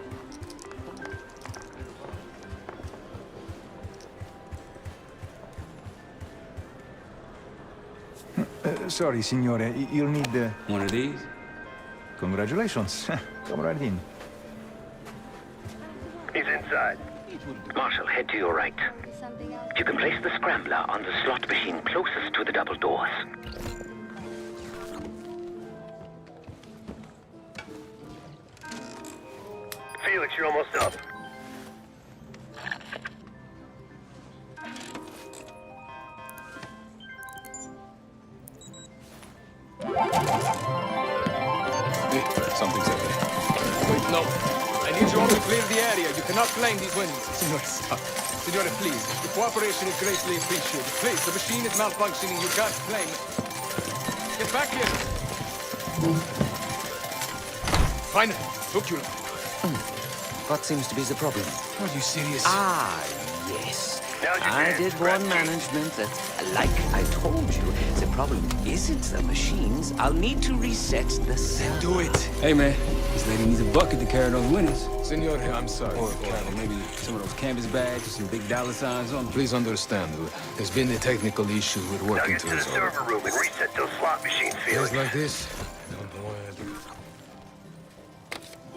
Sorry, signore. You'll need... One of these? Congratulations. Come right in. He's inside. Marshal, head to your right. You can place the scrambler on the slot machine closest to the double doors. Felix, you're almost up. Something's happening. Wait, no. I need you all to clear the area. You cannot claim these winnings. Signore, stop. Signore, please. The cooperation is greatly appreciated. Please, the machine is malfunctioning. You can't claim it. Get back here. Finally. Took you long. What seems to be the problem? Are you serious? Ah, yes. I did warn management that, like I told you, the problem isn't the machines. I'll need to reset the cell. Do it. Hey, man. This lady needs a bucket to carry those winners. Senor, I'm sorry. Or maybe some of those canvas bags with some big dollar signs on them. Please understand, there's been a technical issue with working to the resolve. server room and reset those slot machines, Felix. Things like this, I don't know why I do it.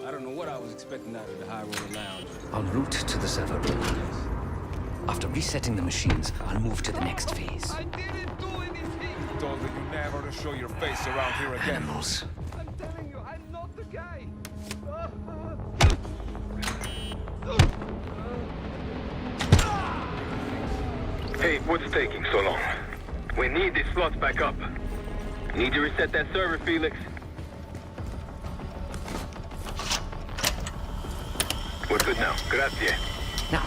I don't know what I was expecting out of the High Roller Lounge. En route to the server room. After resetting the machines, I'll move to the next phase. I told you never to show your face around here again. Animals. I'm telling you, I'm not the guy. Hey, what's taking so long? We need these slots back up. Need to reset that server, Felix. We're good now. Grazie. Now,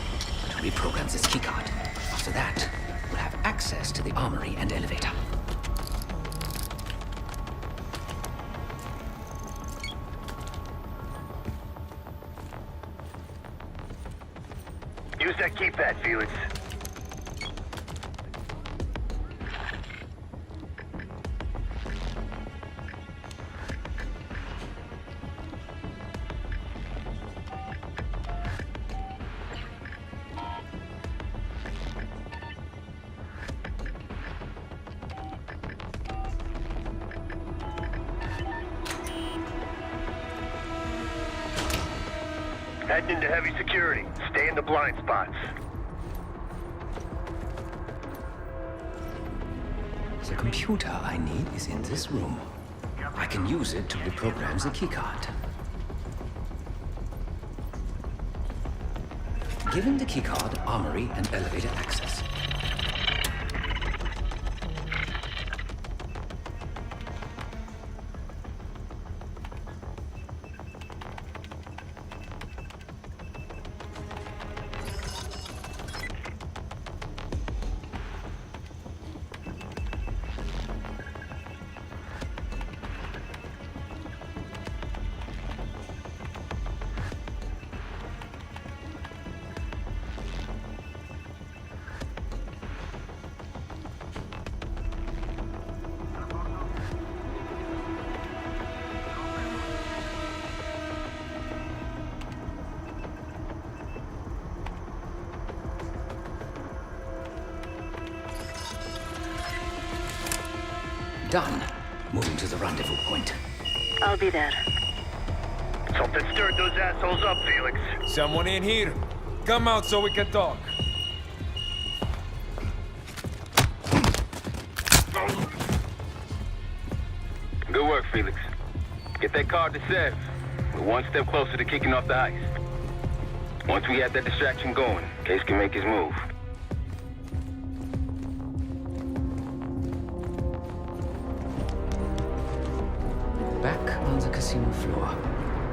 to reprogram this keycard. After that, we'll have access to the armory and elevator. Use that keypad, Felix. Heading into heavy security. Stay in the blind spots. The computer I need is in this room. I can use it to reprogram the keycard. Giving the keycard armory and elevator access. Done. Moving to the rendezvous point. I'll be there. Something stirred those assholes up, Felix. Someone in here. Come out so we can talk. Good work, Felix. Get that card to Sev. We're one step closer to kicking off the heist. Once we have that distraction going, Case can make his move. Back on the casino floor.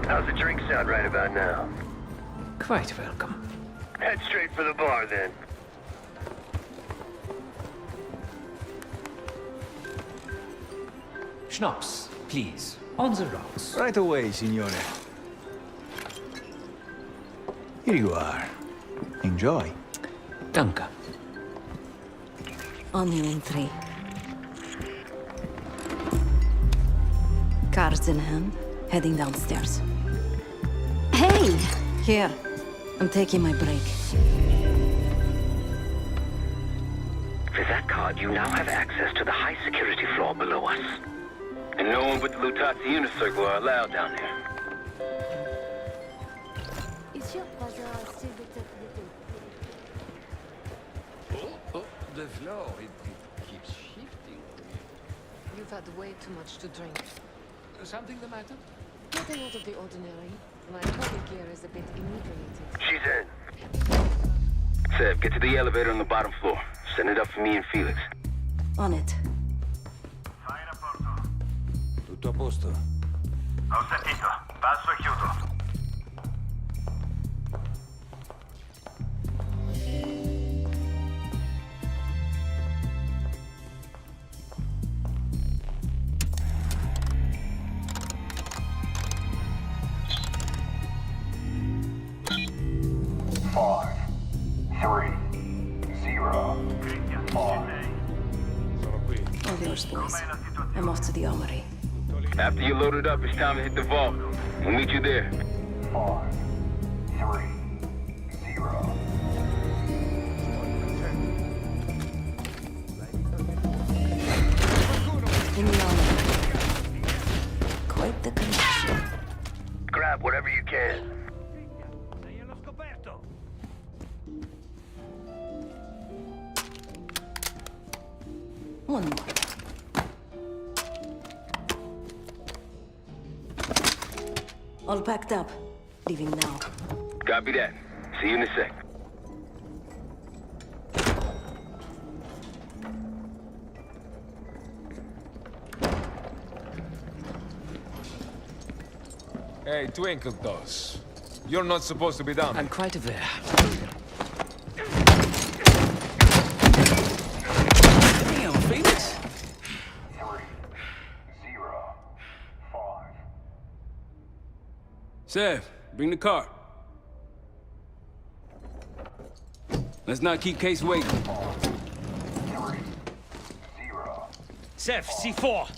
How's the drink sound right about now? Quite welcome. Head straight for the bar, then. Schnapps, please. On the rocks. Right away, signore. Here you are. Enjoy. Danke. On you in 3. Cards in hand, heading downstairs. Hey! Here. I'm taking my break. With that card, you now have access to the high security floor below us. And no one but the Lutazzi Inner Circle are allowed down here. Is your brother still with Oh, the floor, it keeps shifting. You've had way too much to drink. Something the matter? Nothing out of the ordinary. My body gear is a bit inebriated. She's in. Sev, get to the elevator on the bottom floor. Send it up for me and Felix. On it. Tutto a posto. Ho sentito. Passo e chiudo. yours, boys. I'm off to the armory. After you load it up, it's time to hit the vault. We'll meet you there. 5, 3, 0. In the armory. Quite the connection. Grab whatever you can. One more. All packed up. Leaving now. Copy that. See you in a sec. Hey, Twinkle Toes. You're not supposed to be down. I'm quite aware. Damn, Phoenix. 3, 0, 5. Sev, bring the car. Let's not keep Case waiting. 3, 0. Sev, C4.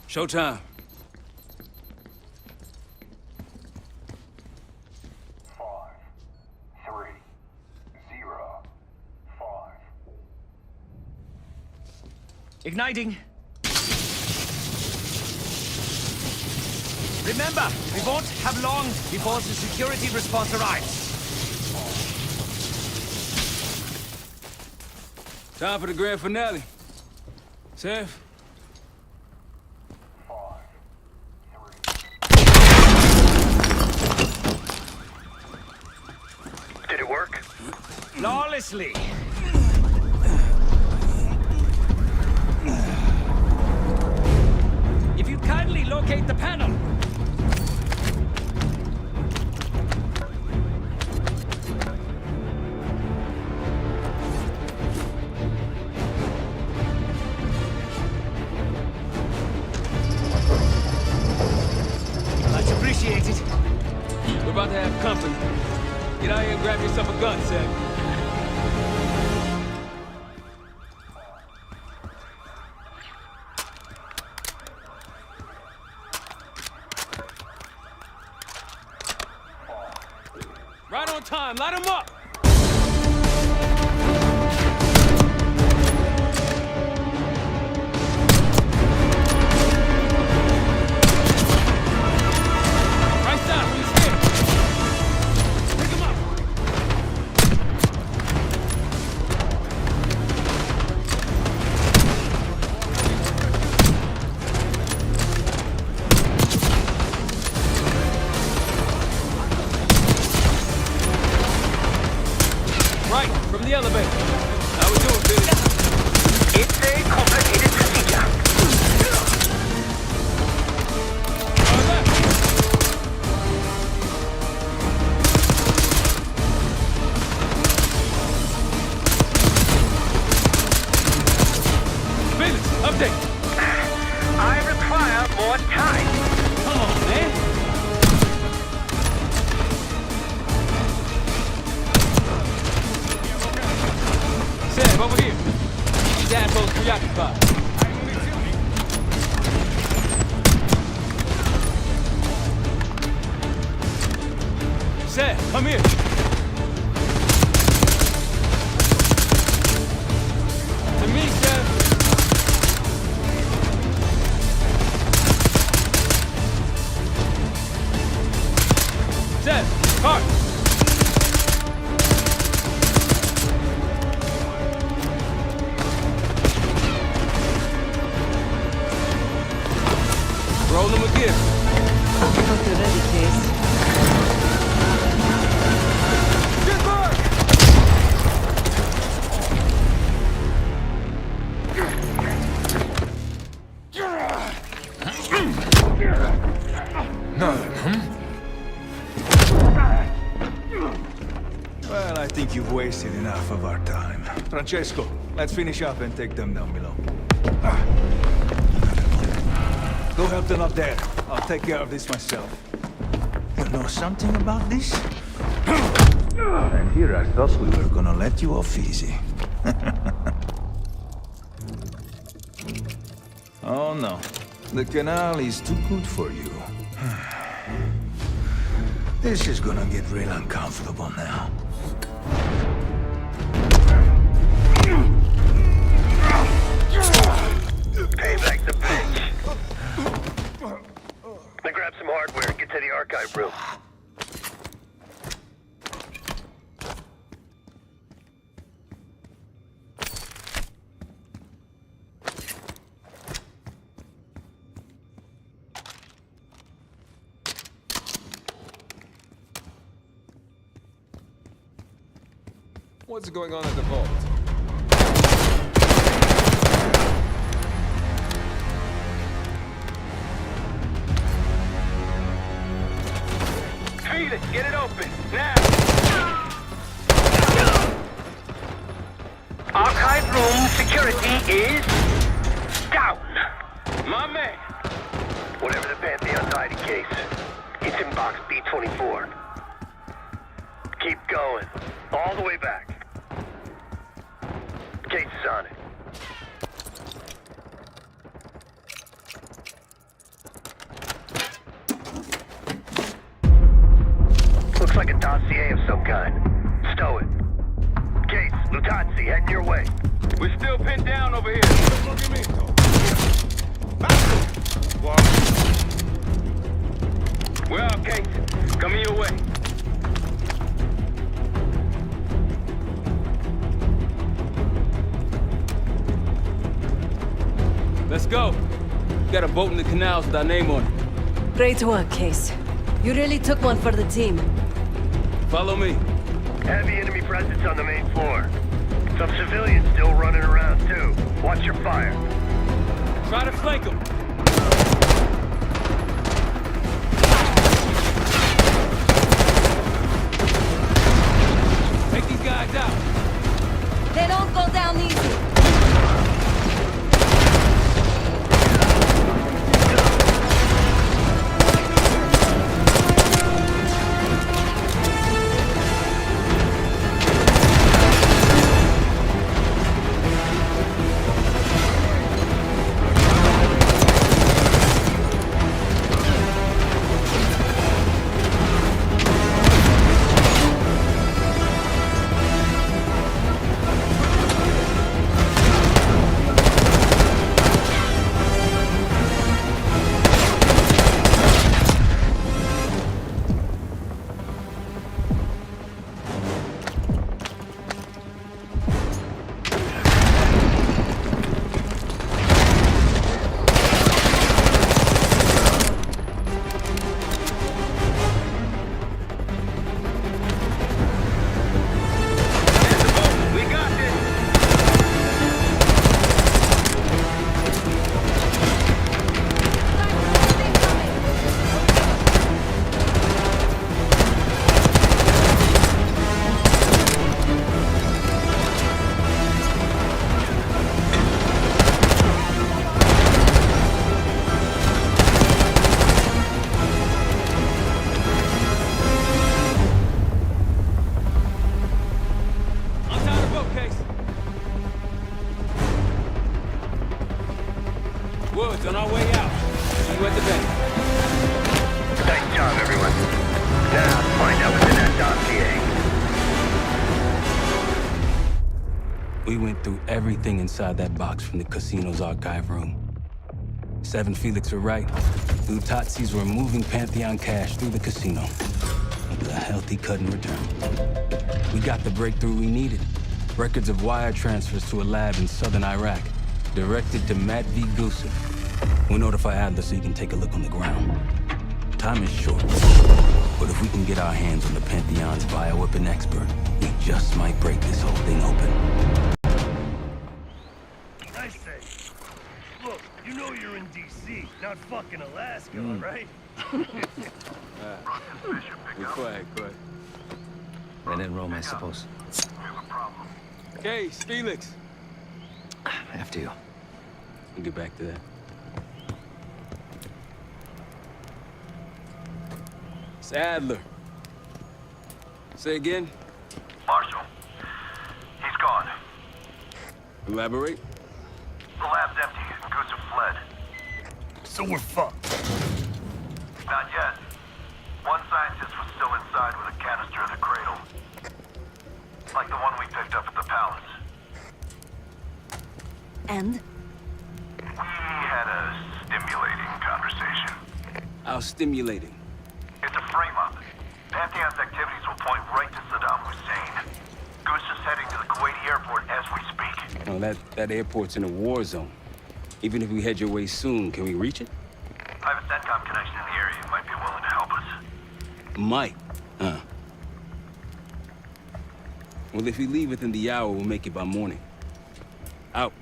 Showtime. 5, 3, 0, 5. Igniting. Remember, we won't have long before the security response arrives. Time for the grand finale. Sev? Did it work? Flawlessly. If you'd kindly locate the panel. Much appreciated. We're about to have company. Get out here and grab yourself a gun, Sev. Right on time, light him up! Right side, he's here! Pick him up! Right, from the elevator. How we doing, Billy? It's a complicated procedure. All right. Felix, update. I require more time. Come on, man. Sev, over here. These assholes preoccupied. Sev, come here. To me, Sev. Sev, car. Roll them a gift. Hope you're ready, Case. Good work! Nothing, Well, I think you've wasted enough of our time. Francesco, let's finish up and take them down below. Go help them up there. I'll take care of this myself. You know something about this? And here I thought we were gonna let you off easy. Oh no. The canal is too good for you. This is gonna get real uncomfortable now. Payback's a bitch. Then grab some hardware and get to the archive room. What's going on at the vault? Felix, get it open, now! Archive room security is down. My man! Whatever the Pantheon's hiding case, it's in box B24. Keep going, all the way back. Case is on it. Looks like a dossier of some kind. Stow it. Case, Lutazzi, heading your way. We're still pinned down over here. We're out, Case. Coming your way. Let's go. Got a boat in the canals with our name on it. Great work, Case. You really took one for the team. Follow me. Heavy enemy presence on the main floor. Some civilians still running around, too. Watch your fire. Try to flank them. Take these guys out. They don't go down easy. Woods, on our way out. See you at the bank. Nice job, everyone. Now, find out what's in that dossier. We went through everything inside that box from the casino's archive room. 7 Felix were right. Lutazzis were moving Pantheon cash through the casino. With a healthy cut in return. We got the breakthrough we needed. Records of wire transfers to a lab in southern Iraq. Directed to Matt V. Gusev. We'll notify Adler so he can take a look on the ground. Time is short. But if we can get our hands on the Pantheon's bioweapon expert, we just might break this whole thing open. I say, look, you know you're in D.C., not fucking Alaska, right? Be quiet, quiet. When in Rome, I suppose. Case, Felix. After you. We'll get back to that. It's Adler. Say again? Marshal. He's gone. Elaborate? The lab's empty and Goose have fled. So we're fucked. Not yet. One scientist was still inside with a canister of the cradle. Like the one we picked up at the palace. And? We had a stimulating conversation. How stimulating? It's a frame-up. Pantheon's activities will point right to Saddam Hussein. Goose is heading to the Kuwaiti airport as we speak. No, that airport's in a war zone. Even if we head your way soon, can we reach it? I have a SATCOM connection in the area. You might be willing to help us. Might. Huh. Well, if we leave within the hour, we'll make it by morning. Out.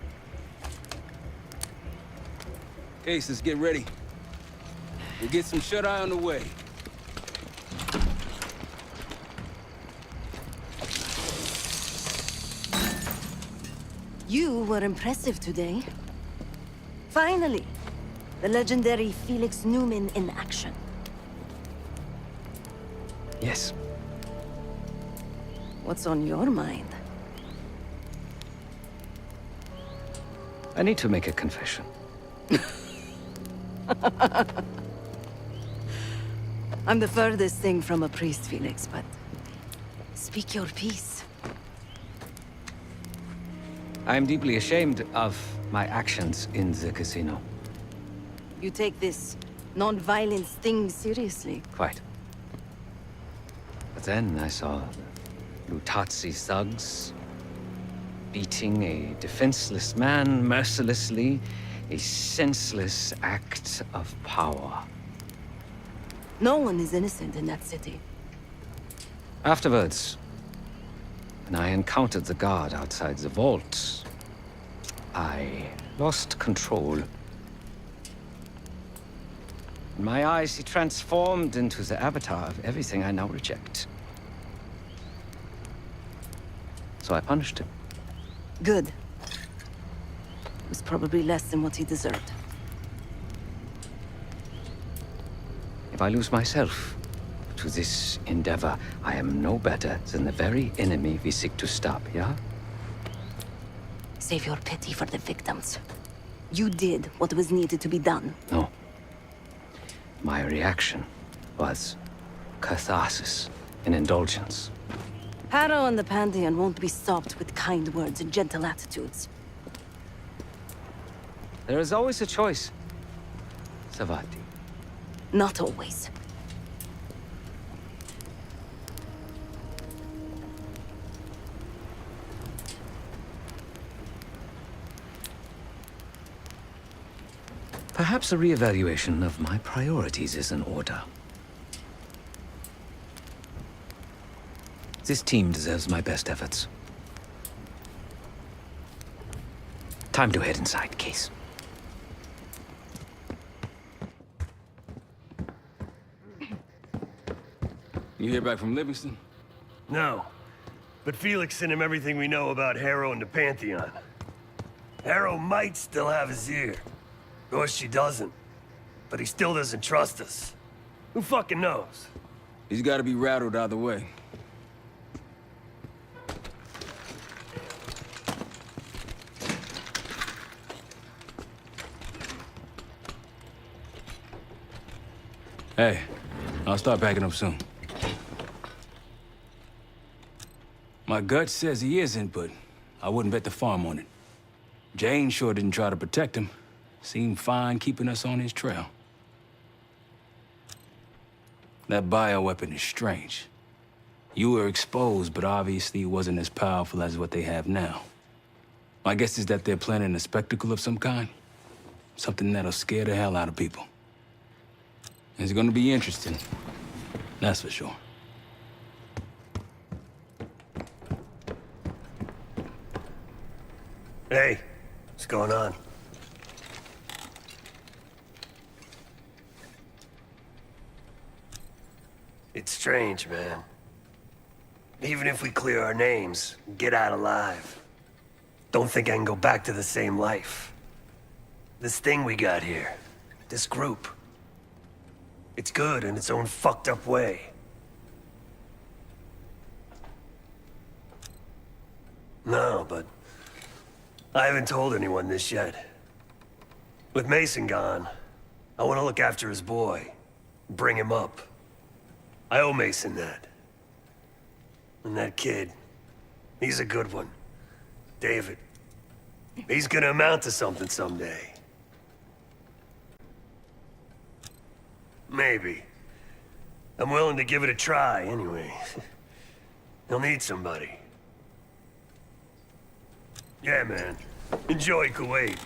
Case, let's get ready. We'll get some shut-eye on the way. You were impressive today. Finally, the legendary Felix Newman in action. Yes. What's on your mind? I need to make a confession. I'm the furthest thing from a priest, Felix, but speak your piece. I am deeply ashamed of my actions in the casino. You take this non-violence thing seriously. Quite. But then I saw Lutazzi thugs beating a defenseless man mercilessly, a senseless act of power. No one is innocent in that city. Afterwards, when I encountered the guard outside the vault, I lost control. In my eyes, he transformed into the avatar of everything I now reject. So I punished him. Good. It was probably less than what he deserved. If I lose myself to this endeavor, I am no better than the very enemy we seek to stop, yeah? Save your pity for the victims. You did what was needed to be done. No. My reaction was catharsis and indulgence. Harrow and the Pantheon won't be stopped with kind words and gentle attitudes. There is always a choice, Savati. Not always. Perhaps a reevaluation of my priorities is in order. This team deserves my best efforts. Time to head inside, Case. You hear back from Livingston? No. But Felix sent him everything we know about Harrow and the Pantheon. Harrow might still have his ear. Or she doesn't. But he still doesn't trust us. Who fucking knows? He's gotta be rattled either way. Hey, I'll start packing up soon. My gut says he isn't, but I wouldn't bet the farm on it. Jane sure didn't try to protect him. Seemed fine keeping us on his trail. That bioweapon is strange. You were exposed, but obviously it wasn't as powerful as what they have now. My guess is that they're planning a spectacle of some kind. Something that'll scare the hell out of people. It's gonna be interesting. That's for sure. Hey, what's going on? It's strange, man. Even if we clear our names, get out alive, don't think I can go back to the same life. This thing we got here, this group, It's good in its own fucked up way. No, but I haven't told anyone this yet. With Mason gone, I want to look after his boy, bring him up. I owe Mason that. And that kid, he's a good one. David. He's gonna amount to something someday. Maybe. I'm willing to give it a try, anyway. He'll need somebody. Yeah, man. Enjoy Kuwait.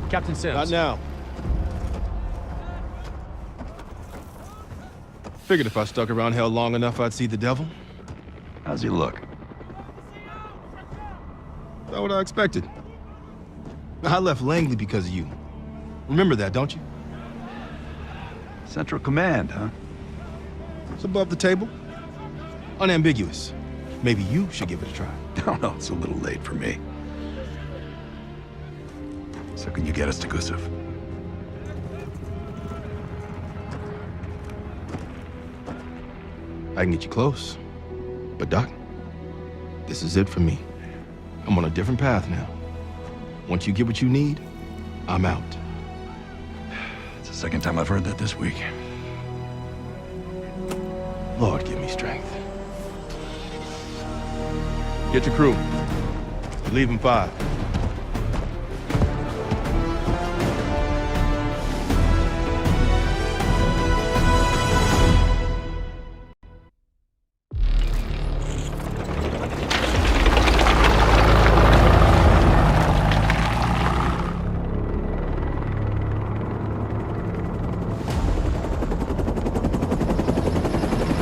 Captain Sims. Not now. Figured if I stuck around hell long enough, I'd see the devil. How's he look? Not what I expected. I left Langley because of you. Remember that, don't you? Central Command, huh? It's above the table. Unambiguous. Maybe you should give it a try. Oh, no, it's a little late for me. So can you get us to Gusev? I can get you close. But Doc, this is it for me. I'm on a different path now. Once you get what you need, I'm out. It's the second time I've heard that this week. Lord, give me strength. Get your crew. Leave in 5.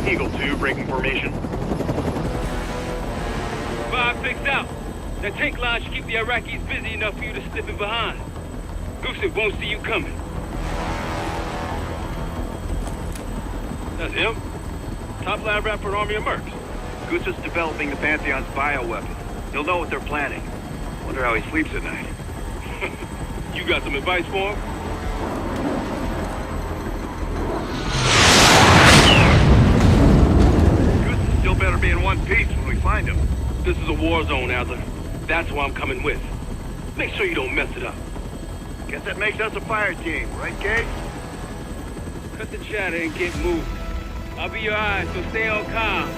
Eagle 2, breaking formation. 5 fixed out. That tank line should keep the Iraqis busy enough for you to slip in behind. Gusev won't see you coming. That's him. Top lab rat for an army of mercs. Gusev's developing the Pantheon's bioweapon. He'll know what they're planning. Wonder how he sleeps at night. You got some advice for him? Gusev still better be in one piece when we find him. This is a war zone, Adler. That's why I'm coming with. Make sure you don't mess it up. Guess that makes us a fire team, right, Case? Cut the chatter and get moving. I'll be your eyes, so stay on calm.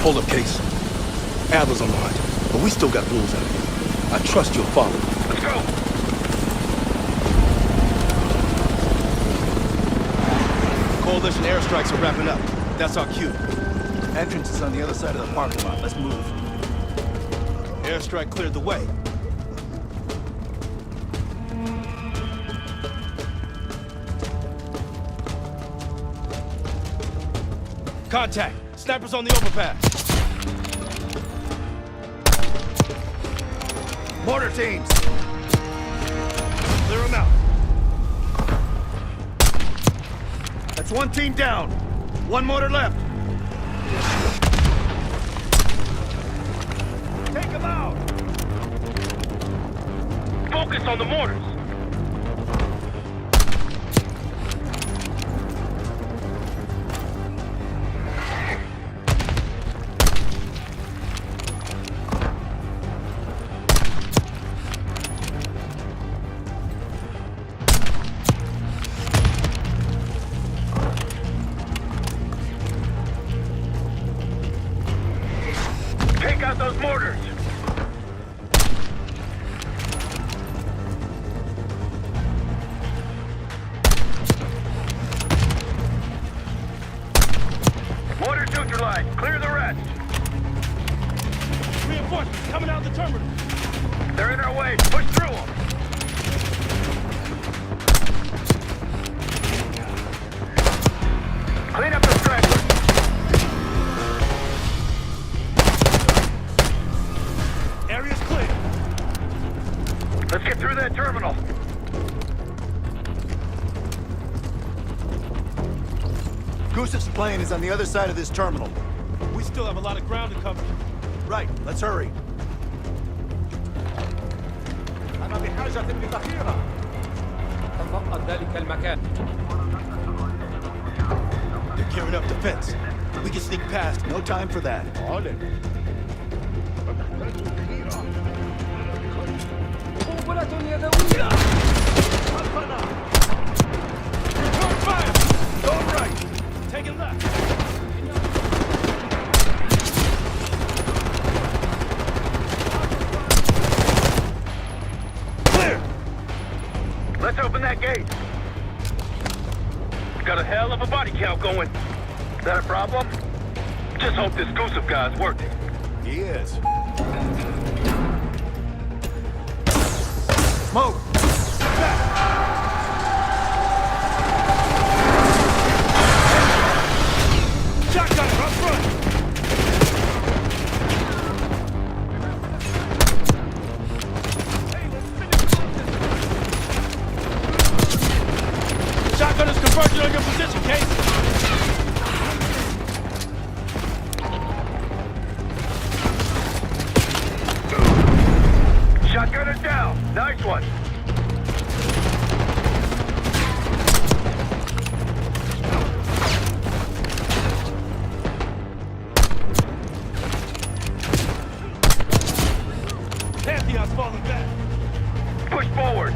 Hold up, Case. Adler's on the hunt, but we still got rules out here. I trust you'll follow. Let's go! Coalition airstrikes are wrapping up. That's our cue. Entrance is on the other side of the parking lot. Let's move. Airstrike cleared the way. Contact! Snipers on the overpass! Mortar teams! Clear them out. That's one team down. One mortar left. Take them out! Focus on the mortars! out those mortars! Mortars neutralized. Clear the rest. Reinforcements coming out of the terminal. They're in our way. Push through them. Clean up the stragglers. Area's clear. Let's get through that terminal. Gusev's plane is on the other side of this terminal. We still have a lot of ground to cover. Right, let's hurry. أنا بحاجة بذخيرة. تفقد ذلك المكان. They're gearing up defense. We can sneak past. No time for that. On it. قنبلة يدوية. خلفنا. Return fire! Go right! Take it left! Clear! Let's open that gate. Got a hell of a body count going. Is that a problem? Just hope this Gusev guy's working. He is. Smoke! Shotgun up front! Shotgun is converging on your position, Case! Shotgun is down. Nice one. Pantheon's falling back. Push forward.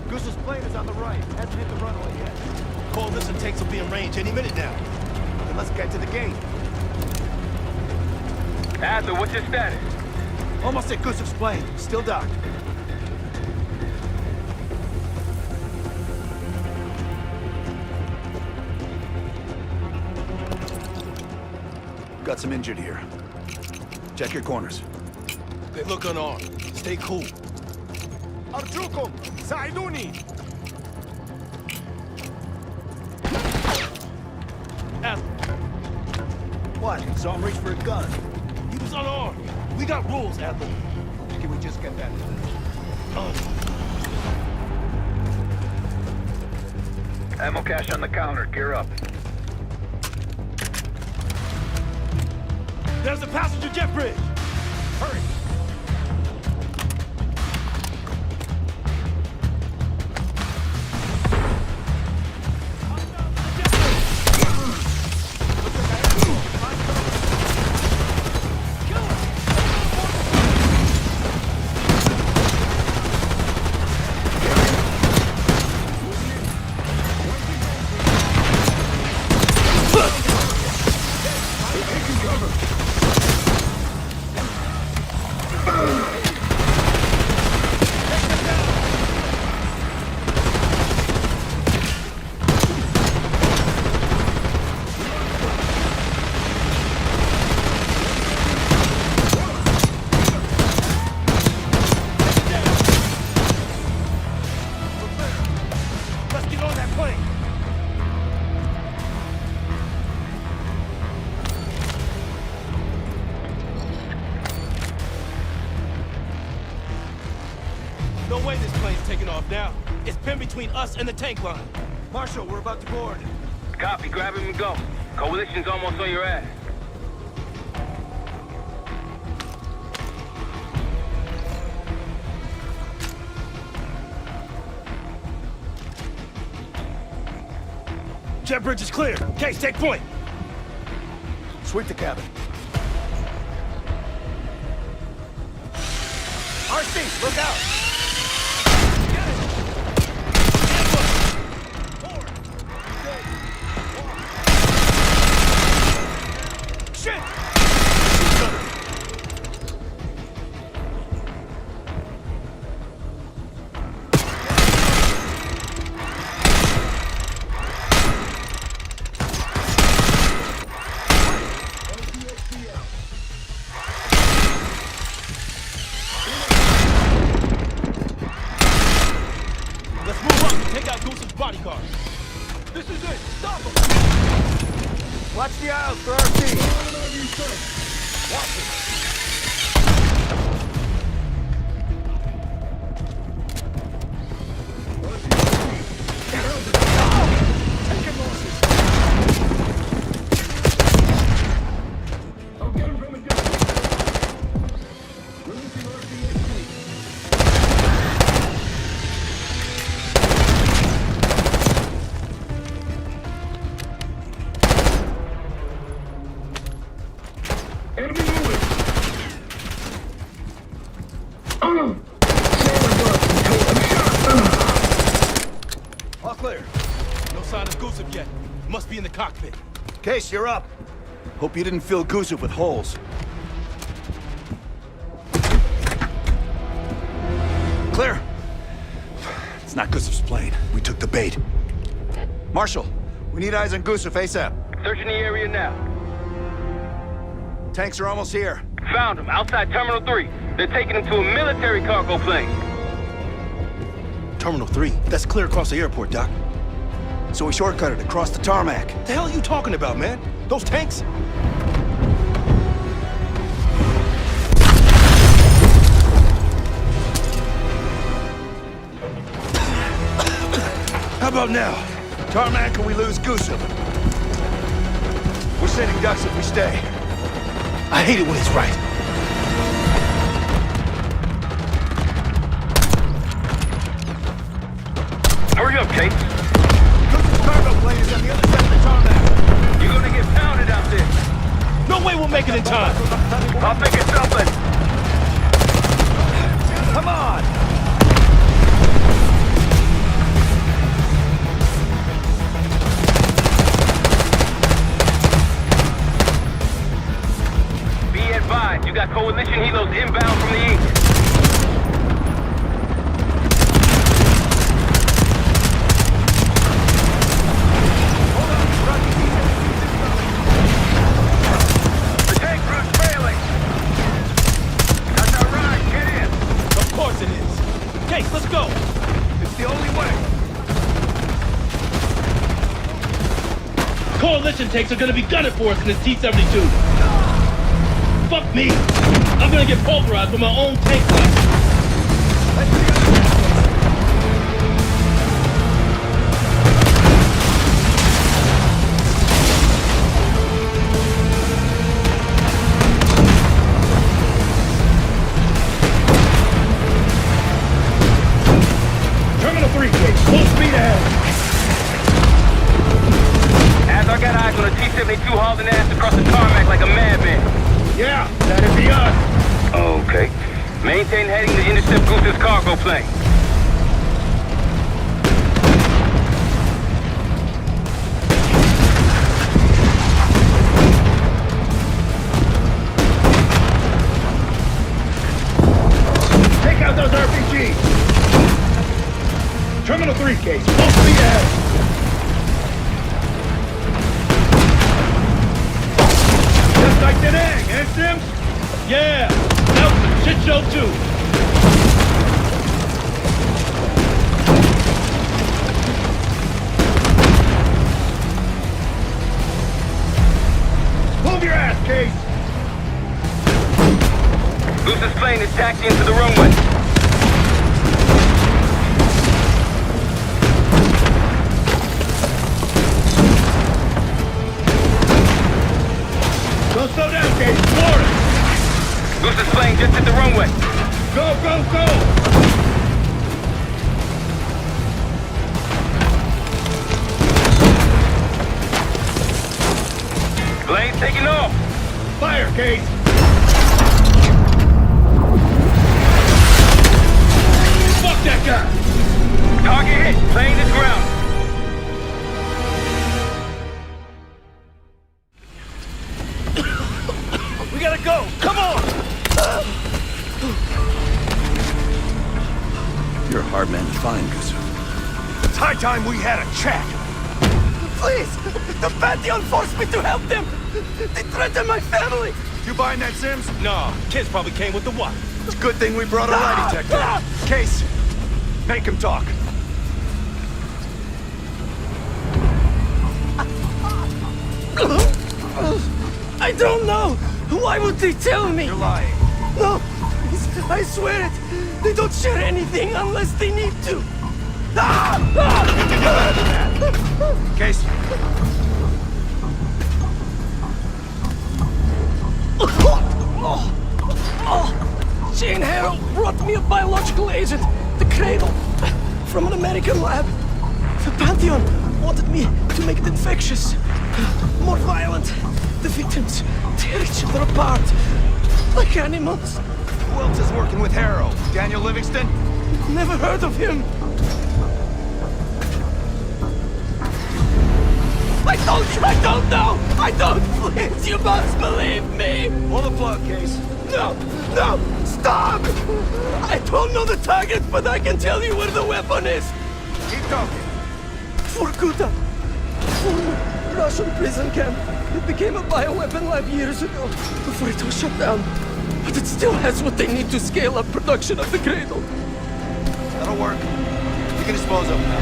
Gusev's plane is on the right. Hasn't hit the runway yet. Coalition tanks will be in range any minute now. Then let's get to the gate. Adler, what's your status? Almost at Gusev's plane. Still docked. Got some injured here. Check your corners. They look unarmed. Stay cool. أرجوكم ساعدوني. Adler, What? Saw him reach for a gun. he was unarmed. We got rules, Adler. Can we just get that? Ammo cache on the counter. Gear up. There's a passenger jet bridge. Hurry. Let's get on that plane. No way this plane's taking off now. It's pinned between us and the tank line. Marshal, we're about to board. Copy. Grab him and go. Coalition's almost on your ass. Jet bridge is clear. Case, take point. Sweep the cabin. RC, look out! move up and take out Goose's bodyguard. This is it. Stop him. Watch the aisles for our team. Watch it. All clear. No sign of Gusev yet. Must be in the cockpit. Case, you're up. Hope you didn't fill Gusev with holes. Clear. It's not Gusev's plane. We took the bait. Marshal, we need eyes on Gusev ASAP. Searching the area now. Tanks are almost here. Found him, outside Terminal 3. They're taking him to a military cargo plane. Terminal 3? That's clear across the airport, Doc. So we shortcutted across the tarmac. The hell are you talking about, man? Those tanks? How about now? Tarmac or we lose Gusev? We're sending ducks if we stay. I hate it when he's right. Hurry up, Kate. Gusev's cargo plane is on the other side of the tarmac. You're gonna get pounded out there. No way we'll make it in time. I'll figure something. Come on! Be advised, you got coalition helos inbound from the east. The tank route's failing. That's our ride. Get in. Of course it is. Case, let's go. It's the only way. Coalition tanks are gonna be gunning for us in this T-72. Fuck me. I'm gonna get pulverized with my own tank blast. Terminal 3, Case. Full speed ahead. As I got eyes on a T-72 hauling ass across the tarmac like a madman. Yeah, that'd be us. Okay. Maintain heading to intercept Goose's cargo plane. Take out those RPGs. Terminal 3, Case. Full speed ahead. Just like that egg, eh, Sims? Yeah, that was a shit show too. Move your ass, Case. Goose's plane is taxiing to the runway. Don't slow down, Case. Florida. Goose's plane just hit the runway. Go, go, go! Plane's taking off. Fire, Case. Fuck that guy. Target hit. Plane is grounded. We gotta go! Come on! You're a hard man to find, Gusev. It's high time we had a chat. Please! The Pantheon forced me to help them! They threatened my family! You buying that, Sims? Nah, kids probably came with the watch. It's a good thing we brought a lie detector. Case, make him talk. I don't know! Why would they tell me? You're lying. No, I swear it. They don't share anything unless they need to. Case. Jane Harrow brought me a biological agent, the Cradle, from an American lab. The Pantheon wanted me to make it infectious, more violent. The victims tear each other apart, like animals. Who else is working with Harrow? Daniel Livingston? Never heard of him. I told you I don't know! I don't! Please, you must believe me! Pull the plug, Case. No! No! Stop! I don't know the target, but I can tell you where the weapon is! Keep talking. Vorkuta! Former Russian prison camp. It became a bioweapon lab years ago, before it was shut down. But it still has what they need to scale up production of the Cradle. That'll work. You can dispose of them now.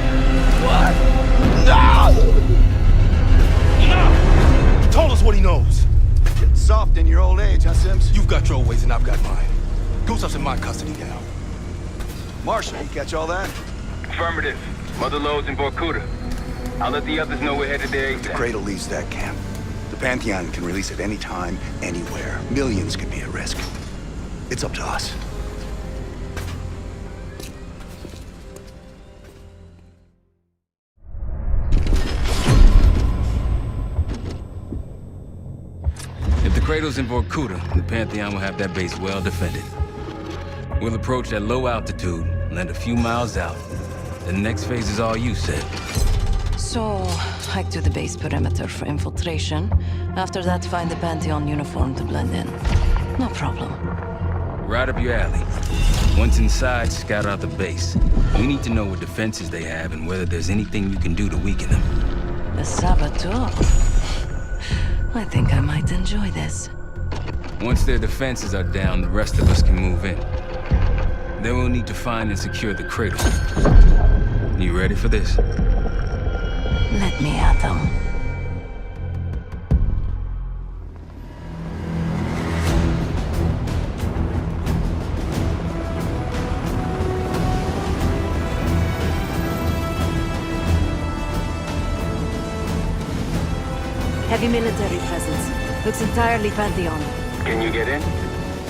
What? No! He told us what he knows. Getting soft in your old age, huh, Sims? You've got your ways and I've got mine. Gusev's in my custody now. Marshal, you catch all that? Affirmative. Mother loads in Vorkuta. I'll let the others know we're headed there. The Cradle leaves that camp. The Pantheon can release it any time, anywhere. Millions could be at risk. It's up to us. If the Cradle's in Vorkuta, the Pantheon will have that base well defended. We'll approach at low altitude, land a few miles out. The next phase is all you said. So, hike to the base perimeter for infiltration. After that, find the Pantheon uniform to blend in. No problem. Right up your alley. Once inside, scout out the base. We need to know what defenses they have and whether there's anything you can do to weaken them. A saboteur. I think I might enjoy this. Once their defenses are down, the rest of us can move in. Then we'll need to find and secure the Cradle. You ready for this? Let me at them. Heavy military presence. Looks entirely Pantheon. Can you get in?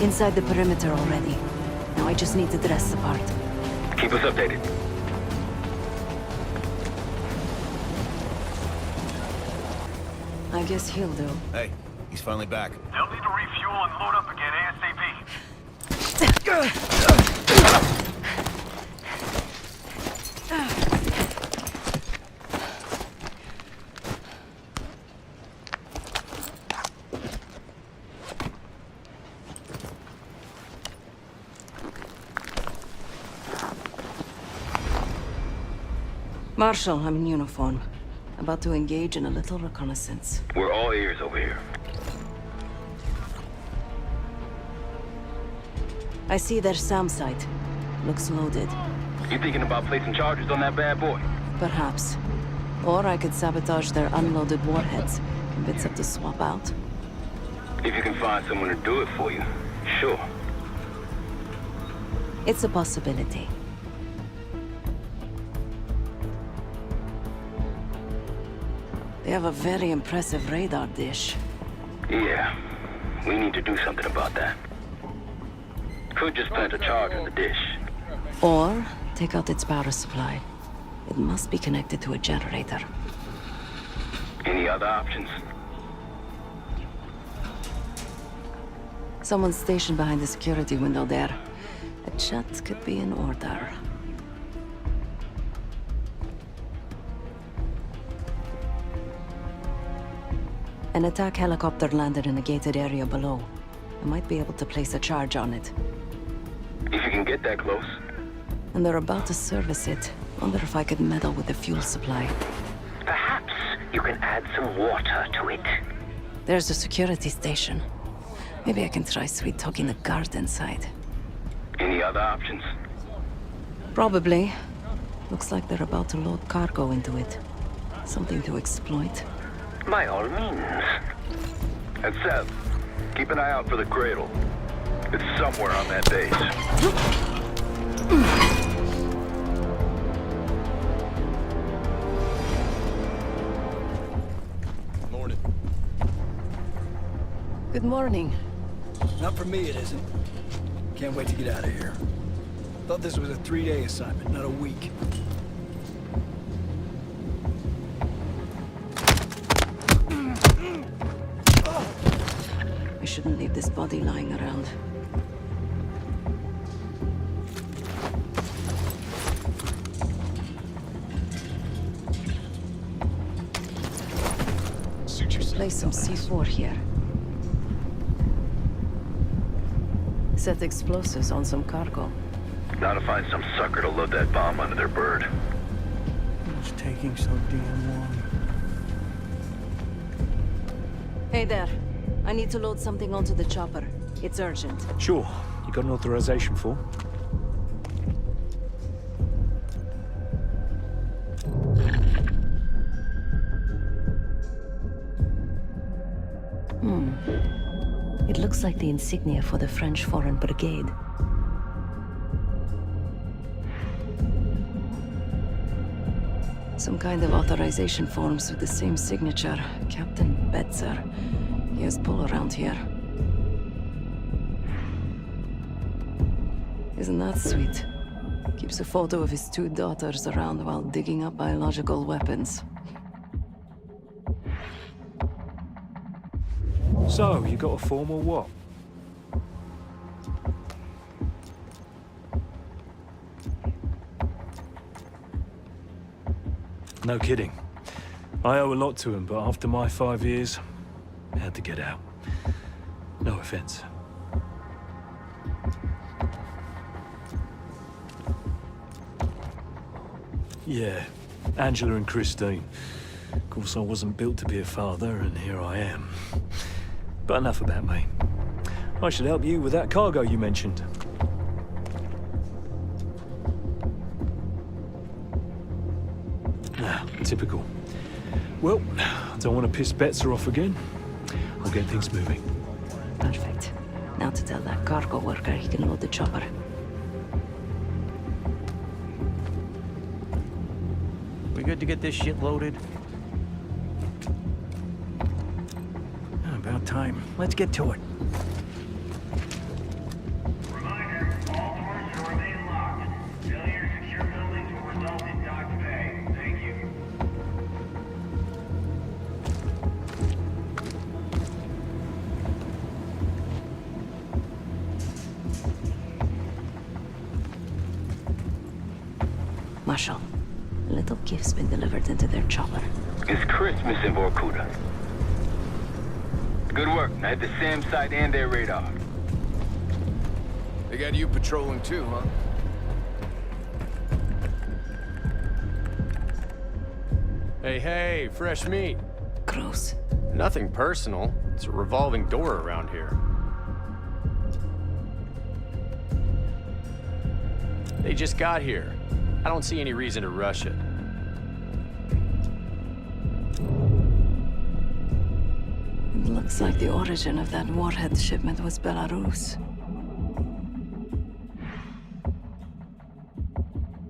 Inside the perimeter already. Now I just need to dress the part. Keep us updated. I guess he'll do. Hey, he's finally back. They'll need to refuel and load up again ASAP. Marshal, I'm in uniform. About to engage in a little reconnaissance. We're all ears over here. I see their SAM site. Looks loaded. You thinking about placing charges on that bad boy? Perhaps. Or I could sabotage their unloaded warheads. Convince them to swap out. If you can find someone to do it for you, sure. It's a possibility. They have a very impressive radar dish. Yeah, we need to do something about that. Could just plant a charge on the dish. Or take out its power supply. It must be connected to a generator. Any other options? Someone's stationed behind the security window there. A chat could be in order. An attack helicopter landed in a gated area below. I might be able to place a charge on it. If you can get that close. And they're about to service it. Wonder if I could meddle with the fuel supply. Perhaps you can add some water to it. There's a security station. Maybe I can try sweet-talking the guard inside. Any other options? Probably. Looks like they're about to load cargo into it. Something to exploit. By all means. And Seth, keep an eye out for the cradle. It's somewhere on that base. Morning. Good morning. Not for me, it isn't. Can't wait to get out of here. Thought this was a 3-day assignment, not a week. We shouldn't leave this body lying around. Suit yourself. Place some C4 here. Set explosives on some cargo. Now to find some sucker to load that bomb under their bird. It's taking so damn long. Hey there. I need to load something onto the chopper. It's urgent. Sure. You got an authorization for? It looks like the insignia for the French Foreign Brigade. Some kind of authorization forms with the same signature. Captain Betzer. He has pull around here. Isn't that sweet? Keeps a photo of his 2 daughters around while digging up biological weapons. So, you got a form or what? No kidding. I owe a lot to him, but after my 5 years, I had to get out. No offense. Yeah, Angela and Christine. Of course, I wasn't built to be a father, and here I am. But enough about me. I should help you with that cargo you mentioned. Ah, typical. Well, I don't want to piss Betzer off again. I'll get things moving. Perfect. Now to tell that cargo worker he can load the chopper. We good to get this shit loaded? About time. Let's get to it. Reminder, all doors will remain locked. Failure to secure buildings will result in docked pay. Thank you. Marshal, a little gift's been delivered into their chopper. It's Christmas in Vorkuta. Good work. I had the SAM site and their radar. They got you patrolling too, huh? Hey, fresh meat. Gross. Nothing personal. It's a revolving door around here. They just got here. I don't see any reason to rush it. It looks like the origin of that warhead shipment was Belarus.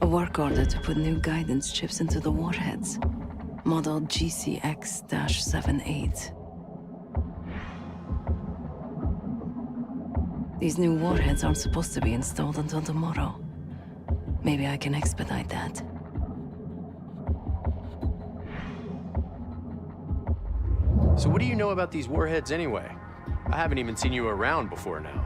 A work order to put new guidance chips into the warheads. Model GCX-78. These new warheads aren't supposed to be installed until tomorrow. Maybe I can expedite that. So what do you know about these warheads anyway? I haven't even seen you around before now.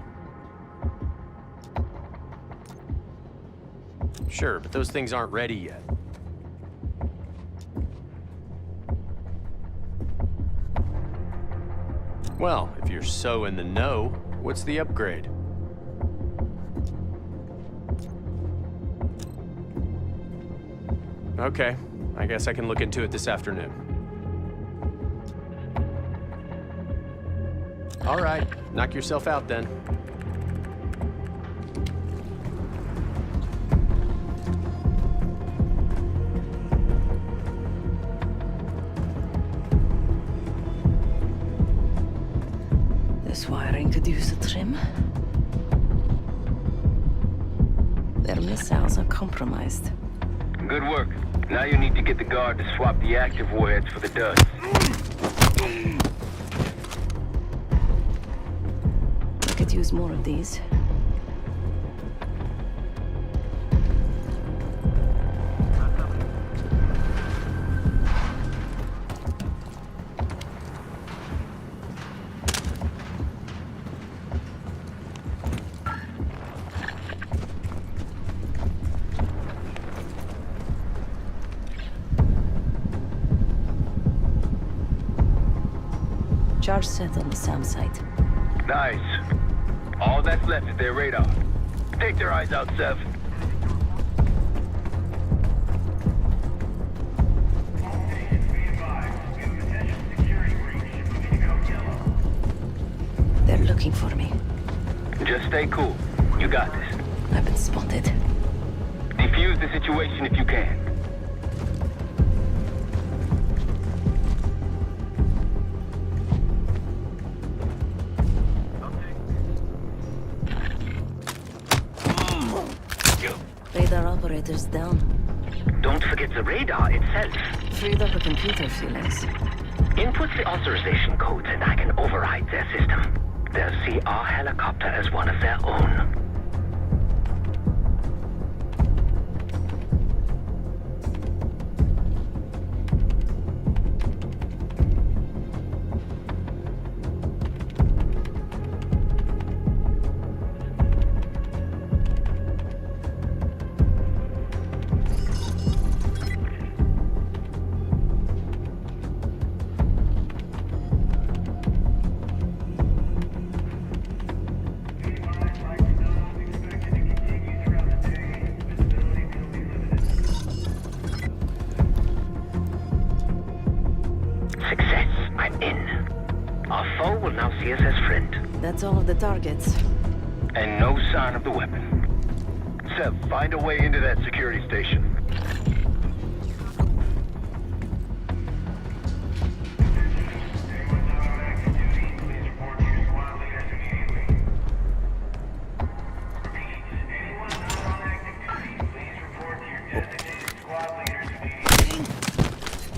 Sure, but those things aren't ready yet. Well, if you're so in the know, what's the upgrade? Okay, I guess I can look into it this afternoon. All right, knock yourself out then. wiring could use a trim. Their missiles are compromised. Good work. Now you need to get the guard to swap the active warheads for the duds. I could use more of these. Charge set on the SAM site. Nice. All that's left is their radar. Take their eyes out, Sev. They're looking for me. Just stay cool. You got this. I've been spotted. Defuse the situation if you can. Radar operators down. Don't forget the radar itself. Freed up a computer a few days. Input the authorization codes and I can override their system. They'll see our helicopter as one of their own. That's all of the targets. And no sign of the weapon. Sev, find a way into that security station.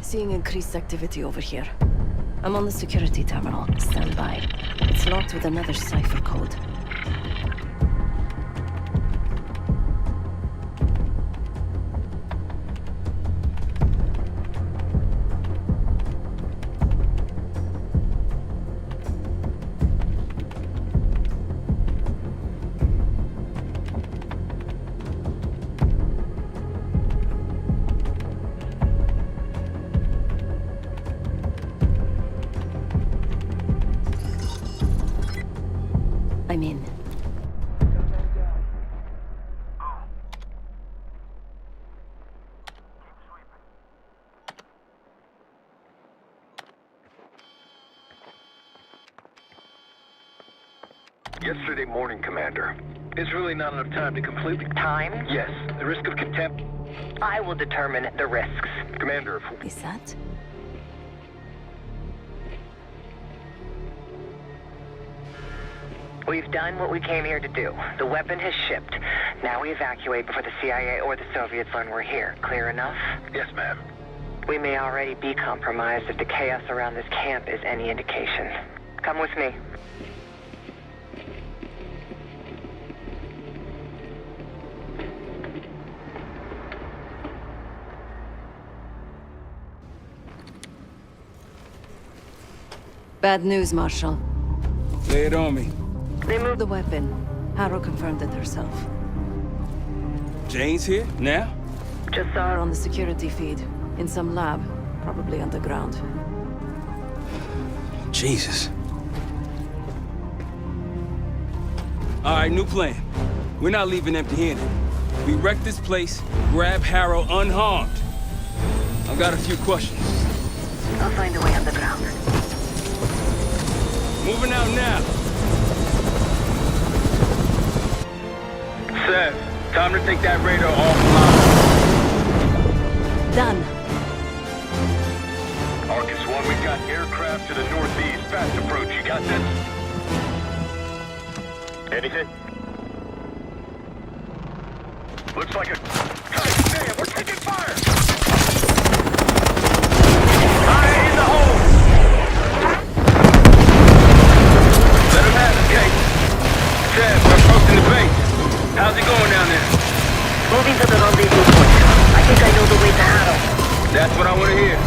Seeing increased activity over here. I'm on the security terminal. Stand by. It's locked with another cipher code. I'm in. Yesterday morning, Commander. There's really not enough time to completely... Time? Yes. The risk of contempt... I will determine the risks. Commander, if... Is that? We've done what we came here to do. The weapon has shipped. Now we evacuate before the CIA or the Soviets learn we're here. Clear enough? Yes, ma'am. We may already be compromised if the chaos around this camp is any indication. Come with me. Bad news, Marshal. Lay it on me. They moved the weapon. Harrow confirmed it herself. Jane's here? Now? Just saw her on the security feed. In some lab. Probably underground. Jesus. All right, new plan. We're not leaving empty-handed. We wreck this place, grab Harrow unharmed. I've got a few questions. I'll find a way underground. Moving out now. Sev, time to take that radar offline. Done. Arcus 1, we got aircraft to the northeast. Fast approach, you got this? Anything? Looks like a... God damn, we're taking fire! Fire in the hole! Let him have it, Kate. Chad, we're approaching the base. How's it going down there? Moving to the rendezvous point. I think I know the way to Harrow. That's what I want to hear.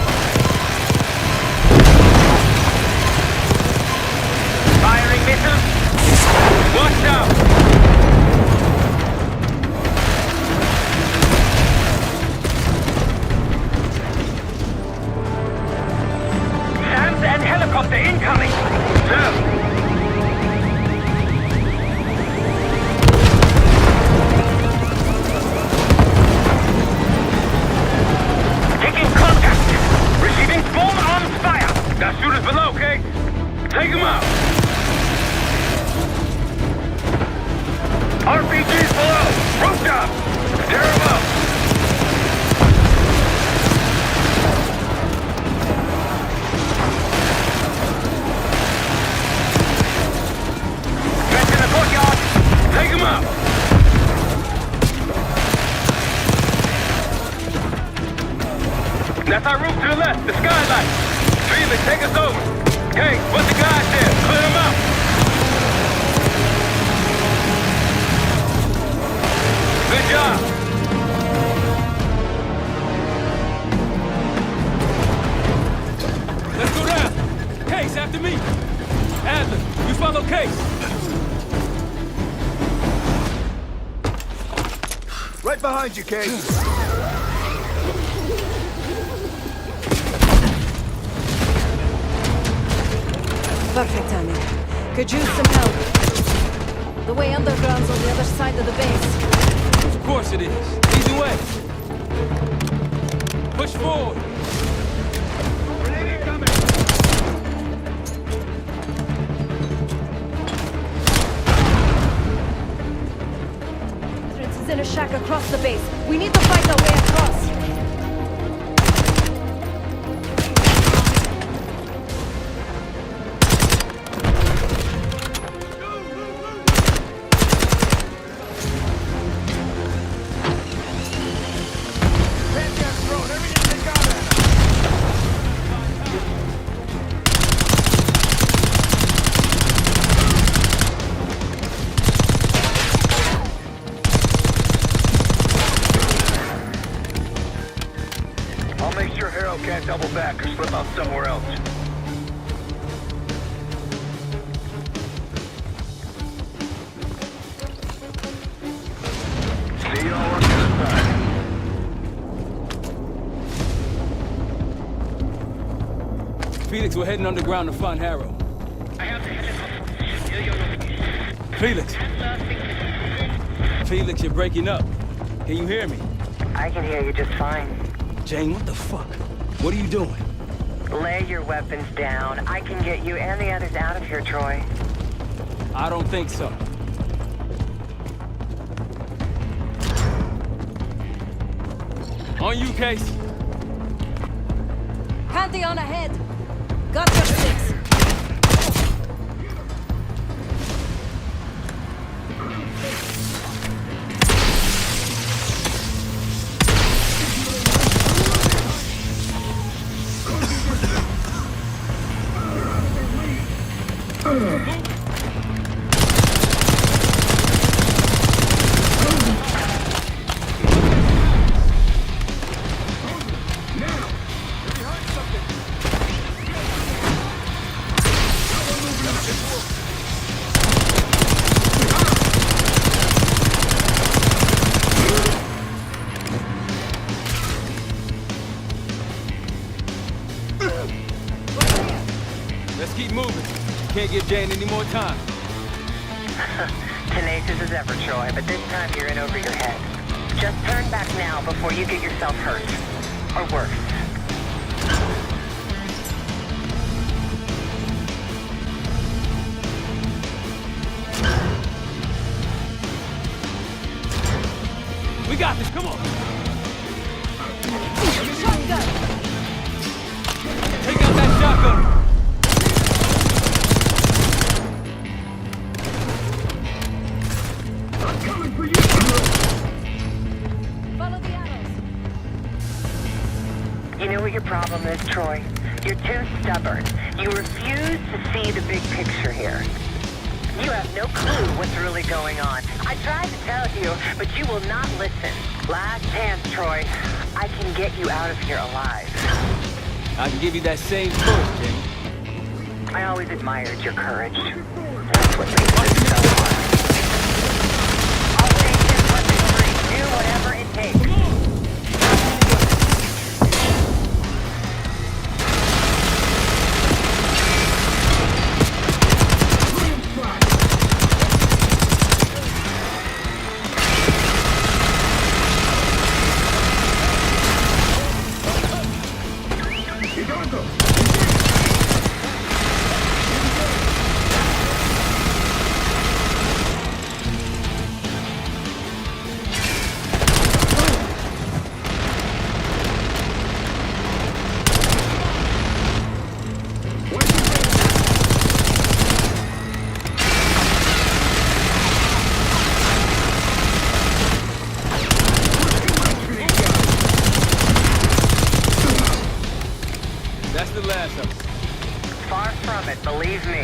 Firing missiles? Watch out! SAMs and helicopter incoming! Sir! Receiving full arms fire! Got shooters below, Kate! Take them out! RPGs below! Rooftop! Tear them up! Vets in the courtyard! Take them out! That's our roof to the left, the skylight. Felix, take us over. Hey, put the guys there. Clear them out. Good job. Let's go down. Case, after me. Adler, you follow Case. Right behind you, Case. Perfect timing. Could use some help. The way underground's on the other side of the base. Of course it is. Either way. Push forward. Entrance is in a shack across the base. We need to fight our way across. Can't double back or slip out somewhere else. See you all on the other side. Felix, we're heading underground to find Harrow. Felix. Felix, you're breaking up. Can you hear me? I can hear you just fine. Jane, what the fuck? What are you doing? Lay your weapons down. I can get you and the others out of here, Troy. I don't think so. On you, Case. Pantheon ahead. Got your six. Let's keep moving. Can't give Jane any more time. Tenacious as ever, Troy, but this time you're in over your head. Just turn back now before you get yourself hurt. Or worse. We got this, come on! Shotgun! Take out that shotgun! problem is, Troy? You're too stubborn. You refuse to see the big picture here. You have no clue what's really going on. I tried to tell you, but you will not listen. Last chance, Troy. I can get you out of here alive. I can give you that same push, Jane. I always admired your courage. That's what makes this so hard. I'll take this weapon free. Do whatever it takes. That's the last of us. Far from it, believe me.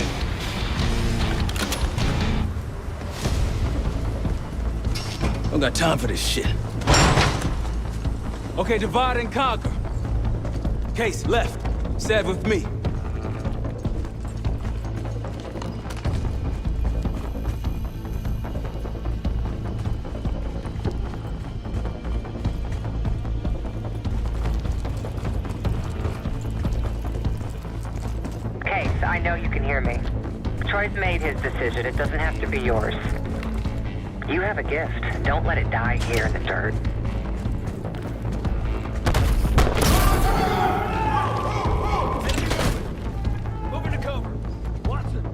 Don't got time for this shit. Okay, divide and conquer. Case, left. Stab with me. Case, I know you can hear me. Troy's made his decision. It doesn't have to be yours. You have a gift. Don't let it die here in the dirt. Moving to cover. Watson.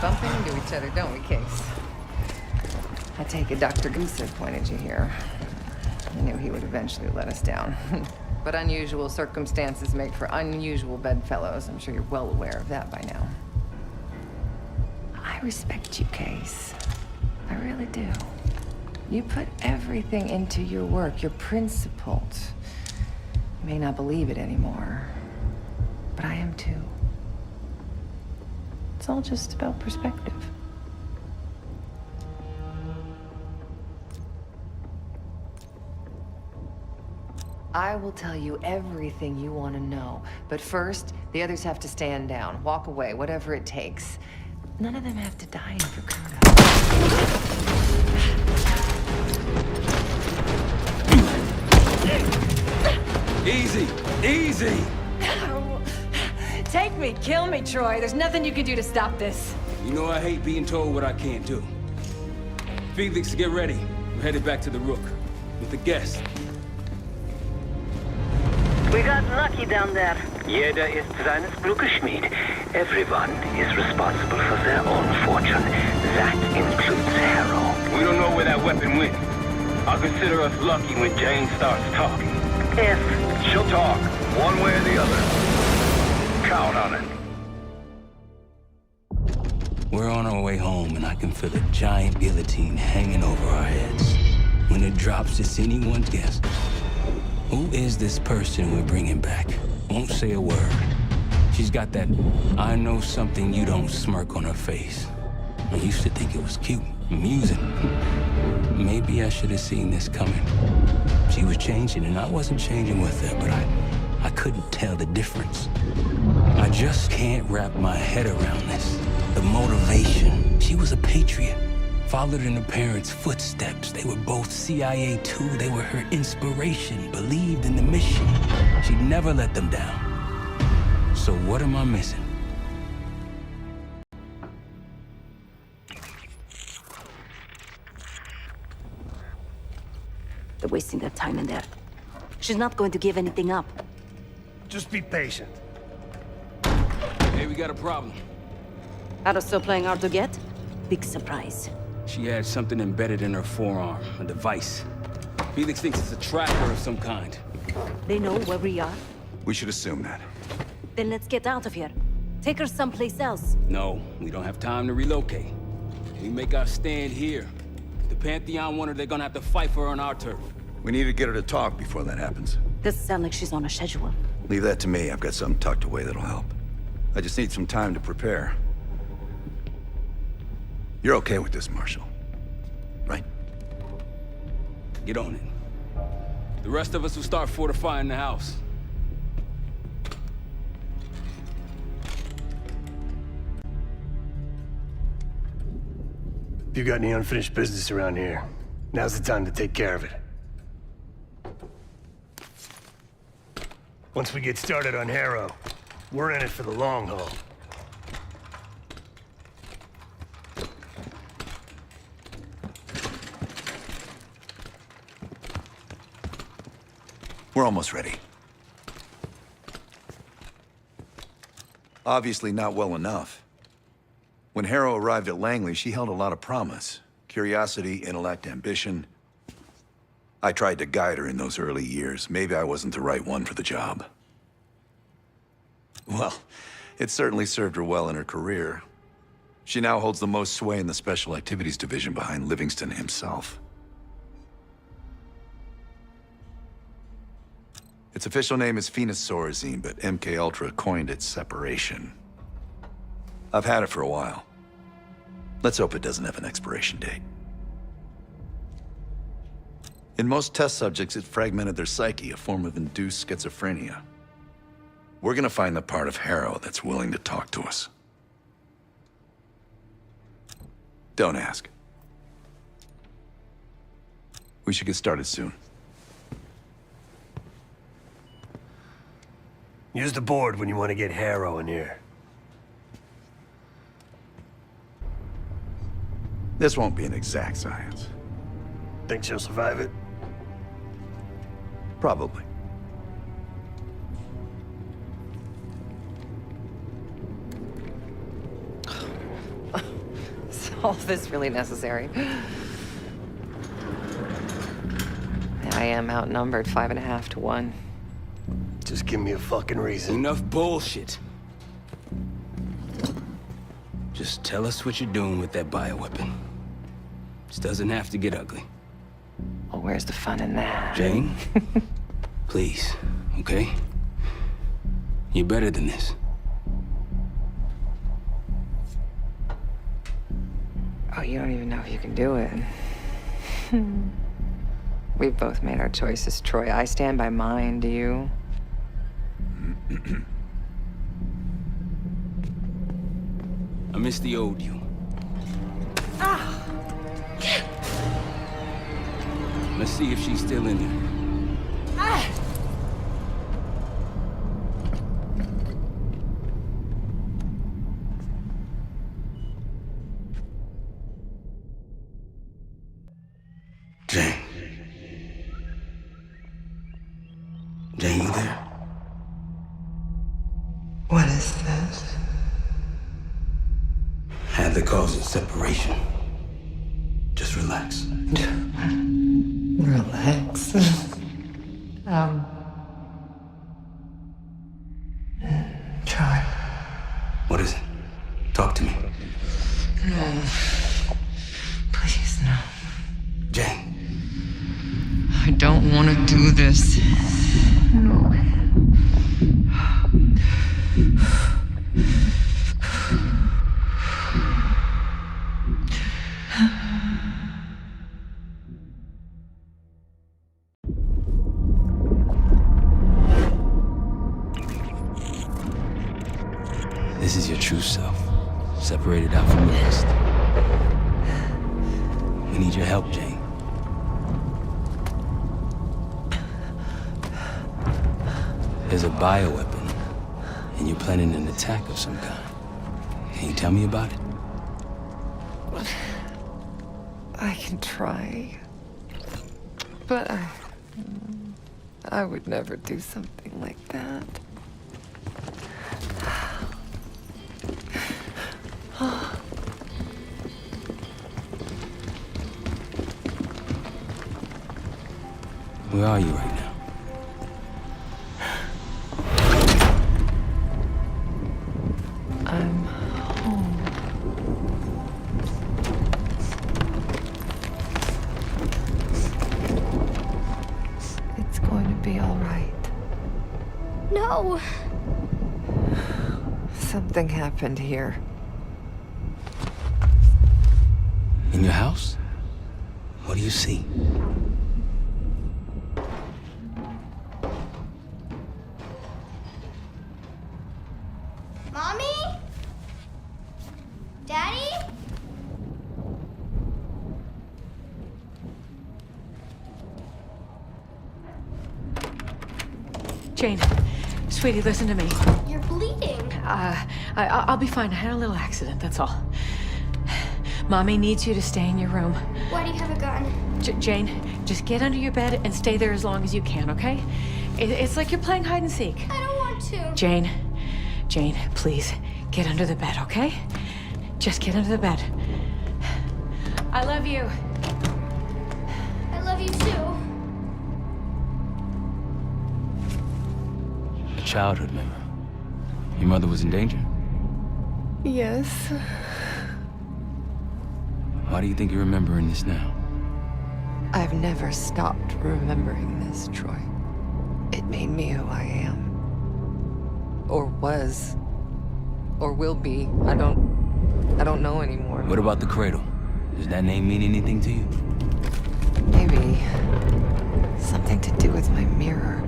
Bumping into each other, don't we, Case? I take it Dr. Gusev pointed you here. I knew he would eventually let us down. But unusual circumstances make for unusual bedfellows. I'm sure you're well aware of that by now. I respect you, Case. I really do. You put everything into your work. You're principled. You may not believe it anymore, but I am too. It's all just about perspective. I will tell you everything you want to know. But first, the others have to stand down, walk away, whatever it takes. None of them have to die in Fukuda. Easy, easy. Take me, kill me, Troy. There's nothing you can do to stop this. You know I hate being told what I can't do. Felix, get ready. We're headed back to the Rook with the guest. We got lucky down there. Jeder ist seines Glückes Schmied. Everyone is responsible for their own fortune. That includes Harrow. We don't know where that weapon went. I'll consider us lucky when Jane starts talking. If she'll talk, one way or the other. Count on it. We're on our way home, and I can feel a giant guillotine hanging over our heads. When it drops, it's anyone's guess. Who is this person we're bringing back? Won't say a word. She's got that I know something you don't smirk on her face. I used to think it was cute, amusing. Maybe I should have seen this coming. She was changing, and I wasn't changing with her, but I couldn't tell the difference. I just can't wrap my head around this. The motivation. She was a patriot. Followed in her parents' footsteps. They were both CIA too. They were her inspiration, believed in the mission. She'd never let them down. So what am I missing? They're wasting their time in there. She's not going to give anything up. Just be patient. Hey, we got a problem. Harrow's still playing hard to get? Big surprise. She had something embedded in her forearm, a device. Felix thinks it's a tracker of some kind. They know where we are? We should assume that. Then let's get out of here. Take her someplace else. No, we don't have time to relocate. We make our stand here. If the Pantheon want her, they're gonna have to fight for her on our turf. We need to get her to talk before that happens. Doesn't sound like she's on a schedule. Leave that to me. I've got something tucked away that'll help. I just need some time to prepare. You're okay with this, Marshal, right? Get on it. The rest of us will start fortifying the house. If you got any unfinished business around here, now's the time to take care of it. Once we get started on Harrow, we're in it for the long haul. We're almost ready. Obviously not well enough. When Harrow arrived at Langley, she held a lot of promise. Curiosity, intellect, ambition. I tried to guide her in those early years. Maybe I wasn't the right one for the job. Well, it certainly served her well in her career. She now holds the most sway in the Special Activities Division behind Livingston himself. Its official name is Phoenosorazine, but MK Ultra coined it Separation. I've had it for a while. Let's hope it doesn't have an expiration date. In most test subjects, it fragmented their psyche, a form of induced schizophrenia. We're gonna find the part of Harrow that's willing to talk to us. Don't ask. We should get started soon. Use the board when you want to get Harrow in here. This won't be an exact science. Think she'll survive it? Probably. Is all this really necessary? I am outnumbered 5.5 to 1. Just give me a fucking reason. Enough bullshit. Just tell us what you're doing with that bioweapon. This doesn't have to get ugly. Well, where's the fun in that? Jane? Please, okay? You're better than this. Oh, you don't even know if you can do it. We've both made our choices, Troy. I stand by mine, do you? I miss the old you. Ah! Let's see if she's still in there. Ah! Jane. Jane, you there? What is this? Had the cause of separation. Just relax. Relax. Try. What is it? Talk to me. No. Please, no. Jane. I don't want to do this. No. This is your true self, separated out from the rest. need your help, Jane. There's a bioweapon, and you're planning an attack of some kind. Can you tell me about it? I can try. But I would never do something like that. Where are you right now? I'm home. It's going to be all right. No! Something happened here. In your house? What do you see? Mommy? Daddy? Jane, sweetie, listen to me. You're bleeding. I'll be fine. I had a little accident, that's all. Mommy needs you to stay in your room. Why do you have a gun? Jane, just get under your bed and stay there as long as you can, okay? It's like you're playing hide and seek. I don't want to. Jane, please, get under the bed, okay? Just get under the bed. I love you. I love you too. A childhood memory. Your mother was in danger? Yes. Why do you think you're remembering this now? I've never stopped remembering this, Troy. It made me who I am. Or was. Or will be. I don't know anymore. What about the cradle? Does that name mean anything to you? Maybe something to do with my mirror.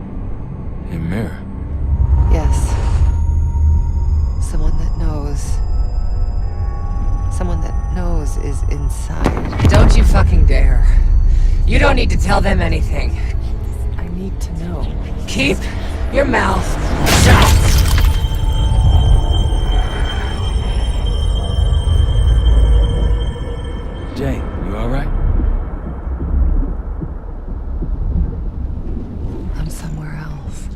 Your mirror? Yes. Someone that knows. Someone that knows is inside. Don't you fucking dare. You don't need to tell them anything. I need to know. Keep your mouth shut! Jane, you all right? I'm somewhere else.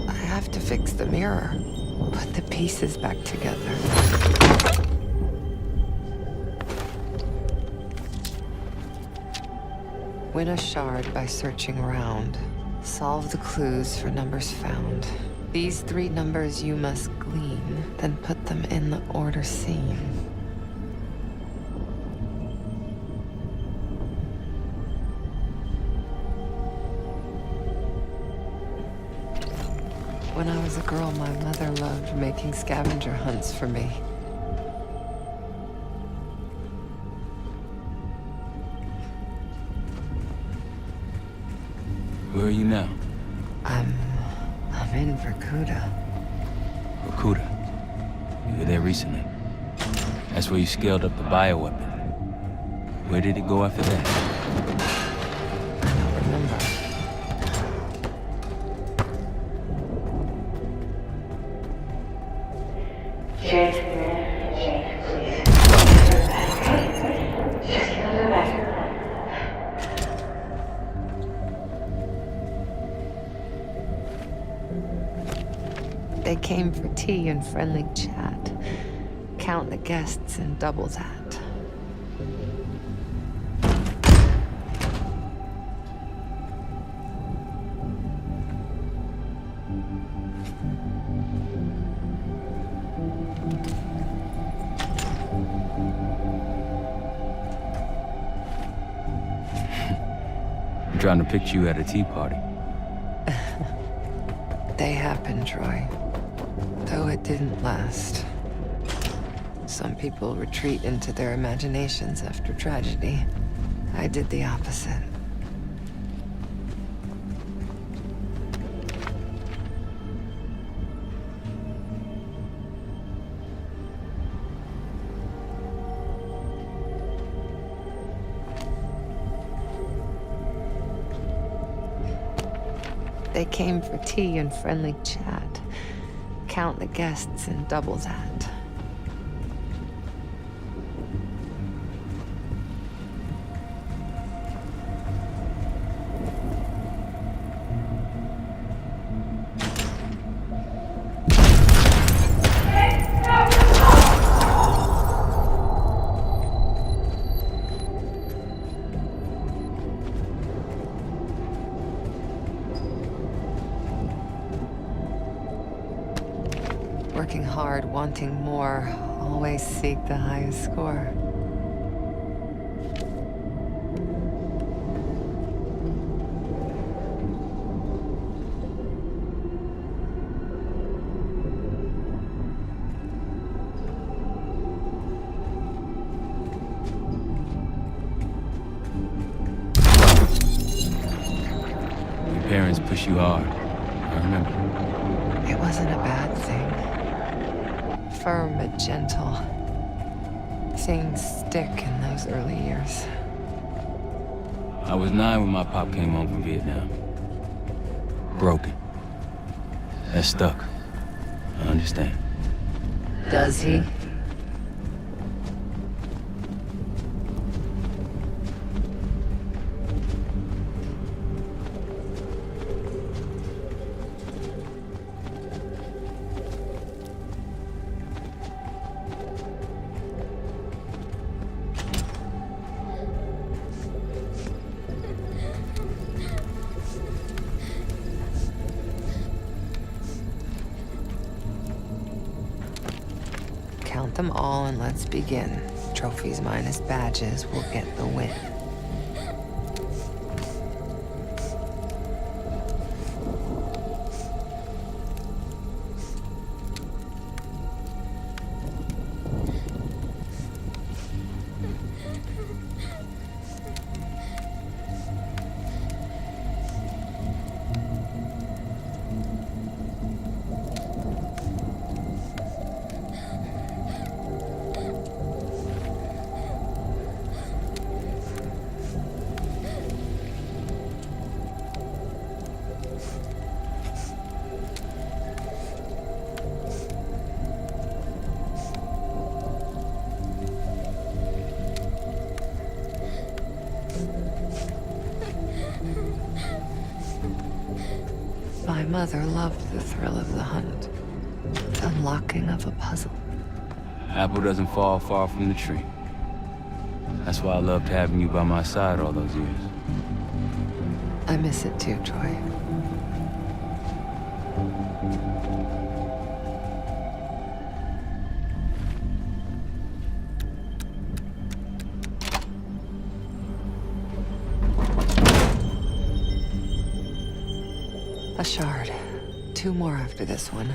I have to fix the mirror. Put the pieces back together. Win a shard by searching around. Solve the clues for numbers found. These 3 numbers you must glean, then put them in the order seen. When I was a girl, my mother loved making scavenger hunts for me. Where are you now? I'm in Vorkuta. Vorkuta? You were there recently. That's where you scaled up the bioweapon. Where did it go after that? I don't remember. Jane, please. Just get under the bed. They came for tea and friendly chat. Count the guests and double that. I'm trying to picture you at a tea party. They happened, Troy. Though it didn't last. Some people retreat into their imaginations after tragedy. I did the opposite. They came for tea and friendly chat. Count the guests and double that. Working hard, wanting more, always seek the highest score. Your parents push you hard. I remember. It wasn't a bad thing. Firm but gentle. Things stick in those early years. I was 9 when my pop came home from Vietnam. Broken. That stuck. I understand. Does he? Count them all and let's begin. Trophies minus badges will get the win. My mother loved the thrill of the hunt. The unlocking of a puzzle. Apple doesn't fall far from the tree. That's why I loved having you by my side all those years. I miss it too, Troy. A shard. 2 more after this one.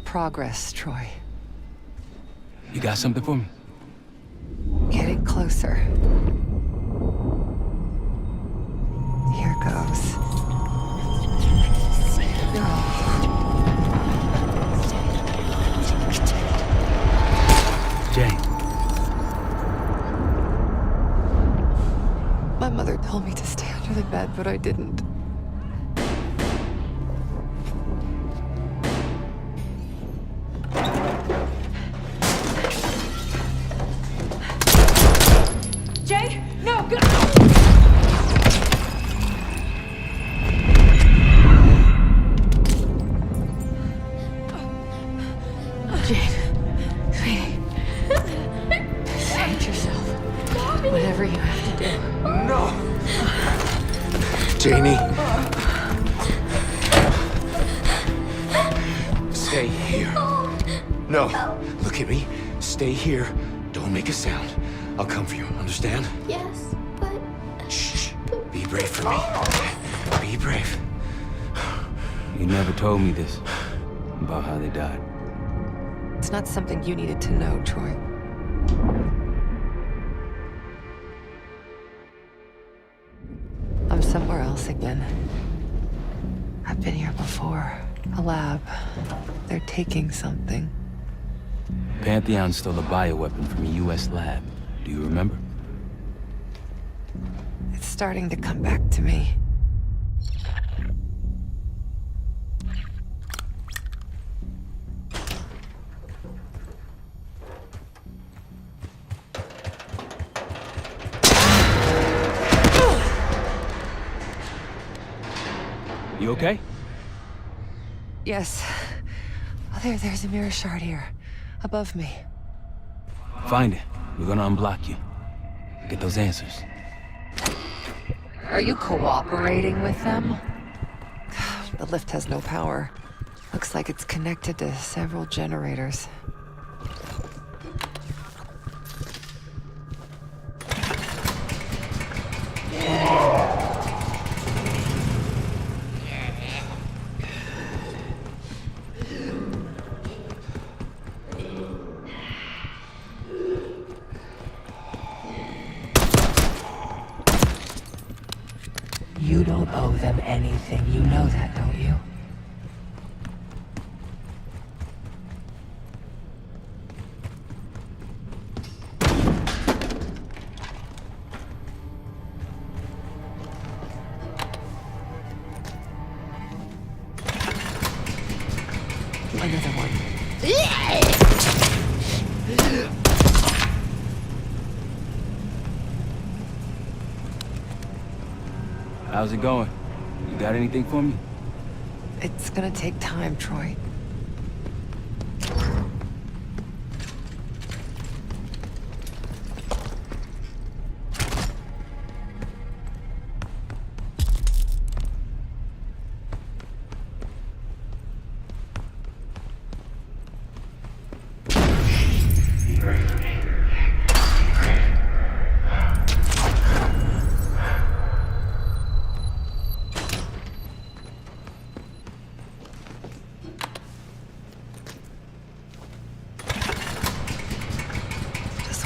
Progress, Troy. You got something for me? Getting closer. Here goes. Jane. My mother told me to stay under the bed, but I didn't. Jay, no, go! Jane, sweetie, save yourself. Whatever you have to do. No! Janie. Stay here. No. Look at me. Stay here. Don't make a sound. I'll come for you, understand? Yes, but... Shh. Be brave for me. Be brave. You never told me this, about how they died. It's not something you needed to know, Troy. I'm somewhere else again. I've been here before. A lab. They're taking something. Pantheon stole a bioweapon from a U.S. lab. Do you remember? It's starting to come back to me. You okay? Yes. Oh, there's a mirror shard here. Above me. Find it. We're gonna unblock you. Get those answers. Are you cooperating with them? The lift has no power. Looks like it's connected to several generators. You don't owe them anything. You know that, don't you? Another one. How's it going? You got anything for me? It's gonna take time, Troy.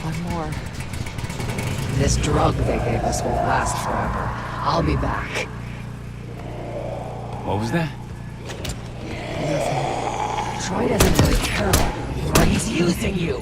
One more. This drug they gave us won't last forever. I'll be back. What was that? Nothing. Troy doesn't really care about you anymore. He's using you.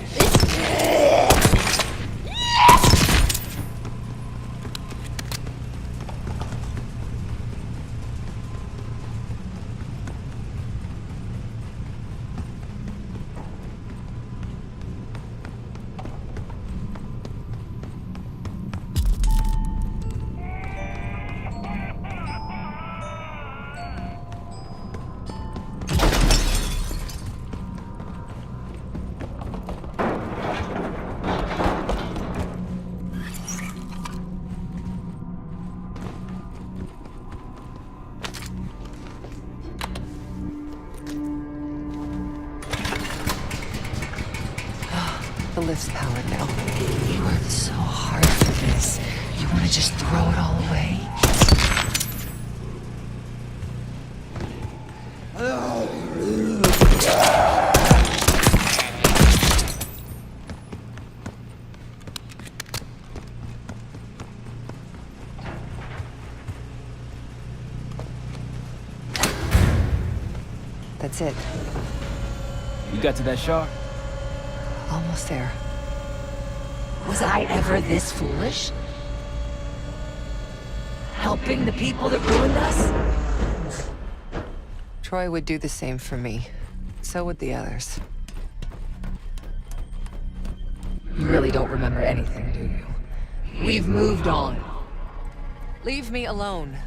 The lift's powered now. You worked so hard for this. You want to just throw it all away? That's it. You got to that shard? Almost there. Was I ever this foolish? Helping the people that ruined us? Troy would do the same for me. So would the others. You really don't remember anything, do you? We've moved on. Leave me alone.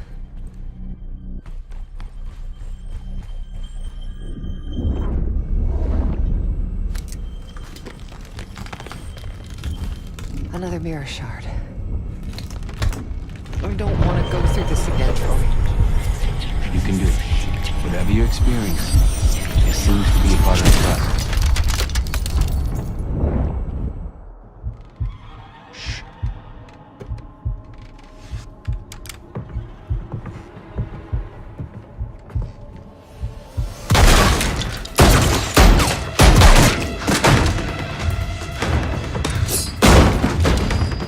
Another mirror shard. I don't want to go through this again, Troy. You can do it. Whatever you experience, it seems to be a part of the process.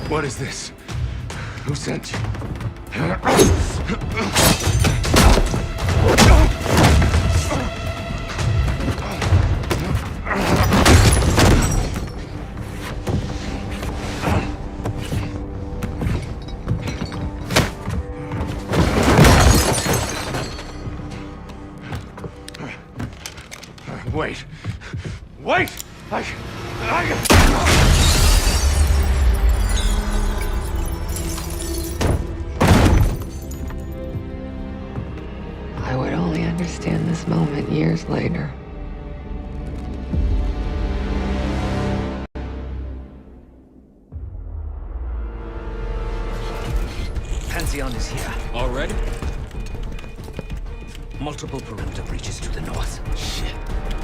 What is this? Who sent you? Wait. Wait! I moment years later. Pantheon is here. Already? Multiple perimeter breaches to the north. Shit.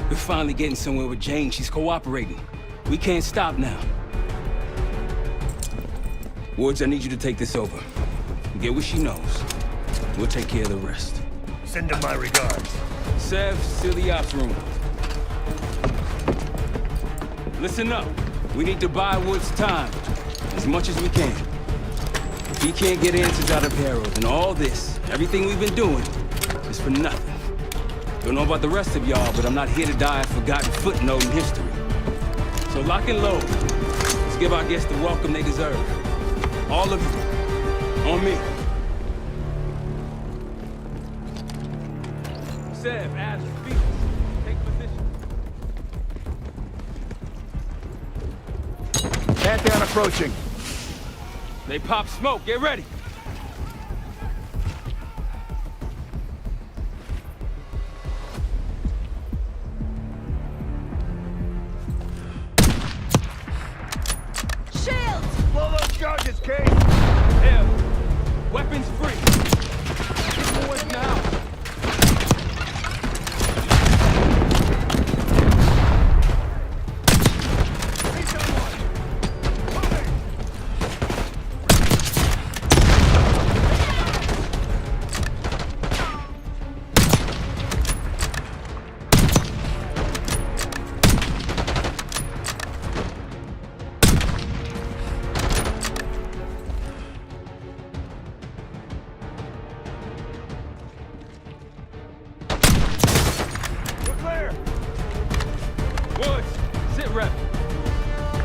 We're finally getting somewhere with Jane. She's cooperating. We can't stop now. Woods, I need you to take this over. Get what she knows. We'll take care of the rest. Send him my regards. Sev, seal the ops room. Listen up. We need to buy Woods time. As much as we can. If he can't get answers out of Harrow, then all this, everything we've been doing, is for nothing. Don't know about the rest of y'all, but I'm not here to die a forgotten footnote in history. So lock and load. Let's give our guests the welcome they deserve. All of you. On me. Sev, Ash, Felix, take position. Pantheon approaching. They pop smoke. Get ready. Blow those charges, Kate! Hell, weapons free. Forward now.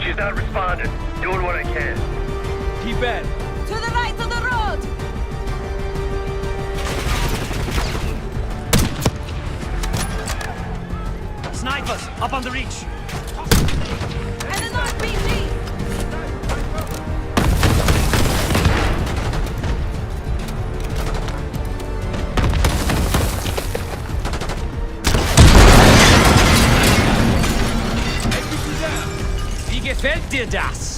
She's not responding. Doing what I can. Keep at it. To the right of the road! Snipers, up on the reach. And an RPG! Wie gefällt dir das?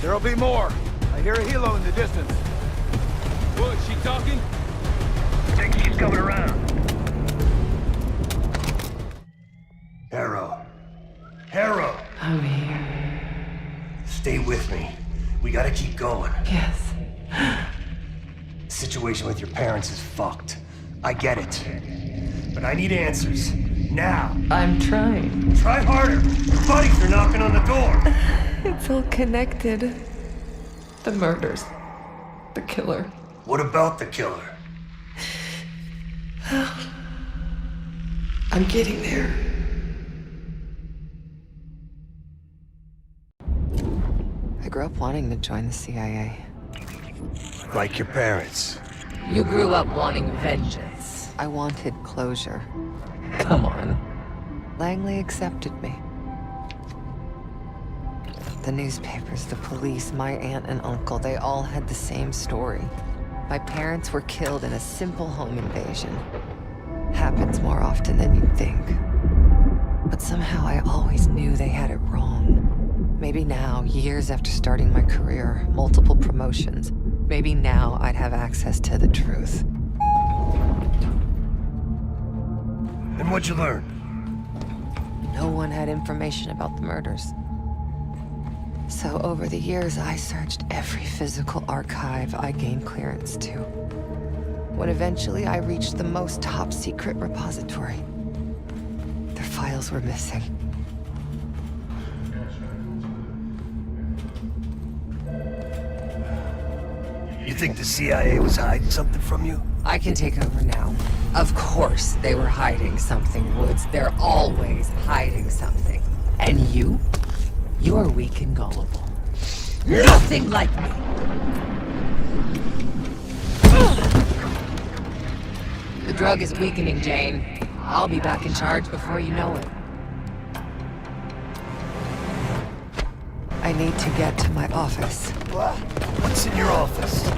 There'll be more. I hear a helo in the distance. Wood, she talking? I think she's coming around. Harrow. Harrow! I'm here. Stay with me. We gotta keep going. Yes. The situation with your parents is fucked. I get it. But I need answers. Now. I'm trying. Try harder. Your buddies are knocking on the door. It's all connected. The murders. The killer. What about the killer? I'm getting there. I grew up wanting to join the CIA. Like your parents. You grew up wanting vengeance. I wanted closure. Come on. Langley accepted me. The newspapers, the police, my aunt and uncle, they all had the same story. My parents were killed in a simple home invasion. Happens more often than you'd think. But somehow I always knew they had it wrong. Maybe now, years after starting my career, multiple promotions, maybe now I'd have access to the truth. And what'd you learn? No one had information about the murders. So over the years, I searched every physical archive I gained clearance to. When eventually I reached the most top-secret repository, their files were missing. You think the CIA was hiding something from you? I can take over now. Of course they were hiding something, Woods. They're always hiding something. And you? You're weak and gullible. Nothing like me! The drug is weakening, Jane. I'll be back in charge before you know it. I need to get to my office. What? What's in your office?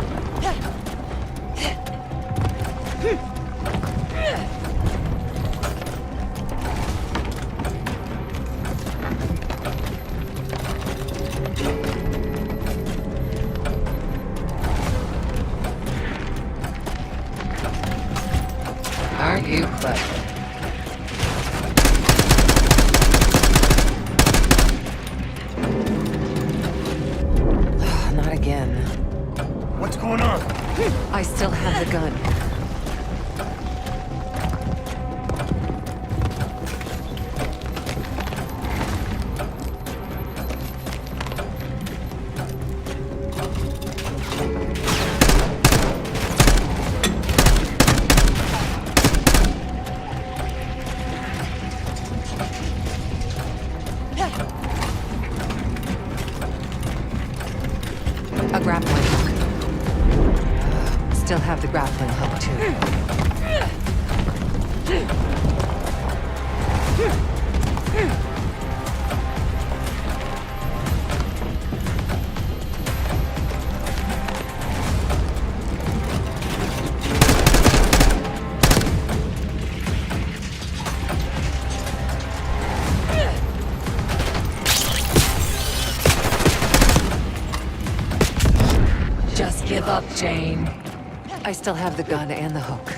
Aren't you clever? Not again. What's going on? I still have the gun. A grappling hook. Still have the grappling hook, Just give up, Jane. I still have the gun and the hook.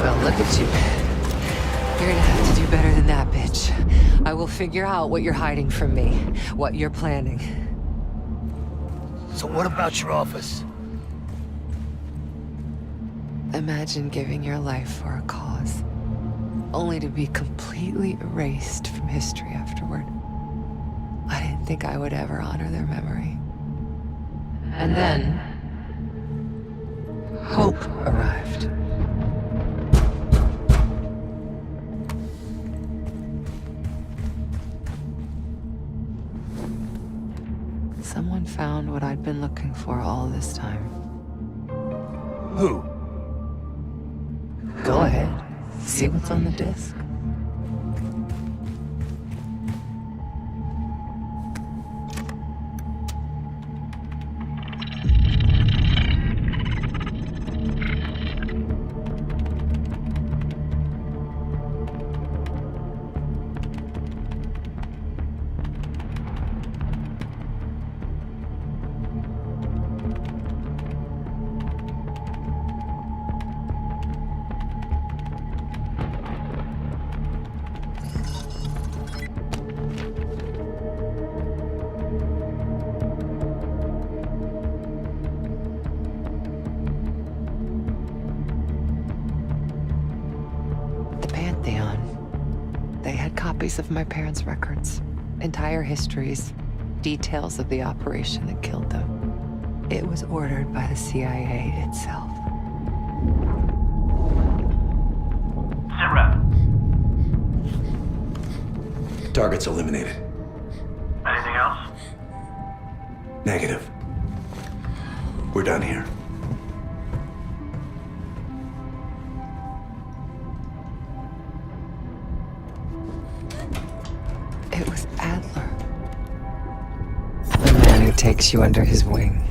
Well, look at you. You're gonna have to do better than that, bitch. I will figure out what you're hiding from me, what you're planning. So what about your office? Imagine giving your life for a cause, only to be completely erased from history afterward. I didn't think I would ever honor their memory. And then, hope arrived. Someone found what I'd been looking for all this time. Who? Go ahead. See what's on the disc. They had copies of my parents' records, entire histories, details of the operation that killed them. It was ordered by the CIA itself. Target's eliminated. Anything else? Negative. We're done here. It was Adler. The man who takes you under his wing.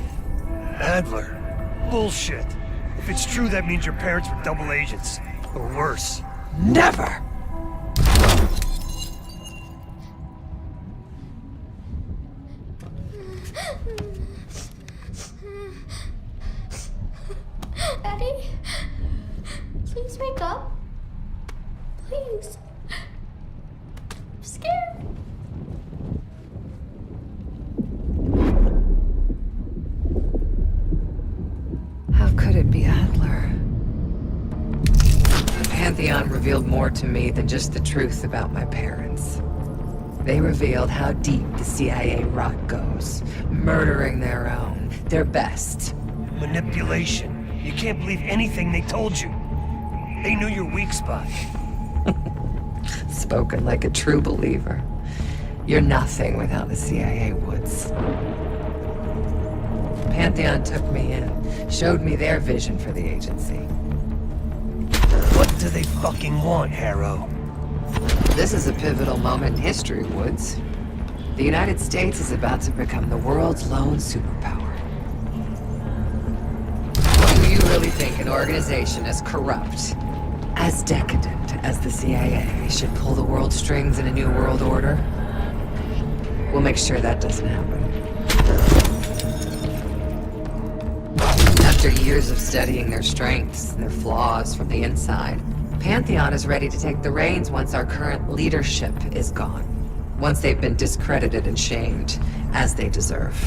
Adler? Bullshit. If it's true, that means your parents were double agents. Or worse. Never! Daddy? Please wake up. Please. I'm scared. How could it be Adler? The Pantheon revealed more to me than just the truth about my parents. They revealed how deep the CIA rot goes, murdering their own, their best. Manipulation. You can't believe anything they told you. They knew your weak spot. Spoken like a true believer. You're nothing without the CIA woods. Pantheon took me in, showed me their vision for the agency. What do they fucking want, Harrow? This is a pivotal moment in history, Woods. The United States is about to become the world's lone superpower. Do you really think an organization as corrupt, as decadent as the CIA should pull the world's strings in a new world order? We'll make sure that doesn't happen. After years of studying their strengths and their flaws from the inside, Pantheon is ready to take the reins once our current leadership is gone. Once they've been discredited and shamed, as they deserve.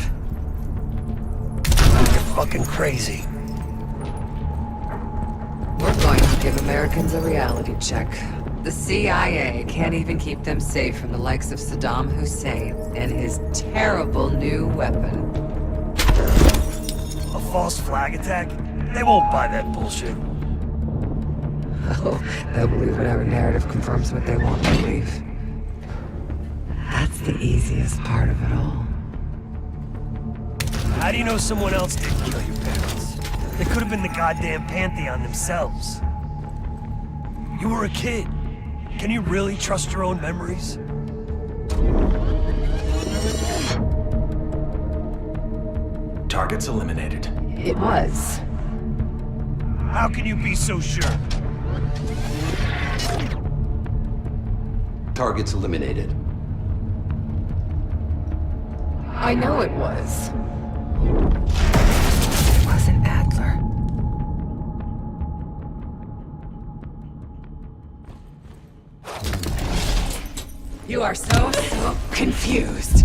You're fucking crazy. We're going to give Americans a reality check. The CIA can't even keep them safe from the likes of Saddam Hussein and his terrible new weapon. A false flag attack? They won't buy that bullshit. Oh, they'll believe whatever narrative confirms what they want to believe. That's the easiest part of it all. How do you know someone else didn't kill your parents? They could have been the goddamn Pantheon themselves. You were a kid. Can you really trust your own memories? Target's eliminated. It was. How can you be so sure? Target's eliminated. I know it was. It wasn't Adler. You are so confused.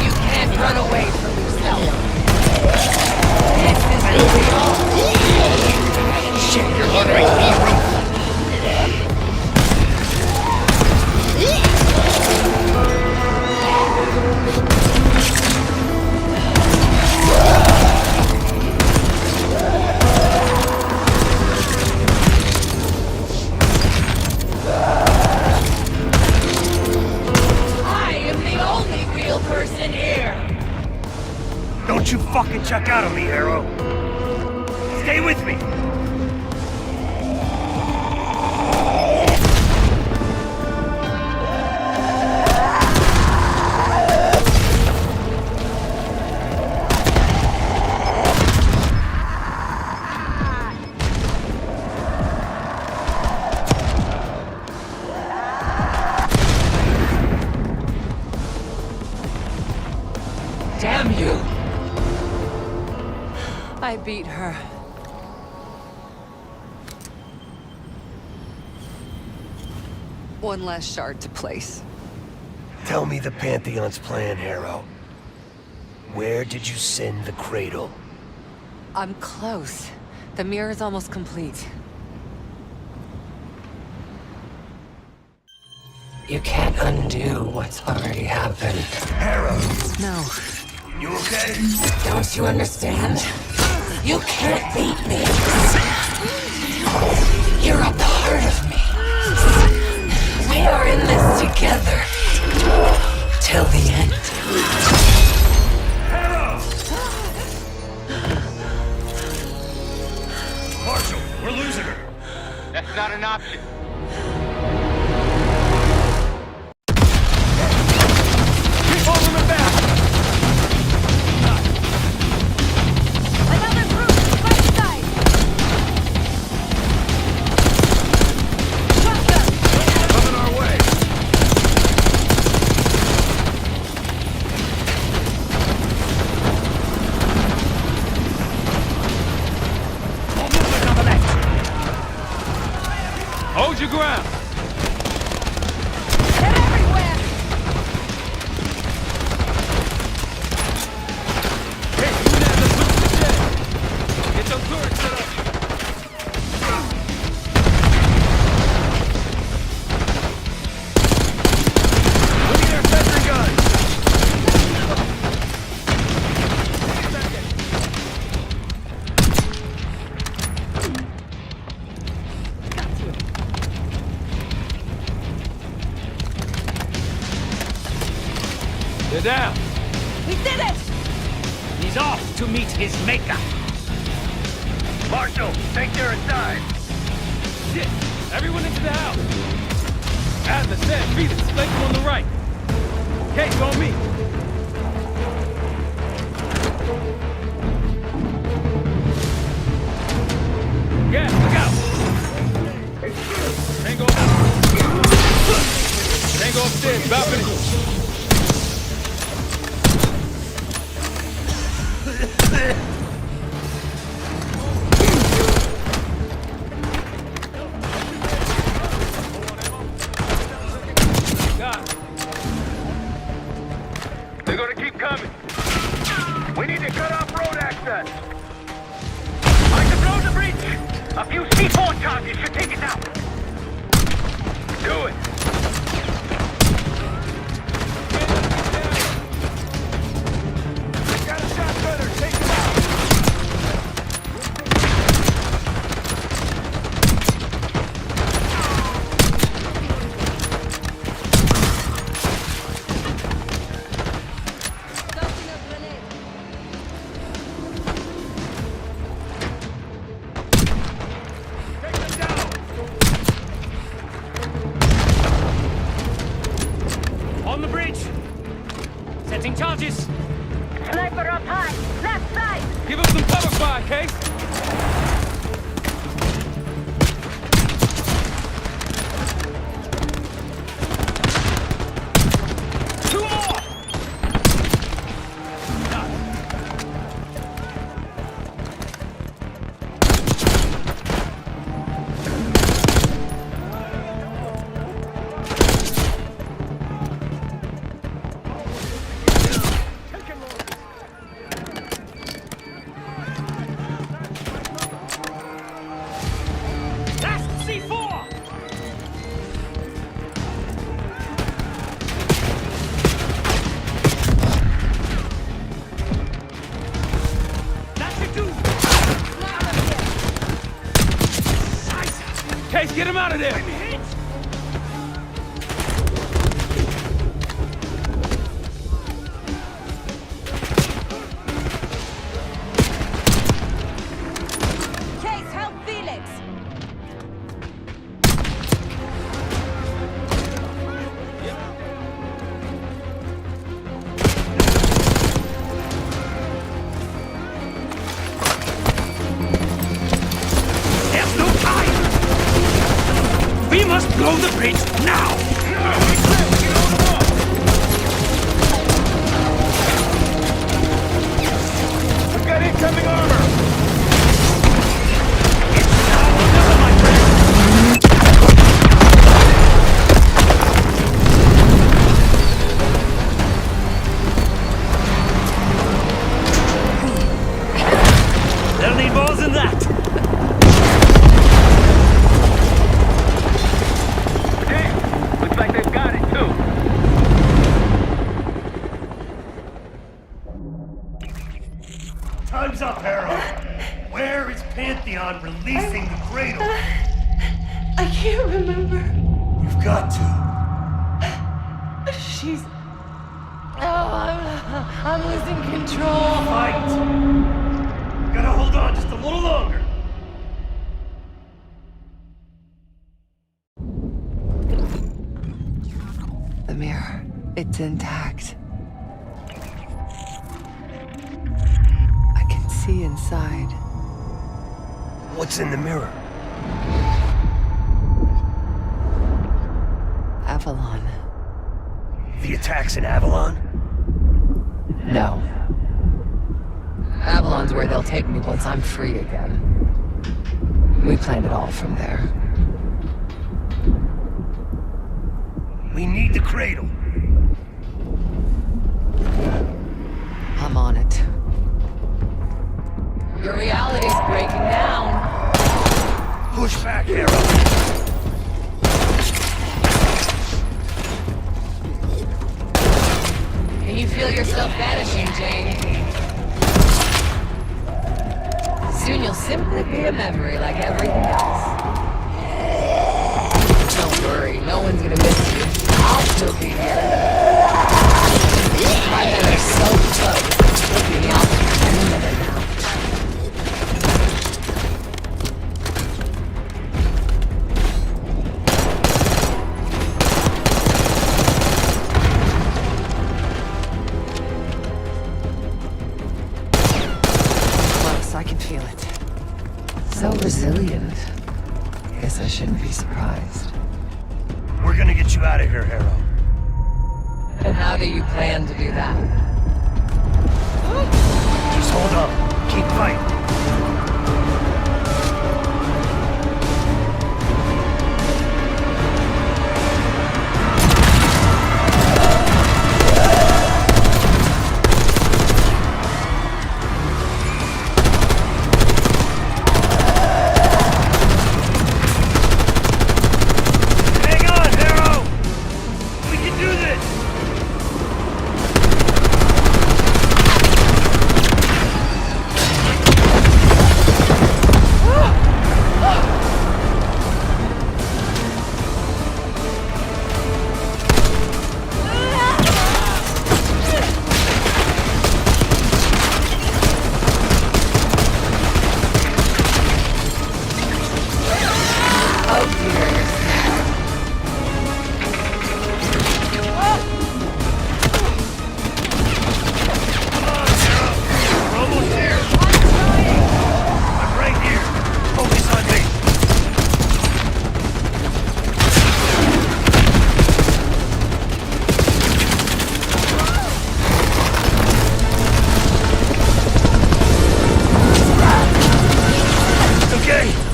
You can't run away from yourself. This is real. Shit, you're ordering me. Don't you fucking check out on me, Harrow. Stay with me. Damn you! I beat her. One last shard to place. Tell me the Pantheon's plan, Harrow. Where did you send the cradle? I'm close. The mirror's almost complete. You can't undo what's already happened. Harrow! No. You okay? Don't you understand? You can't beat me. You're a part of me. We are in this together. Till the end. Harrow! Marshall, we're losing her. That's not an option. Keep holding her back! Another group, right side. Shotgun. Coming our way. All movement on the left. They're down. We did it! He's off to meet his maker. Marshal, take their aside. Shit! Everyone into the house. Adler said, Felix, flank him on the right. Case on me. Yeah, look out! Tango out. Tango upstairs, balcony. They're gonna keep coming. We need to cut off road access. I can blow the bridge. A few C4 charges should take it down. Do it. Got a shotgunner, take him out. On the bridge! Setting charges! Sniper up high! Left side! Give us some cover fire, Case! Two more! Last C4! That should do! Nice! Case, get him out of there! Case, help Felix! There's no time! We must blow the bridge now! We've got incoming armor! It's now or never, my friend! They'll need more than that! Looks like they've got it, too. Time's up, Harrow. Where is Pantheon releasing the cradle? I can't remember. You've got to. She's... Oh, I'm losing control. Fight! Gotta hold on just a little longer. The mirror. It's intact. I can see inside. What's in the mirror? Avalon. The attacks in Avalon? No. Avalon's where they'll take me once I'm free again. We planned it all from there. We need the cradle. I'm on it. Your reality's breaking down. Push back, Harrow. Can you feel yourself vanishing, Jane? Soon you'll simply be a memory like everything else. Don't worry, no one's gonna miss you. I'll still be here. shouldn't be surprised. We're gonna get you out of here, Harrow. And how do you plan to do that? Just hold on. Keep fighting.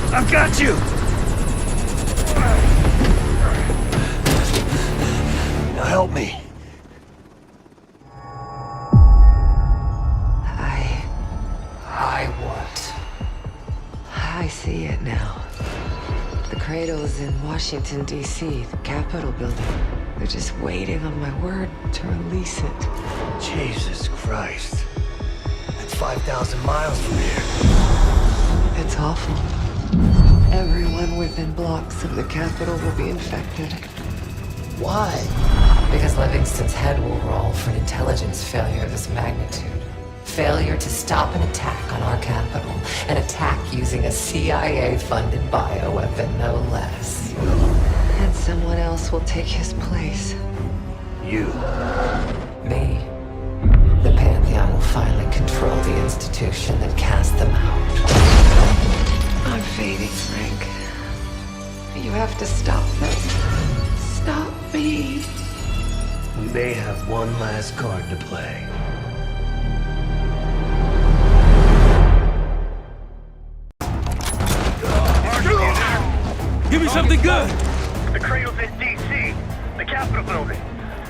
I've got you! Now help me. What? I see it now. The cradle's in Washington, D.C., the Capitol building. They're just waiting on my word to release it. Jesus Christ. That's 5,000 miles from here. It's awful. Everyone within blocks of the Capitol will be infected. Why? Because Livingston's head will roll for an intelligence failure of this magnitude. Failure to stop an attack on our capital. An attack using a CIA-funded bioweapon, no less. And someone else will take his place. You. Me. The Pantheon will finally control the institution that cast them out. I'm fading, Frank. You have to stop it. Stop me. We may have one last card to play. Give me something good! The cradle's in D.C., the Capitol building.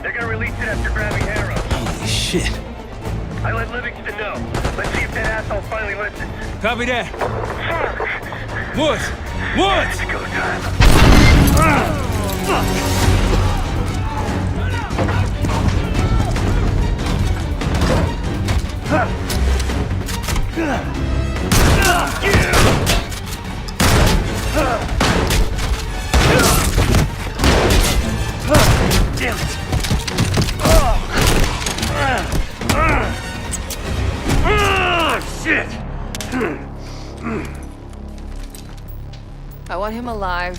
They're gonna release it after grabbing Harrow. Holy shit. I let Livingston know. Let's see if that asshole finally listens. Copy that. Fuck! Woods! Woods! It's go time. Damn it! Shit! I want him alive.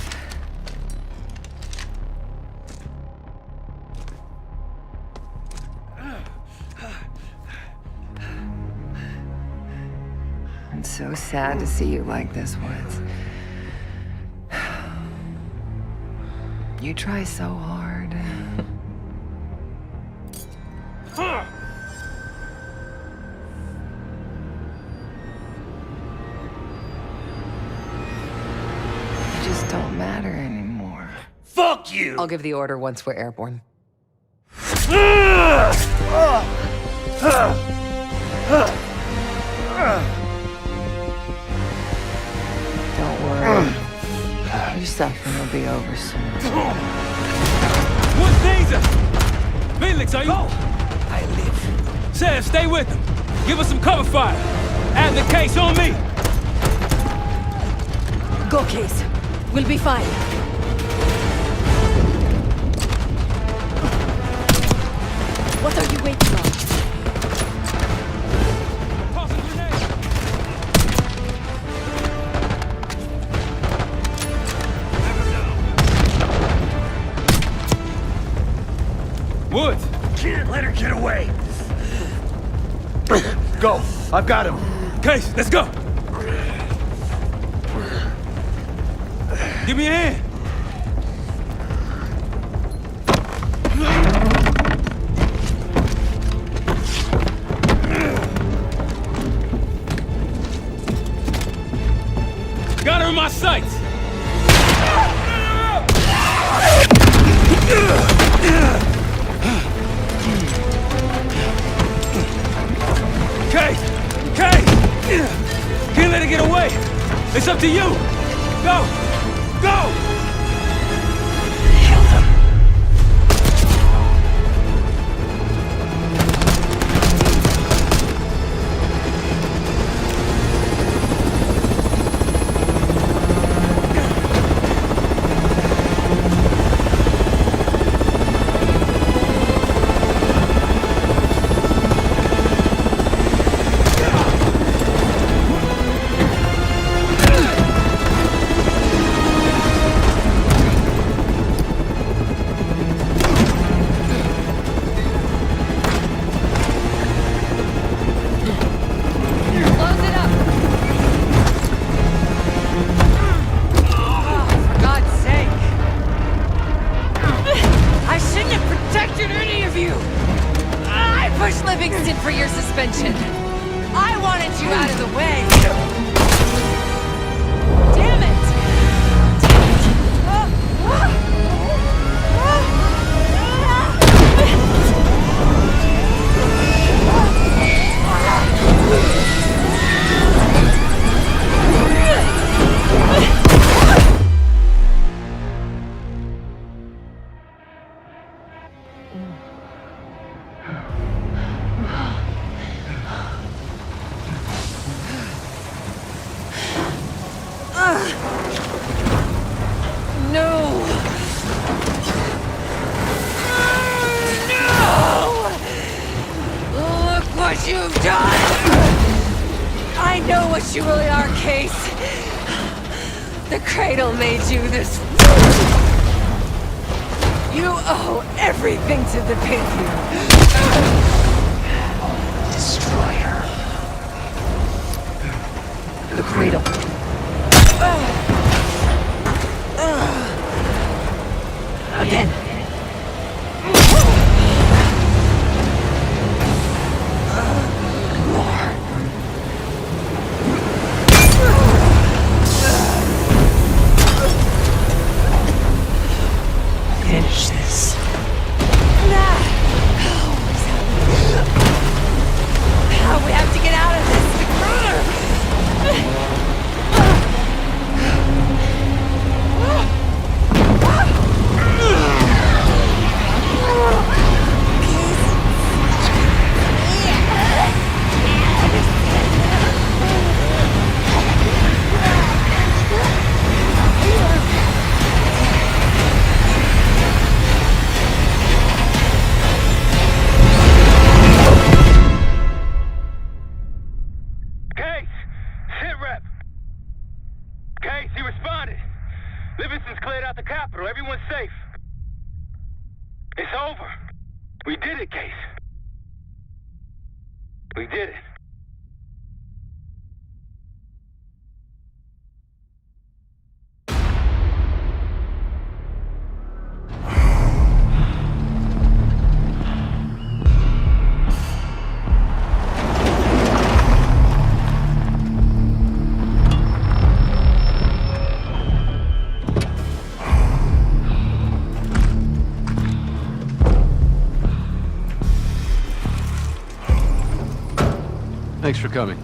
I'm so sad to see you like this, Woods. You try so hard. You just don't matter anymore. Fuck you! I'll give the order once we're airborne. Don't worry. Your suffering will be over soon. What's danger? Felix, are you? Go! I live. Sam, stay with him. Give us some cover fire. Add the case on me. Go, Case. We'll be fine. What are you waiting on? Tossing grenade. Woods! Can't let her get away. Go. I've got him. Case, let's go. Give me a hand! Got her in my sights! Kate! Can't let her get away! It's up to you! Go! Go! For your suspension. I wanted you out of the way. Damn it! You've done! I know what you really are, Case. The Cradle made you this fool. You owe everything to the Pantheon. Destroyer. The Cradle. Again. Finish this. We have to get out of this. Livingston's cleared out the capital. Everyone's safe. It's over. We did it, Case. We did it. Thanks for coming.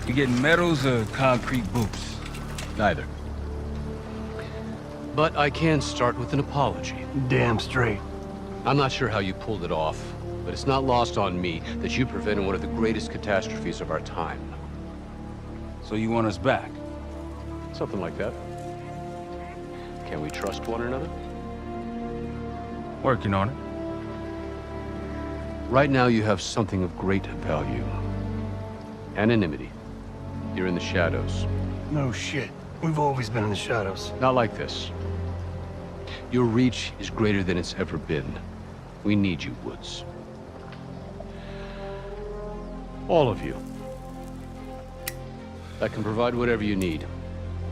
You getting medals or concrete boots? Neither. But I can start with an apology. Damn straight. I'm not sure how you pulled it off, but it's not lost on me that you prevented one of the greatest catastrophes of our time. So you want us back? Something like that. Can we trust one another? Working on it. Right now you have something of great value. Anonymity. You're in the shadows. No shit. We've always been in the shadows. Not like this. Your reach is greater than it's ever been. We need you, Woods. All of you. I can provide whatever you need.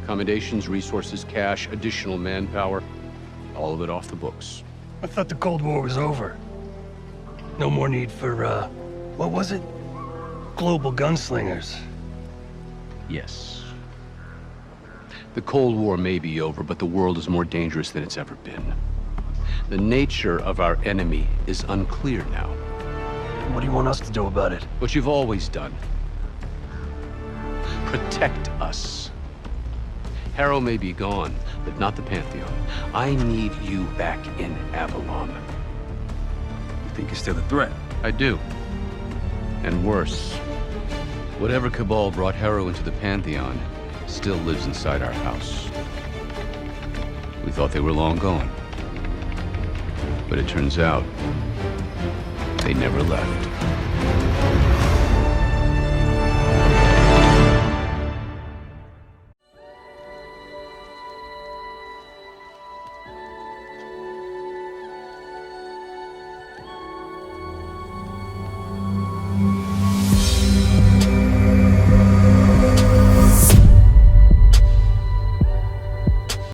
Accommodations, resources, cash, additional manpower. All of it off the books. I thought the Cold War was over. No more need for, what was it? Global gunslingers. Yes. The Cold War may be over, but the world is more dangerous than it's ever been. The nature of our enemy is unclear now. What do you want us to do about it? What you've always done. Protect us. Harrow may be gone, but not the Pantheon. I need you back in Avalon. You think you're still a threat? I do. And worse. Whatever cabal brought Harrow into the Pantheon still lives inside our house. We thought they were long gone. But it turns out, they never left.